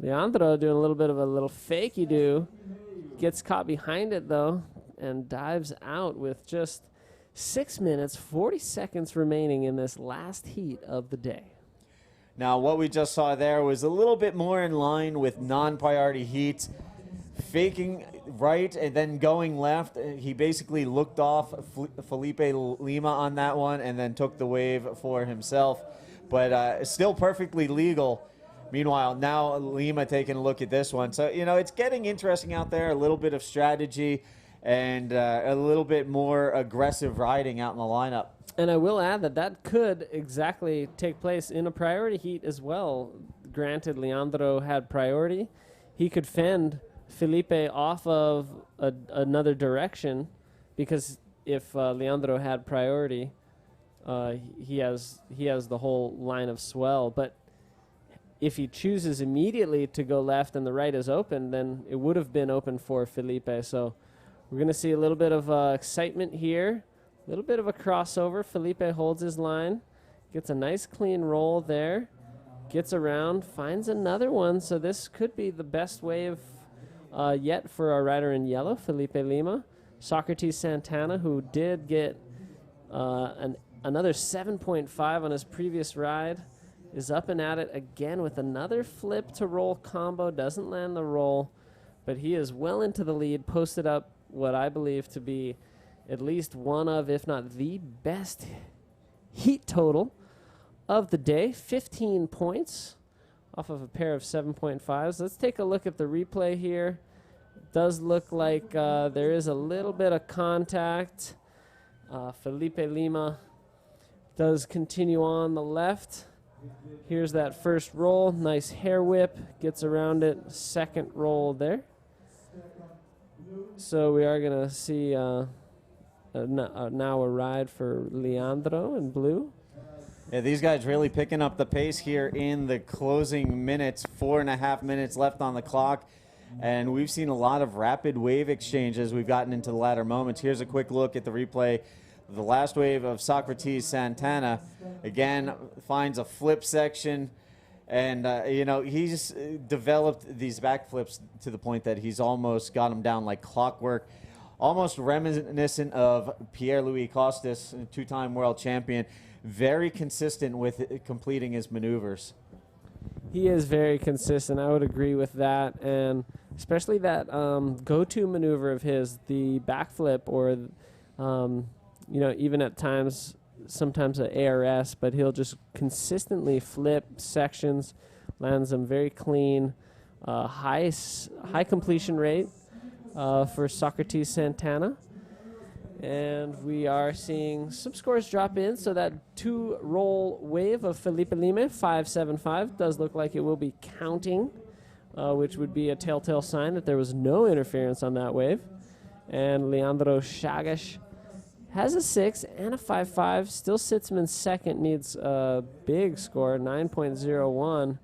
Leandro doing a little bit of a little fakey-do. Gets caught behind it, though, and dives out with just 6 minutes, 40 seconds remaining in this last heat of the day. Now, what we just saw there was a little bit more in line with non-priority heats. Faking right and then going left. He basically looked off Felipe Lima on that one and then took the wave for himself. But still perfectly legal. Meanwhile, now Lima taking a look at this one. So, you know, it's getting interesting out there. A little bit of strategy and a little bit more aggressive riding out in the lineup. And I will add that could exactly take place in a priority heat as well. Granted, Leandro had priority. He could fend Felipe off of another direction, because if Leandro had priority, he has the whole line of swell. But if he chooses immediately to go left and the right is open, then it would have been open for Felipe. So we're going to see a little bit of excitement here, a little bit of a crossover. Felipe holds his line, gets a nice clean roll there, gets around, finds another one. So this could be the best wave yet for our rider in yellow, Felipe Lima. Socrates Santana, who did get another 7.5 on his previous ride, is up and at it again with another flip to roll combo. Doesn't land the roll, but he is well into the lead, posted up what I believe to be at least one of, if not the best heat total of the day. 15 points off of a pair of 7.5s. Let's take a look at the replay here. Does look like there is a little bit of contact. Felipe Lima does continue on the left. Here's that first roll. Nice hair whip. Gets around it. Second roll there. So we are going to see now a ride for Leandro in blue. Yeah, these guys really picking up the pace here in the closing minutes. 4.5 minutes left on the clock. And we've seen a lot of rapid wave exchanges. We've gotten into the latter moments. Here's a quick look at the replay. The last wave of Socrates Santana, again, finds a flip section. And, he's developed these backflips to the point that he's almost got them down like clockwork. Almost reminiscent of Pierre-Louis Costas, two-time world champion. Very consistent with completing his maneuvers. He is very consistent. I would agree with that. And especially that go-to maneuver of his, the backflip, or, even at times, sometimes an ARS, but he'll just consistently flip sections, lands them very clean, high completion rate for Socrates Santana. And we are seeing some scores drop in, so that two-roll wave of Felipe Lima, 5.75, does look like it will be counting, which would be a telltale sign that there was no interference on that wave. And Leandro Chagas has a 6 and a 5.5, still sits him in second, needs a big score, 9.01,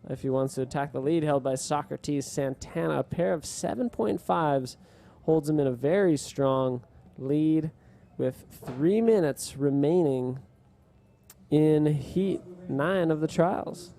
if he wants to attack the lead held by Socrates Santana. A pair of 7.5s holds him in a very strong lead with 3 minutes remaining in Heat 9 of the trials.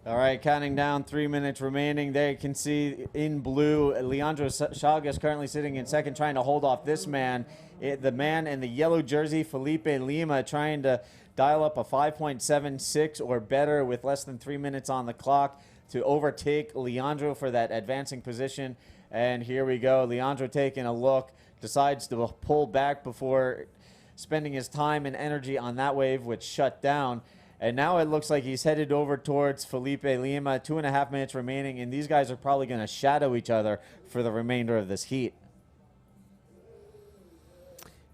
All right, counting down, 3 minutes remaining. There you can see in blue, Leandro Chagas currently sitting in second, trying to hold off this man. The man in the yellow jersey, Felipe Lima, trying to dial up a 5.76 or better with less than 3 minutes on the clock to overtake Leandro for that advancing position. And here we go. Leandro taking a look, decides to pull back before spending his time and energy on that wave, which shut down. And now it looks like he's headed over towards Felipe Lima. 2.5 minutes remaining, and these guys are probably going to shadow each other for the remainder of this heat.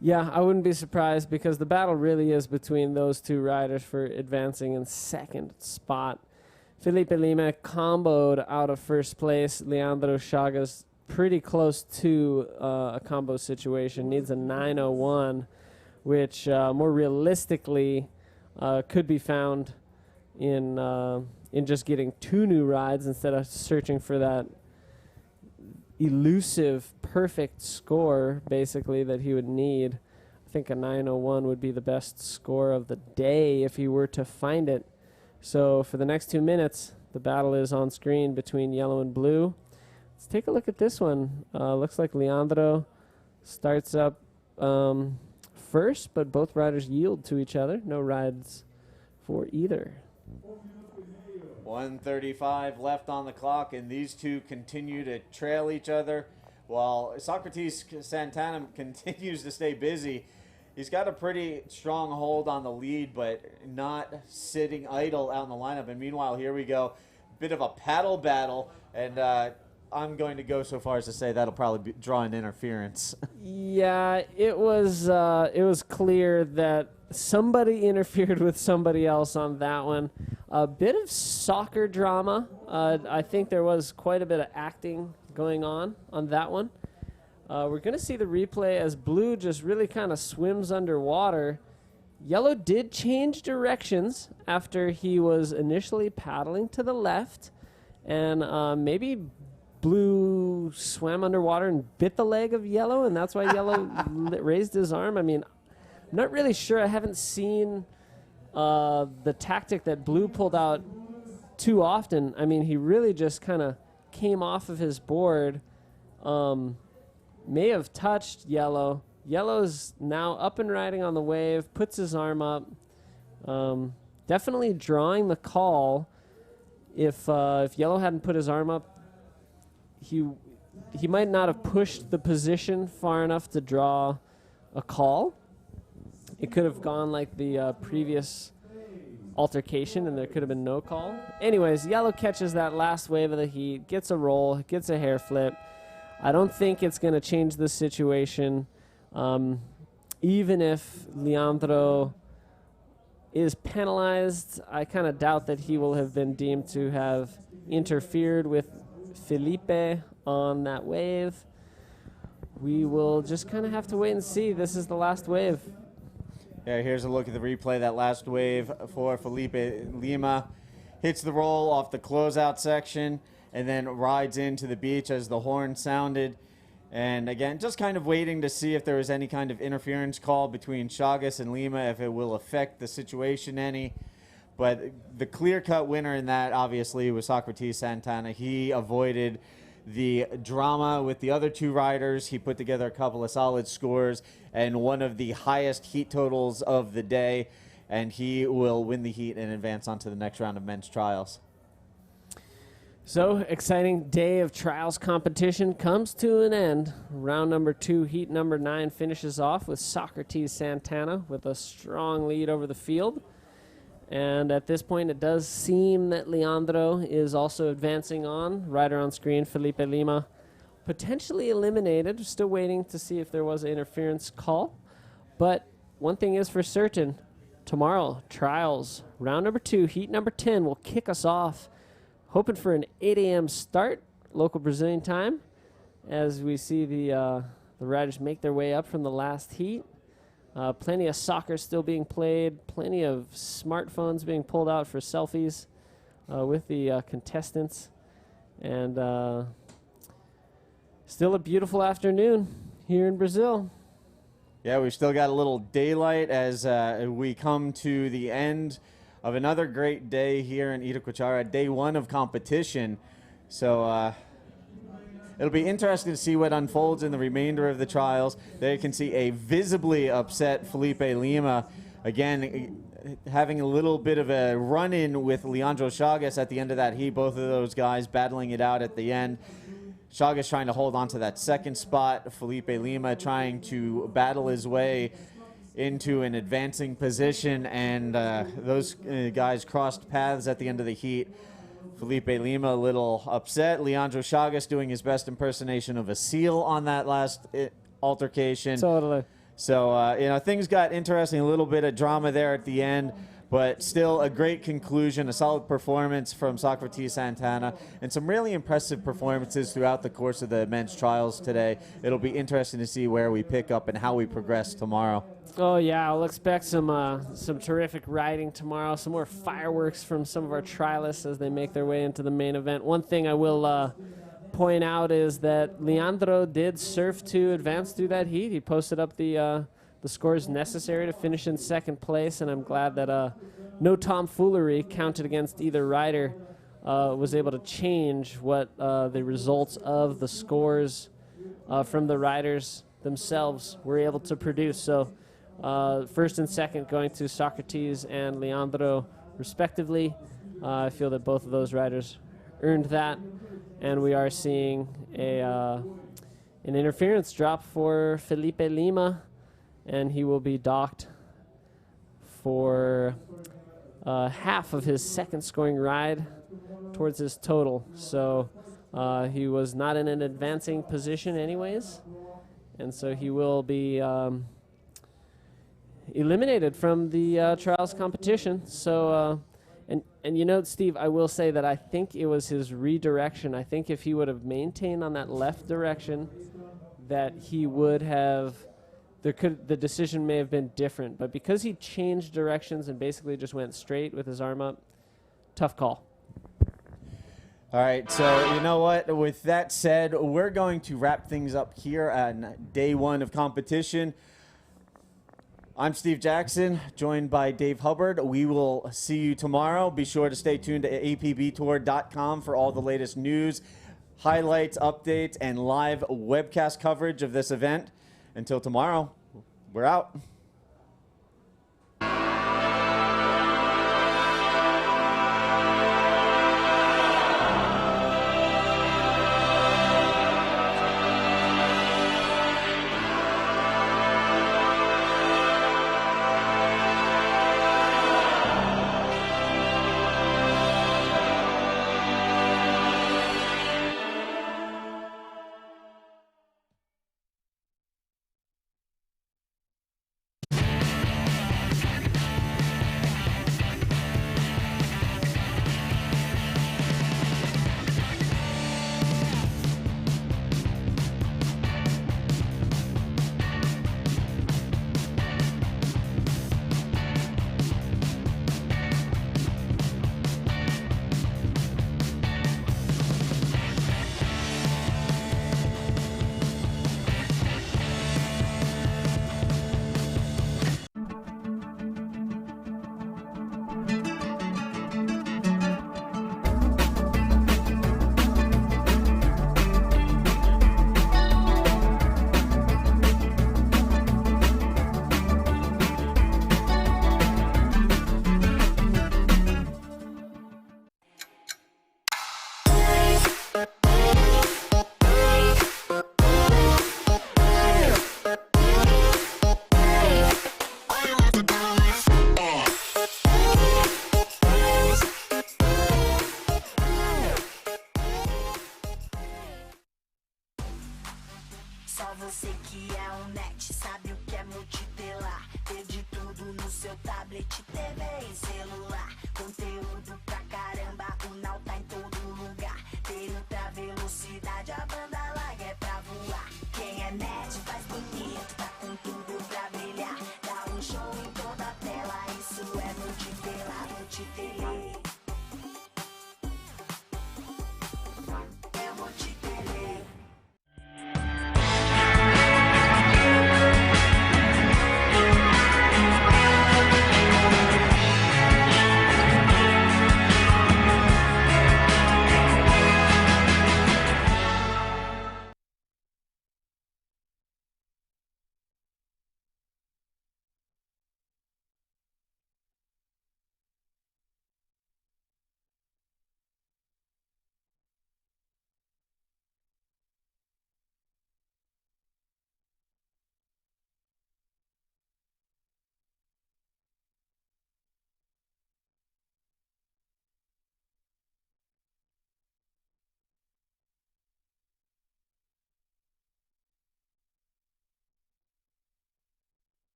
Yeah, I wouldn't be surprised, because the battle really is between those two riders for advancing in second spot. Felipe Lima comboed out of first place. Leandro Chagas pretty close to a combo situation. Needs a 9.01, which more realistically could be found in just getting 2 new rides instead of searching for that elusive perfect score, basically, that he would need. I think a 9.01 would be the best score of the day if he were to find it. So for the next 2 minutes, the battle is on screen between yellow and blue. Let's take a look at this one. Looks like Leandro starts up first, but both riders yield to each other. No rides for either. 1:35 left on the clock, and these two continue to trail each other while Socrates Santana continues to stay busy. He's got a pretty strong hold on the lead, but not sitting idle out in the lineup. And meanwhile, here we go. Bit of a paddle battle, and I'm going to go so far as to say that'll probably draw an interference. Yeah, it was clear that somebody interfered with somebody else on that one. A bit of soccer drama. I think there was quite a bit of acting going on that one. We're going to see the replay as blue just really kind of swims underwater. Yellow did change directions after he was initially paddling to the left, and maybe blue swam underwater and bit the leg of yellow, and that's why yellow raised his arm. I mean, I'm not really sure. I haven't seen the tactic that blue pulled out too often. I mean, he really just kind of came off of his board, may have touched yellow. Yellow's now up and riding on the wave, puts his arm up, definitely drawing the call. If yellow hadn't put his arm up, he might not have pushed the position far enough to draw a call. It could have gone like the previous altercation, and there could have been no call. Anyways, yellow catches that last wave of the heat, gets a roll, gets a hair flip. I don't think it's going to change the situation. Even if Leandro is penalized, I kind of doubt that he will have been deemed to have interfered with Felipe on that wave. We will just kind of have to wait and see. This is the last wave. Yeah, here's a look at the replay. That last wave for Felipe Lima hits the roll off the closeout section and then rides into the beach as the horn sounded. And again, just kind of waiting to see if there was any kind of interference call between Chagas and Lima, if it will affect the situation any. But the clear-cut winner in that, obviously, was Socrates Santana. He avoided the drama with the other two riders. He put together a couple of solid scores and one of the highest heat totals of the day. And he will win the heat and advance on to the next round of men's trials. So, exciting day of trials competition comes to an end. Round number 2, heat number 9 finishes off with Socrates Santana with a strong lead over the field. And at this point, it does seem that Leandro is also advancing on. Rider on screen, Felipe Lima, potentially eliminated. Still waiting to see if there was an interference call. But one thing is for certain, tomorrow, trials. Round number 2, heat number 10 will kick us off. Hoping for an 8 a.m. start, local Brazilian time, as we see the riders make their way up from the last heat. Plenty of soccer still being played, plenty of smartphones being pulled out for selfies with the contestants. And still a beautiful afternoon here in Brazil. Yeah, we've still got a little daylight as we come to the end of another great day here in Itacoatiara, day 1 of competition. So it'll be interesting to see what unfolds in the remainder of the trials. There you can see a visibly upset Felipe Lima. Again, having a little bit of a run-in with Leandro Chagas at the end of that heat. Both of those guys battling it out at the end. Chagas trying to hold on to that second spot. Felipe Lima trying to battle his way into an advancing position, and those guys crossed paths at the end of the heat. Felipe Lima a little upset. Leandro Chagas doing his best impersonation of a seal on that last altercation. Totally. So, things got interesting, a little bit of drama there at the end, but still a great conclusion, a solid performance from Socrates Santana, and some really impressive performances throughout the course of the men's trials today. It'll be interesting to see where we pick up and how we progress tomorrow. Oh yeah, I'll expect some terrific riding tomorrow. Some more fireworks from some of our trialists as they make their way into the main event. One thing I will point out is that Leandro did surf to advance through that heat. He posted up the scores necessary to finish in second place, and I'm glad that no tomfoolery counted against either rider was able to change what the results of the scores from the riders themselves were able to produce. So first and second going to Socrates and Leandro respectively. I feel that both of those riders earned that, and we are seeing an interference drop for Felipe Lima, and he will be docked for half of his second scoring ride towards his total. So he was not in an advancing position anyways, and so he will be eliminated from the trials competition. So, and Steve, I will say that I think it was his redirection. I think if he would have maintained on that left direction, that he would have, the decision may have been different. But because he changed directions and basically just went straight with his arm up, tough call. All right, so you know what? With that said, we're going to wrap things up here on day 1 of competition. I'm Steve Jackson, joined by Dave Hubbard. We will see you tomorrow. Be sure to stay tuned to apbtour.com for all the latest news, highlights, updates, and live webcast coverage of this event. Until tomorrow, we're out. Só você que é um net sabe o que é multitelar. Ter de tudo no seu tablet, TV e celular. Conteúdo pra caramba, o Now tá em todo lugar. Ter o